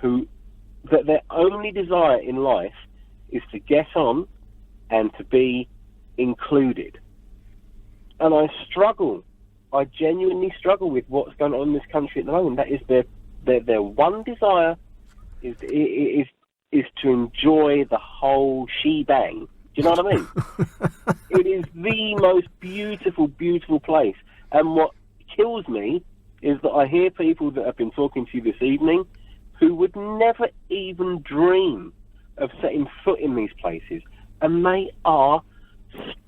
that their only desire in life is to get on and to be included. And I genuinely struggle with what's going on in this country at the moment. That is their one desire is to enjoy the whole shebang. Do you know what I mean? It is the most beautiful, beautiful place. And what kills me is that I hear people that have been talking to you this evening who would never even dream of setting foot in these places. And they are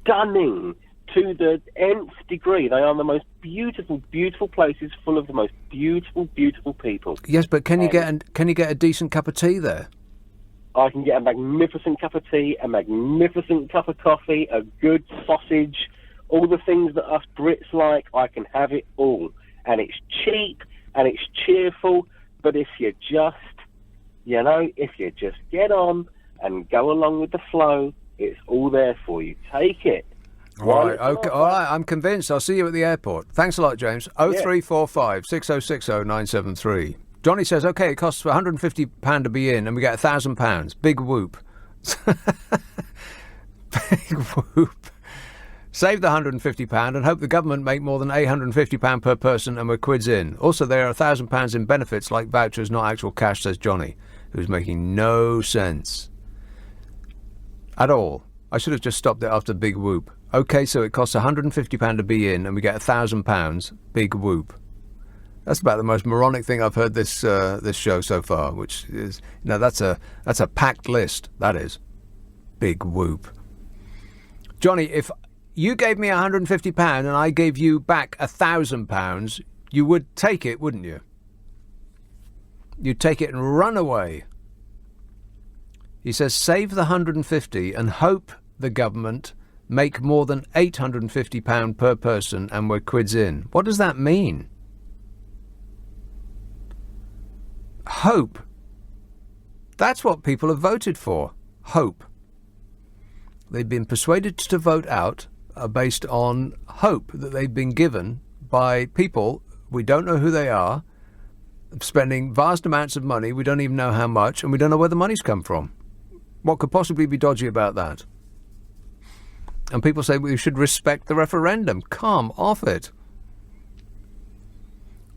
stunning to the nth degree. They are the most beautiful, beautiful places full of the most beautiful, beautiful people. Yes, but can you get a decent cup of tea there? I can get a magnificent cup of tea, a magnificent cup of coffee, a good sausage, all the things that us Brits like. I can have it all. And it's cheap, and it's cheerful, but if you just get on and go along with the flow, it's all there for you. Take it. All right, okay, all right, I'm convinced. I'll see you at the airport. Thanks a lot, James. 0345 6060 973. Johnny says, OK, it costs £150 to be in and we get £1,000. Big whoop. Big whoop. Save the £150 and hope the government make more than £850 per person and we're quids in. Also, there are £1,000 in benefits like vouchers, not actual cash, says Johnny, who's making no sense at all. I should have just stopped it after big whoop. OK, so it costs £150 to be in and we get £1,000. Big whoop. That's about the most moronic thing I've heard this show so far, which is, that's a packed list, that is. Big whoop. Johnny, if you gave me £150 and I gave you back £1,000, you would take it, wouldn't you? You'd take it and run away. He says, save the £150 and hope the government make more than £850 per person and we're quids in. What does that mean? Hope. That's what people have voted for. Hope. They've been persuaded to vote out based on hope that they've been given by people, we don't know who they are, spending vast amounts of money, we don't even know how much, and we don't know where the money's come from. What could possibly be dodgy about that? And people say we should respect the referendum. Come off it.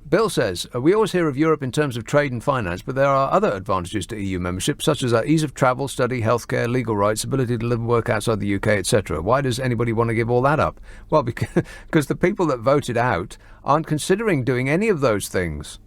Bill says, we always hear of Europe in terms of trade and finance, but there are other advantages to EU membership, such as our ease of travel, study, healthcare, legal rights, ability to live and work outside the UK, etc. Why does anybody want to give all that up? Well, because the people that voted out aren't considering doing any of those things.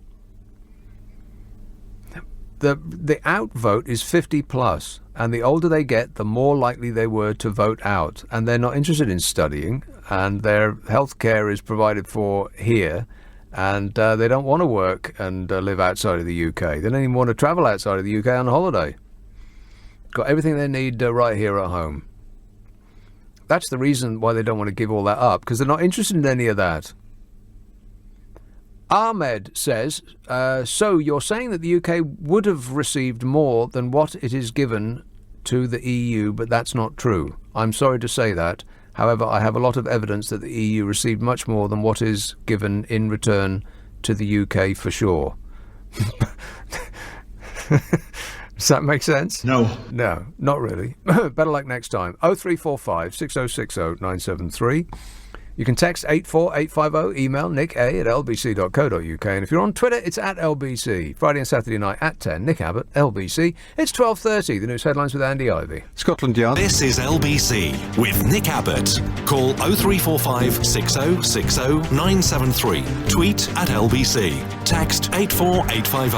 The out vote is 50 plus, and the older they get, the more likely they were to vote out. And they're not interested in studying, and their healthcare is provided for here. And they don't want to work and live outside of the UK. They don't even want to travel outside of the UK on holiday. Got everything they need right here at home. That's the reason why they don't want to give all that up, because they're not interested in any of that. Ahmed says, so you're saying that the UK would have received more than what it is given to the EU, but that's not true. I'm sorry to say that. However, I have a lot of evidence that the EU received much more than what is given in return to the UK for sure. Does that make sense? No. No, not really. Better luck next time. 0345 6060 973. You can text 84850, email nick@lbc.co.uk, and if you're on Twitter, it's @LBC. Friday and Saturday night at 10, Nick Abbott, LBC. It's 12:30, the news headlines with Andy Ivey. Scotland Yard. This is LBC with Nick Abbott. Call 0345 6060 973. Tweet @LBC. Text 84850.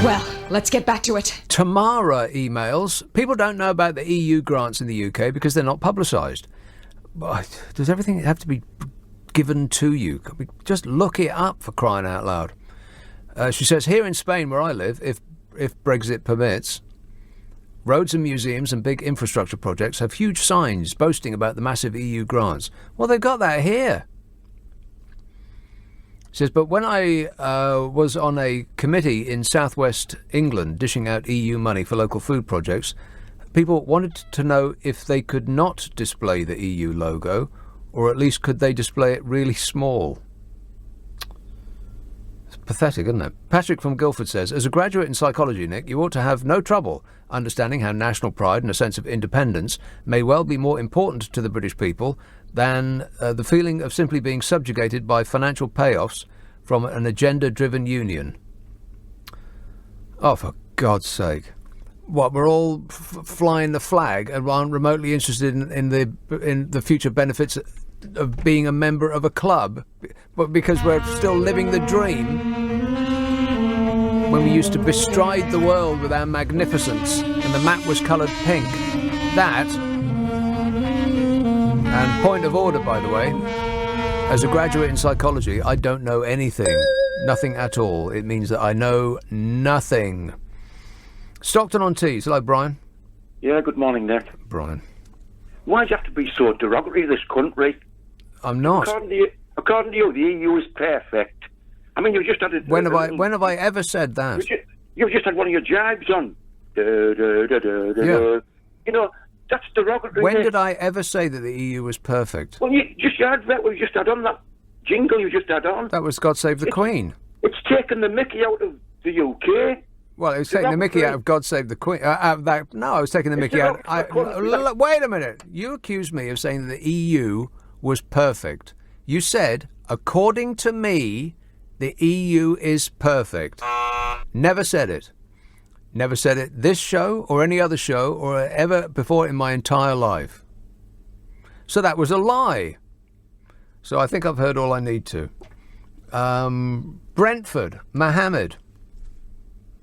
Well, let's get back to it. Tamara emails, people don't know about the EU grants in the UK because they're not publicised. Does everything have to be given to you? Just look it up, for crying out loud. She says, here in Spain, where I live, if Brexit permits, roads and museums and big infrastructure projects have huge signs boasting about the massive EU grants. Well, they've got that here. She says, but when I was on a committee in southwest England dishing out EU money for local food projects, people wanted to know if they could not display the EU logo, or at least could they display it really small. It's pathetic, isn't it? Patrick from Guildford says, as a graduate in psychology, Nick, you ought to have no trouble understanding how national pride and a sense of independence may well be more important to the British people than the feeling of simply being subjugated by financial payoffs from an agenda-driven union. Oh, for God's sake. What, we're all flying the flag and aren't remotely interested in the future benefits of being a member of a club, but because we're still living the dream when we used to bestride the world with our magnificence and the map was coloured pink. That, and point of order, by the way, as a graduate in psychology, I don't know anything, nothing at all. It means that I know nothing. Stockton on Tees. Hello, Brian. Yeah, good morning, Nick. Brian. Why do you have to be so derogatory to this country? I'm not. According to you, the EU is perfect. I mean, you've just had it. When have I ever said that? You've just had one of your jibes on. Yeah. You know, that's derogatory. When did I ever say that the EU was perfect? Well, your advert we just had on, that jingle you just had on. That was God Save the Queen. It's taken the mickey out of the UK. Well, I was taking the mickey out of God Save the Queen. I was taking the mickey out. Wait a minute. You accused me of saying that the EU was perfect. You said, according to me, the EU is perfect. Never said it. Never said it this show or any other show or ever before in my entire life. So that was a lie. So I think I've heard all I need to. Brentford, Mohammed.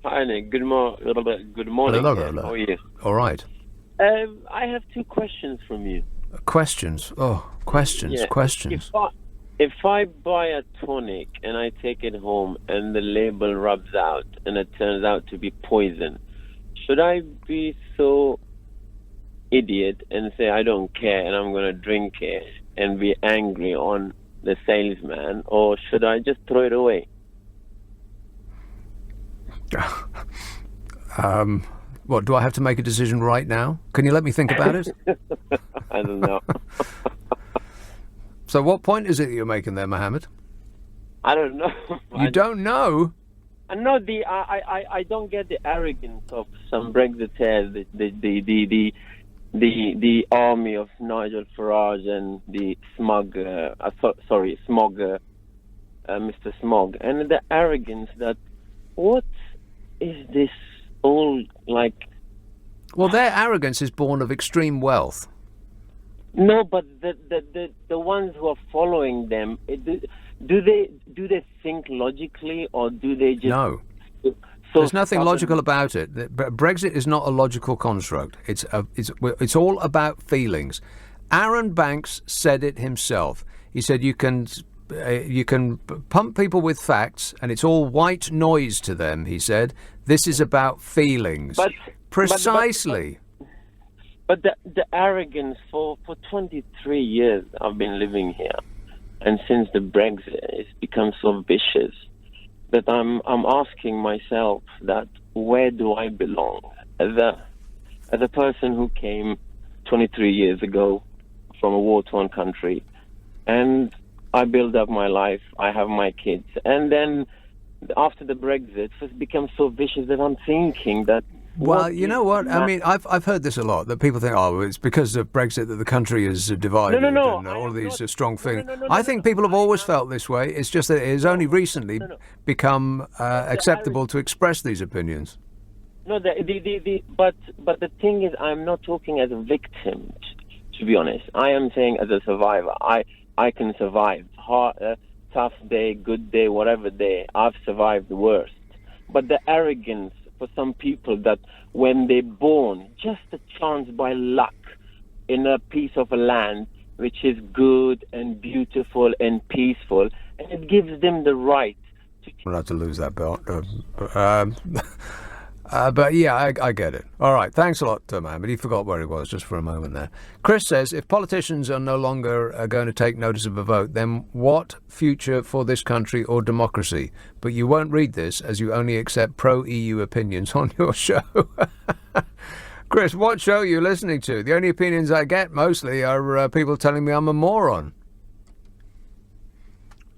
Hi, Nick. Good morning. Hello. How are you? All right. I have 2 questions from you. Questions. Oh, questions. Yeah. Questions. If I buy a tonic and I take it home and the label rubs out and it turns out to be poison, should I be so idiot and say I don't care and I'm going to drink it and be angry on the salesman, or should I just throw it away? What, do I have to make a decision right now? Can you let me think about it? I don't know. So what point is it that you're making there, Mohammed? I don't know. You don't know? I know I don't get the arrogance of some Brexiteers, the army of Nigel Farage and the Mr. Smog, and the arrogance that what is this all like? Well, their arrogance is born of extreme wealth. No, but the ones who are following them, do they think logically, or do they just? No. There's nothing logical about it. Brexit is not a logical construct. It's all about feelings. Aaron Banks said it himself. He said you can pump people with facts, and it's all white noise to them. He said this is about feelings. Precisely. But the arrogance for 23 years I've been living here, and since the Brexit, it's become so vicious that I'm asking myself that where do I belong? As a person who came 23 years ago from a war-torn country, and I build up my life, I have my kids, and then after the Brexit, it's become so vicious that I'm thinking that. Well, you know what? I mean, I've heard this a lot, that people think, oh, it's because of Brexit that the country is divided and all of these strong feelings. I think people have always felt this way. It's just that it has only recently become acceptable to express these opinions. No, but the thing is, I'm not talking as a victim, to be honest. I am saying as a survivor. I can survive. Tough day, good day, whatever day, I've survived the worst. But the arrogance for some people that when they're born, just a chance by luck in a piece of a land which is good and beautiful and peaceful, and it gives them the right to... We'll have to lose that belt. But yeah, I get it. All right, thanks a lot, man. But he forgot where he was just for a moment there. Chris says, if politicians are no longer going to take notice of a vote, then what future for this country or democracy? But you won't read this as you only accept pro-EU opinions on your show. Chris, what show are you listening to? The only opinions I get mostly are people telling me I'm a moron.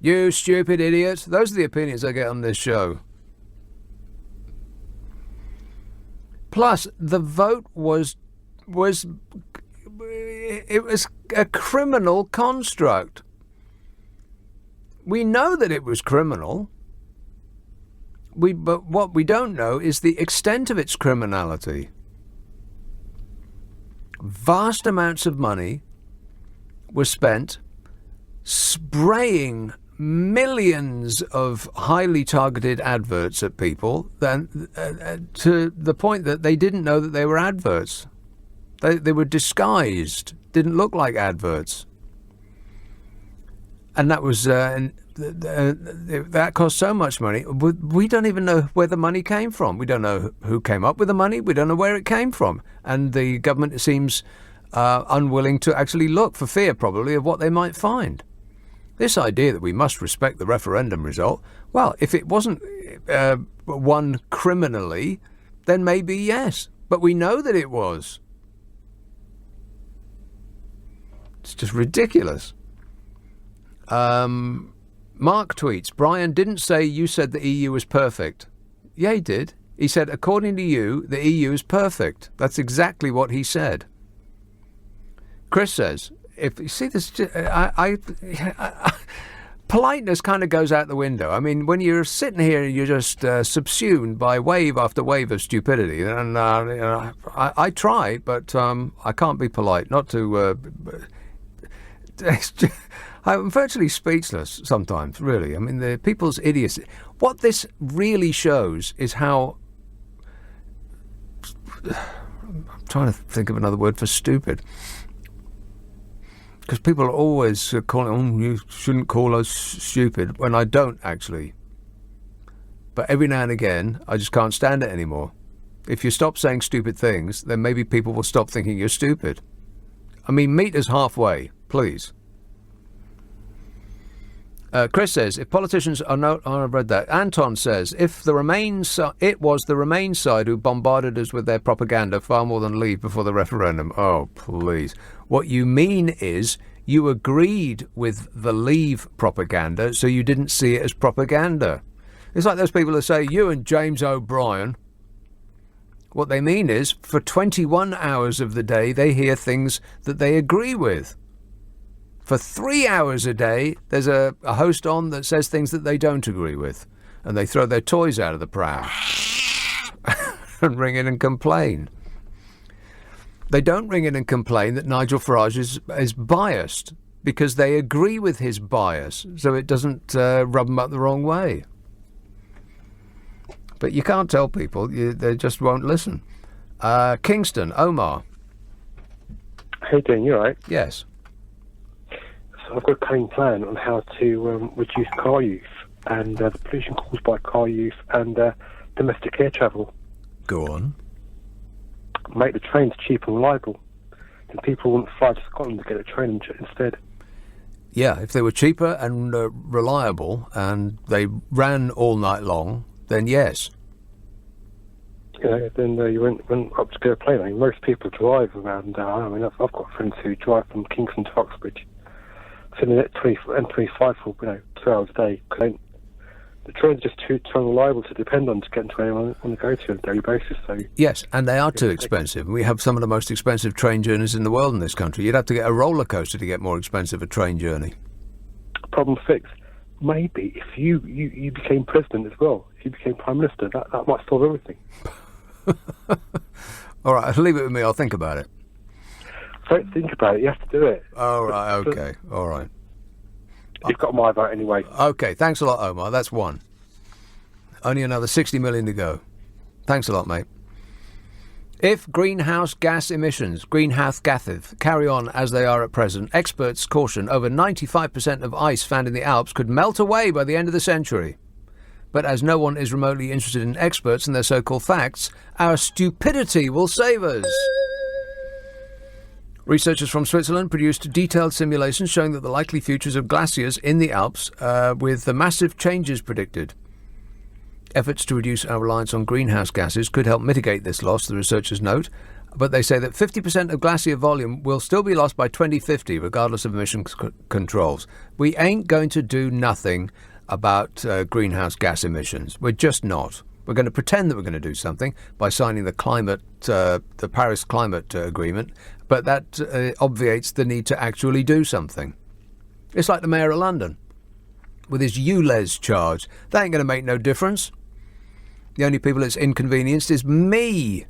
You stupid idiot. Those are the opinions I get on this show. Plus, the vote was a criminal construct. We know that it was criminal. But what we don't know is the extent of its criminality. Vast amounts of money were spent spraying millions of highly targeted adverts at people, then to the point that they didn't know that they were adverts. They were disguised, didn't look like adverts. And that was that cost so much money. We don't even know where the money came from. We don't know who came up with the money. We don't know where it came from. And the government seems unwilling to actually look, for fear probably of what they might find. This idea that we must respect the referendum result, well, if it wasn't won criminally, then maybe yes. But we know that it was. It's just ridiculous. Mark tweets, Brian didn't say you said the EU was perfect. Yeah, he did. He said, according to you, the EU is perfect. That's exactly what he said. Chris says, if you see this, politeness kind of goes out the window. I mean, when you're sitting here and you're just subsumed by wave after wave of stupidity, and I try, but I can't be polite. Not to. I'm virtually speechless sometimes, really. I mean, the people's idiocy. What this really shows is how. I'm trying to think of another word for stupid. Because people are always calling, you shouldn't call us stupid, when I don't, actually. But every now and again, I just can't stand it anymore. If you stop saying stupid things, then maybe people will stop thinking you're stupid. I mean, meet us halfway, please. Chris says, if politicians are no... Oh, I've read that. Anton says, it was the Remain side who bombarded us with their propaganda far more than Leave before the referendum. Oh, please. What you mean is you agreed with the Leave propaganda, so you didn't see it as propaganda. It's like those people that say, you and James O'Brien. What they mean is, for 21 hours of the day, they hear things that they agree with. For 3 hours a day, there's a host on that says things that they don't agree with. And they throw their toys out of the pram and ring in and complain. They don't ring in and complain that Nigel Farage is biased because they agree with his bias, so it doesn't rub them up the wrong way. But you can't tell people. They just won't listen. Kingston, Omar. How you doing? You all right? Yes. So I've got a cunning plan on how to reduce car use and the pollution caused by car use and domestic air travel. Go on. Make the trains cheap and reliable. Then people wouldn't fly to Scotland to get a train instead. Yeah, if they were cheaper and reliable and they ran all night long, then yes. Then you went up to get a plane. I mean, most people drive around. I've got friends who drive from Kingston to Uxbridge. Sitting at M25 for 2 hours a day. The train's just too unreliable to depend on to get to where I want to go to on a daily basis. So yes, and they are too expensive. We have some of the most expensive train journeys in the world in this country. You'd have to get a roller coaster to get more expensive a train journey. Problem fixed. Maybe if you became president as well, if you became prime minister, that might solve everything. All right, leave it with me. I'll think about it. Don't think about it. You have to do it. All right. Okay. All right. You've got my vote anyway. Okay. Thanks a lot, Omar. That's one. Only another 60 million to go. Thanks a lot, mate. If greenhouse gas carry on as they are at present, experts caution over 95% of ice found in the Alps could melt away by the end of the century. But as no one is remotely interested in experts and their so-called facts, our stupidity will save us. Researchers from Switzerland produced detailed simulations showing that the likely futures of glaciers in the Alps with the massive changes predicted. Efforts to reduce our reliance on greenhouse gases could help mitigate this loss, the researchers note, but they say that 50% of glacier volume will still be lost by 2050, regardless of emissions controls. We ain't going to do nothing about greenhouse gas emissions. We're just not. We're going to pretend that we're going to do something by signing the Paris Climate Agreement, but that obviates the need to actually do something. It's like the Mayor of London with his ULEZ charge. That ain't going to make no difference. The only people it's inconvenienced is me.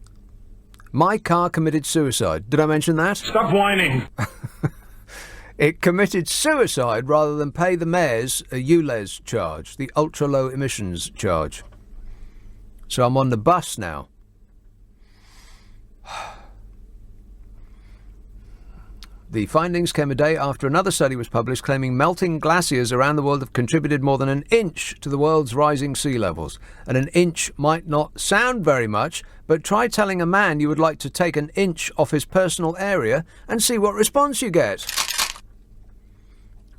My car committed suicide. Did I mention that? Stop whining. It committed suicide rather than pay the mayor's ULEZ charge, the ultra-low emissions charge. So I'm on the bus now. The findings came a day after another study was published claiming melting glaciers around the world have contributed more than an inch to the world's rising sea levels. And an inch might not sound very much, but try telling a man you would like to take an inch off his personal area and see what response you get.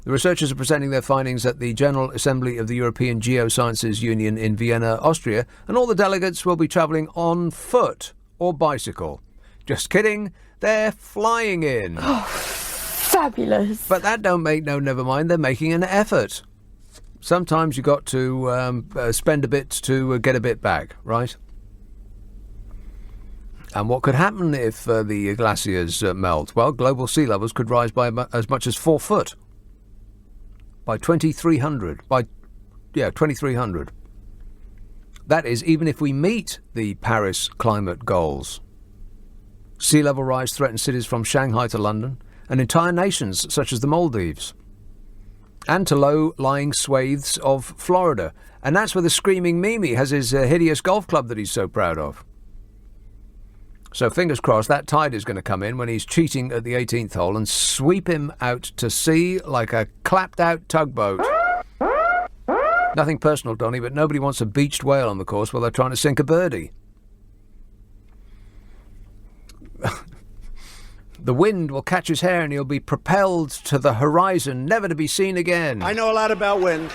The researchers are presenting their findings at the General Assembly of the European Geosciences Union in Vienna, Austria, and all the delegates will be travelling on foot or bicycle. Just kidding, they're flying in. Oh, fabulous. But that don't make no never mind, they're making an effort. Sometimes you've got to spend a bit to get a bit back, right? And what could happen if the glaciers melt? Well, global sea levels could rise by as much as 4 foot by 2300. 2300. That is, even if we meet the Paris climate goals. Sea level rise threatens cities from Shanghai to London and entire nations such as the Maldives and to low-lying swathes of Florida. And that's where the Screaming Mimi has his hideous golf club that he's so proud of. So fingers crossed that tide is going to come in when he's cheating at the 18th hole and sweep him out to sea like a clapped-out tugboat. Nothing personal, Donny, but nobody wants a beached whale on the course while they're trying to sink a birdie. The wind will catch his hair and he'll be propelled to the horizon, never to be seen again. I know a lot about wind.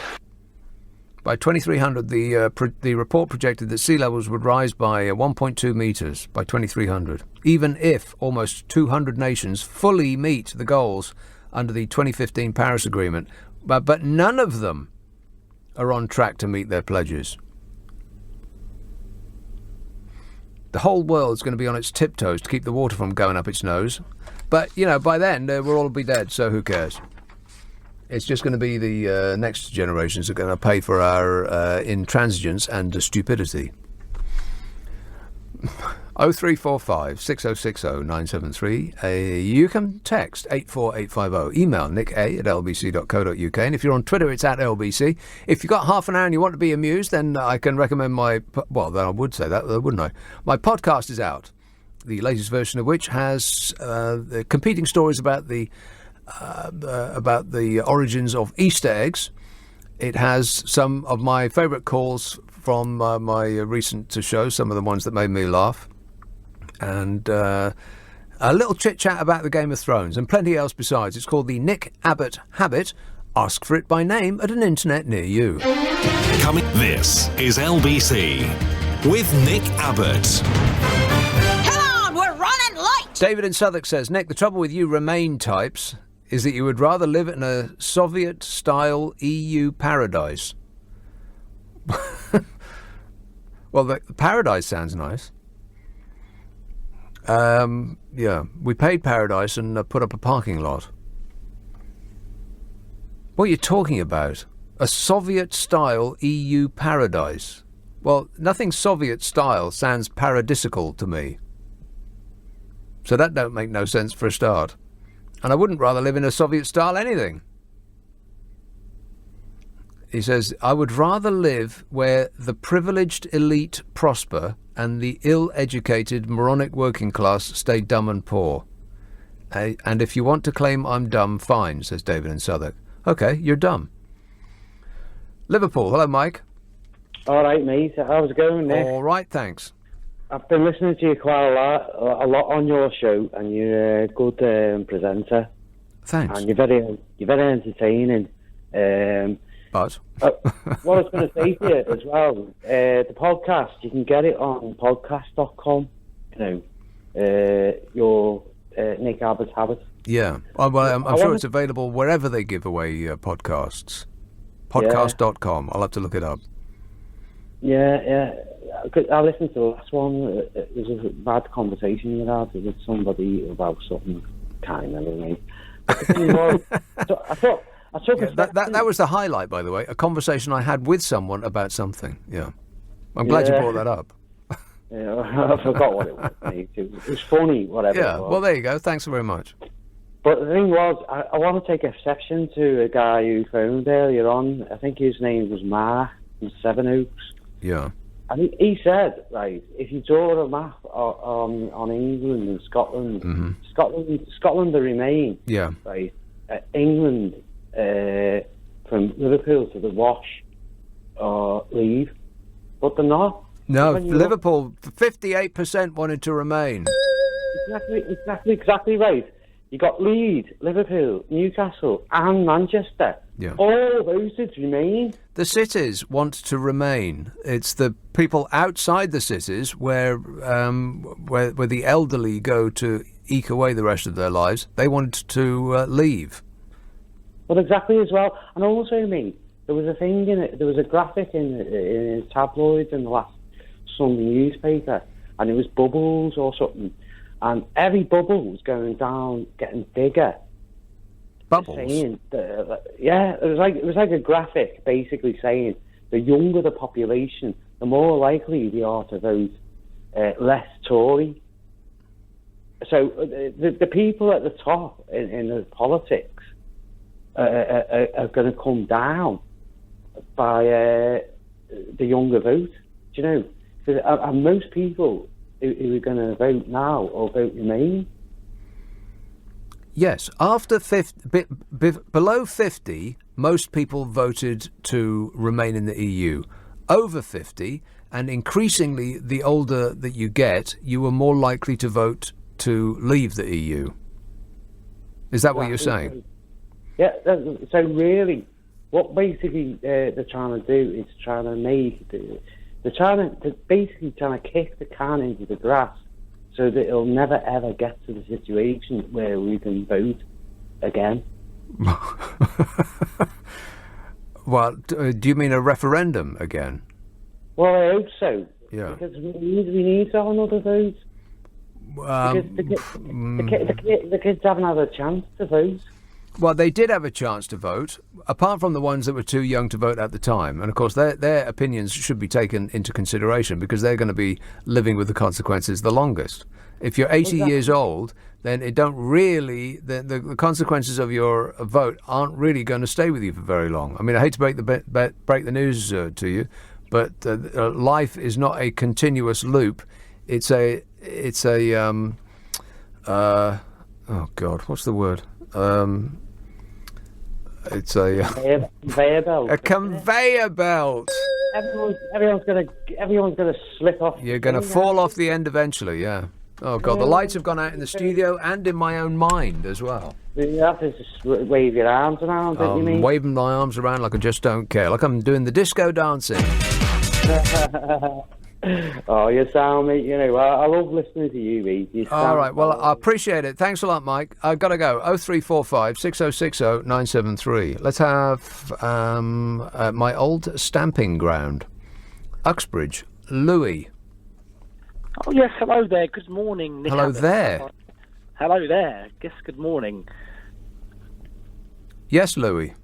By 2300, the report projected that sea levels would rise by 1.2 metres by 2300, even if almost 200 nations fully meet the goals under the 2015 Paris Agreement. But none of them are on track to meet their pledges. The whole world's going to be on its tiptoes to keep the water from going up its nose. But, by then, we'll all be dead, so who cares? It's just going to be the next generations that are going to pay for our intransigence and stupidity. 0345 6060 973. You can text 84850. Email nick@lbc.co.uk. And if you're on Twitter, it's @LBC. If you've got half an hour and you want to be amused, then I can recommend then I would say that, wouldn't I? My podcast is out, the latest version of which has the competing stories about the origins of Easter eggs. It has some of my favourite calls from my recent shows, some of the ones that made me laugh, and a little chit-chat about the Game of Thrones, and plenty else besides. It's called the Nick Abbot Habit. Ask for it by name at an internet near you. This is LBC with Nick Abbott. Come on, we're running late! David in Southwark says, Nick, the trouble with you Remain types is that you would rather live in a Soviet-style EU paradise. Well, the paradise sounds nice. Yeah, we paid paradise and put up a parking lot. What are you talking about? A Soviet-style EU paradise? Well, nothing Soviet-style sounds paradisical to me. So that don't make no sense for a start. And I wouldn't rather live in a Soviet-style anything. He says, I would rather live where the privileged elite prosper and the ill-educated moronic working class stay dumb and poor. And if you want to claim I'm dumb, fine, says David in Southwark. OK, you're dumb. Liverpool, hello, Mike. All right, mate. How's it going, Nick? All right, thanks. I've been listening to you quite a lot on your show, and you're a good presenter. Thanks. And you're very entertaining. But what I was going to say to you as well, the podcast, you can get it on podcast.com. Your Nick Abbott's Habit. Yeah. Well, I'm sure it's available wherever they give away podcasts. Podcast.com. I'll have to look it up. Yeah. I listened to the last one. It was a bad conversation you had with somebody about something kind of anyway. That was the highlight, by the way. A conversation I had with someone about something. Yeah. I'm glad you brought that up. Yeah, I forgot what it was. It was funny, whatever. Yeah, it was. Well, there you go. Thanks very much. But the thing was, I want to take exception to a guy who phoned earlier on. I think his name was Mark from Sevenoaks. Yeah. And he said, right, if you draw a map on England and Scotland, Scotland to remain. Yeah. Right. England from Liverpool to the Wash or leave, but they're not. No, Liverpool, 58% wanted to remain. Exactly right. You got Leeds, Liverpool, Newcastle, and Manchester. Yeah. All voted to remain. The cities want to remain. It's the people outside the cities where the elderly go to eke away the rest of their lives. They want to leave. Well, exactly as well. And also, there was a thing in it. There was a graphic in tabloids in the last Sunday newspaper, and it was bubbles or something, and every bubble was going down, getting bigger. Bubbles. Saying yeah, it was like a graphic basically saying the younger the population, the more likely they are to vote less Tory. So the people at the top in the politics are going to come down by the younger vote. Do you know? And most people who are going to vote now or vote Remain. Yes, after 50, below 50, most people voted to remain in the EU. Over 50, and increasingly the older that you get, you are more likely to vote to leave the EU. Is that what you're saying? Yeah, so really, what basically they're trying to do is trying to basically kick the can into the grass, so that it'll never ever get to the situation where we can vote again. Well, do you mean a referendum again? Well, I hope so. Yeah. Because we need to have another vote. Because the kids haven't had a chance to vote. Well, they did have a chance to vote, apart from the ones that were too young to vote at the time. And, of course, their opinions should be taken into consideration because they're going to be living with the consequences the longest. If you're 80 years old, then it don't really... The consequences of your vote aren't really going to stay with you for very long. I mean, I hate to break the news to you, but life is not a continuous loop. It's a oh, God, what's the word? It's a conveyor belt. A conveyor belt. Everyone's gonna slip off. You're gonna fall off the end eventually. Yeah. Oh God, the lights have gone out in the studio and in my own mind as well. You have to just wave your arms around, don't you mean? Waving my arms around like I just don't care, like I'm doing the disco dancing. Oh, you sound me. You know, I love listening to you, Reed. All right, well, I appreciate it. Thanks a lot, Mike. I've got to go. 0345 6060 973. Let's have my old stamping ground, Uxbridge, Louis. Oh, yes, hello there. Good morning, Nick. Hello there. Hello there. Yes, good morning. Yes, Louis.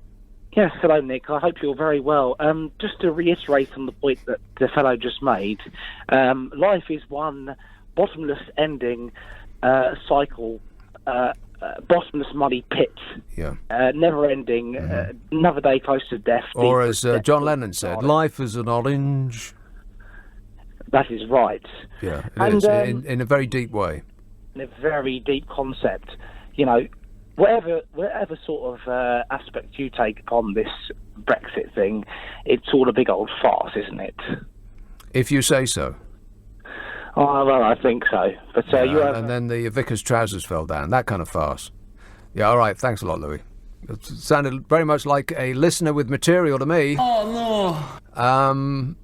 Yes, hello, Nick. I hope you're very well. Just to reiterate on the point that the fellow just made, life is one bottomless ending cycle, bottomless muddy pit. Yeah. Never ending, another day close to death. Or as John Lennon said, life is an orange. That is right. Yeah, it is, in a very deep way. In a very deep concept. You know, whatever sort of aspect you take upon this Brexit thing, it's all a big old farce, isn't it? If you say so. Oh, well, I think so. But you have... And then the vicar's trousers fell down. That kind of farce. Yeah, all right. Thanks a lot, Louis. It sounded very much like a listener with material to me. Oh, no.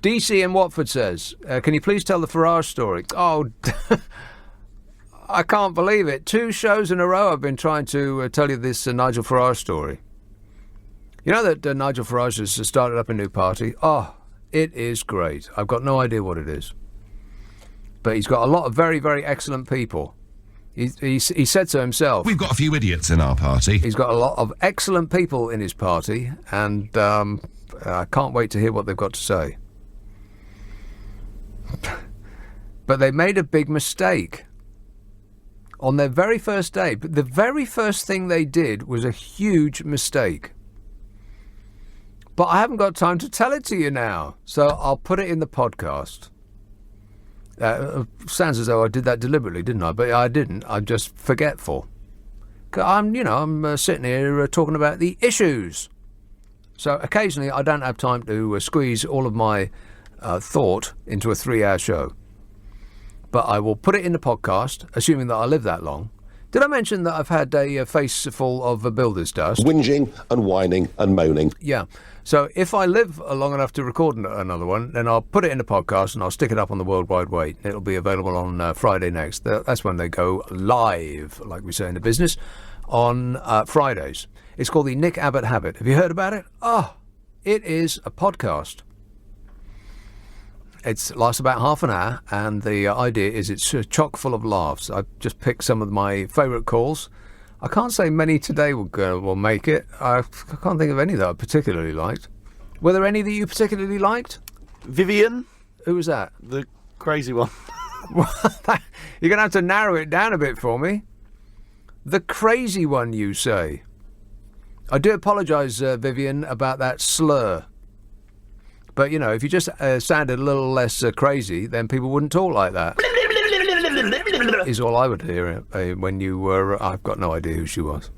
DC in Watford says, can you please tell the Farage story? Oh, I can't believe it. 2 shows in a row I've been trying to tell you this Nigel Farage story. You know that Nigel Farage has started up a new party? Oh, it is great. I've got no idea what it is. But he's got a lot of very, very excellent people. He said so himself. We've got a few idiots in our party. He's got a lot of excellent people in his party, and I can't wait to hear what they've got to say. But they made a big mistake. On their very first day, but the very first thing they did was a huge mistake. But I haven't got time to tell it to you now, so I'll put it in the podcast. Sounds as though I did that deliberately, didn't I? But I didn't. I'm just forgetful. I'm sitting here talking about the issues. So occasionally I don't have time to squeeze all of my thought into a 3-hour show. But I will put it in the podcast, assuming that I live that long. Did I mention that I've had a face full of builder's dust? Whinging and whining and moaning. Yeah. So if I live long enough to record another one, then I'll put it in the podcast and I'll stick it up on the World Wide Web. It'll be available on Friday next. That's when they go live, like we say in the business, on Fridays. It's called the Nick Abbot Habit. Have you heard about it? Oh, It is a podcast. It lasts about half an hour, and the idea is it's chock full of laughs. I've just picked some of my favourite calls. I can't say many today will make it. I can't think of any that I particularly liked. Were there any that you particularly liked? Vivian. Who was that? The crazy one. You're going to have to narrow it down a bit for me. The crazy one, you say? I do apologise, Vivian, about that slur. But, you know, if you just sounded a little less crazy, then people wouldn't talk like that. Is all I would hear when you were... I've got no idea who she was.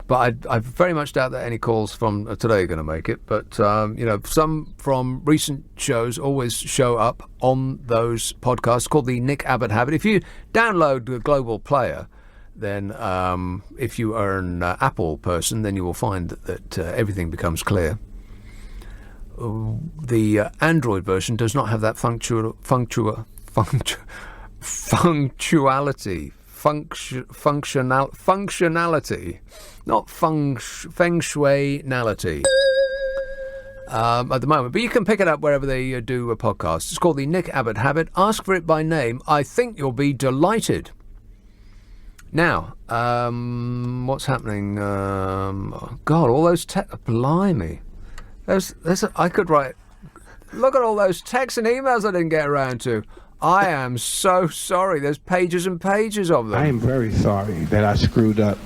But I very much doubt that any calls from today are going to make it. But, you know, some from recent shows always show up on those podcasts called the Nick Abbot Habit. If you download the Global Player, then if you are an Apple person, then you will find that everything becomes clear. The Android version does not have that functionality. Functionality, not feng shui-nality at the moment. But you can pick it up wherever they do a podcast. It's called the Nick Abbot Habit. Ask for it by name. I think you'll be delighted. Now, what's happening? Oh God, all those blimey. I could write. Look at all those texts and emails I didn't get around to. I am so sorry. There's pages and pages of them. I am very sorry that I screwed up.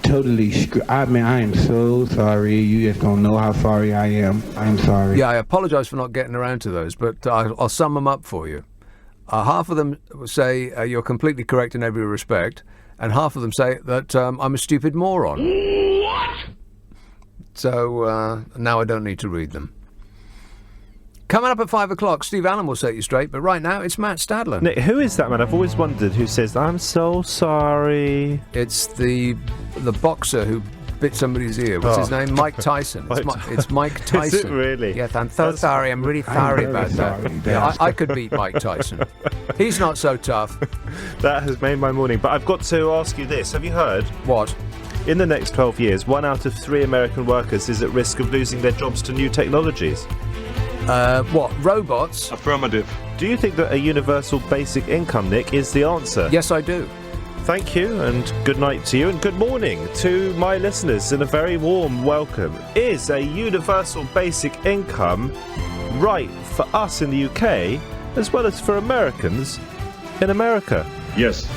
Totally I mean, I am so sorry. You just don't know how sorry I am. I'm sorry. Yeah, I apologise for not getting around to those, but I'll sum them up for you. Half of them say you're completely correct in every respect, and half of them say that I'm a stupid moron. What? So now I don't need to read them. Coming up at 5 o'clock, Steve Allen will set you straight, but right now it's Matt Stadler. Nick, who is that man? I've always wondered who says, I'm so sorry. It's the boxer who bit somebody's ear. What's his name? Mike Tyson. It's Mike Tyson. Is it really? Yes, I'm so sorry. I'm really sorry about that. Yeah, I could beat Mike Tyson. He's not so tough. That has made my morning. But I've got to ask you this. Have you heard? What? In the next 12 years, 1 out of 3 American workers is at risk of losing their jobs to new technologies. What? Robots? Affirmative. Do you think that a universal basic income, Nick, is the answer? Yes, I do. Thank you, and good night to you, and good morning to my listeners, and a very warm welcome. Is a universal basic income right for us in the UK, as well as for Americans in America? Yes.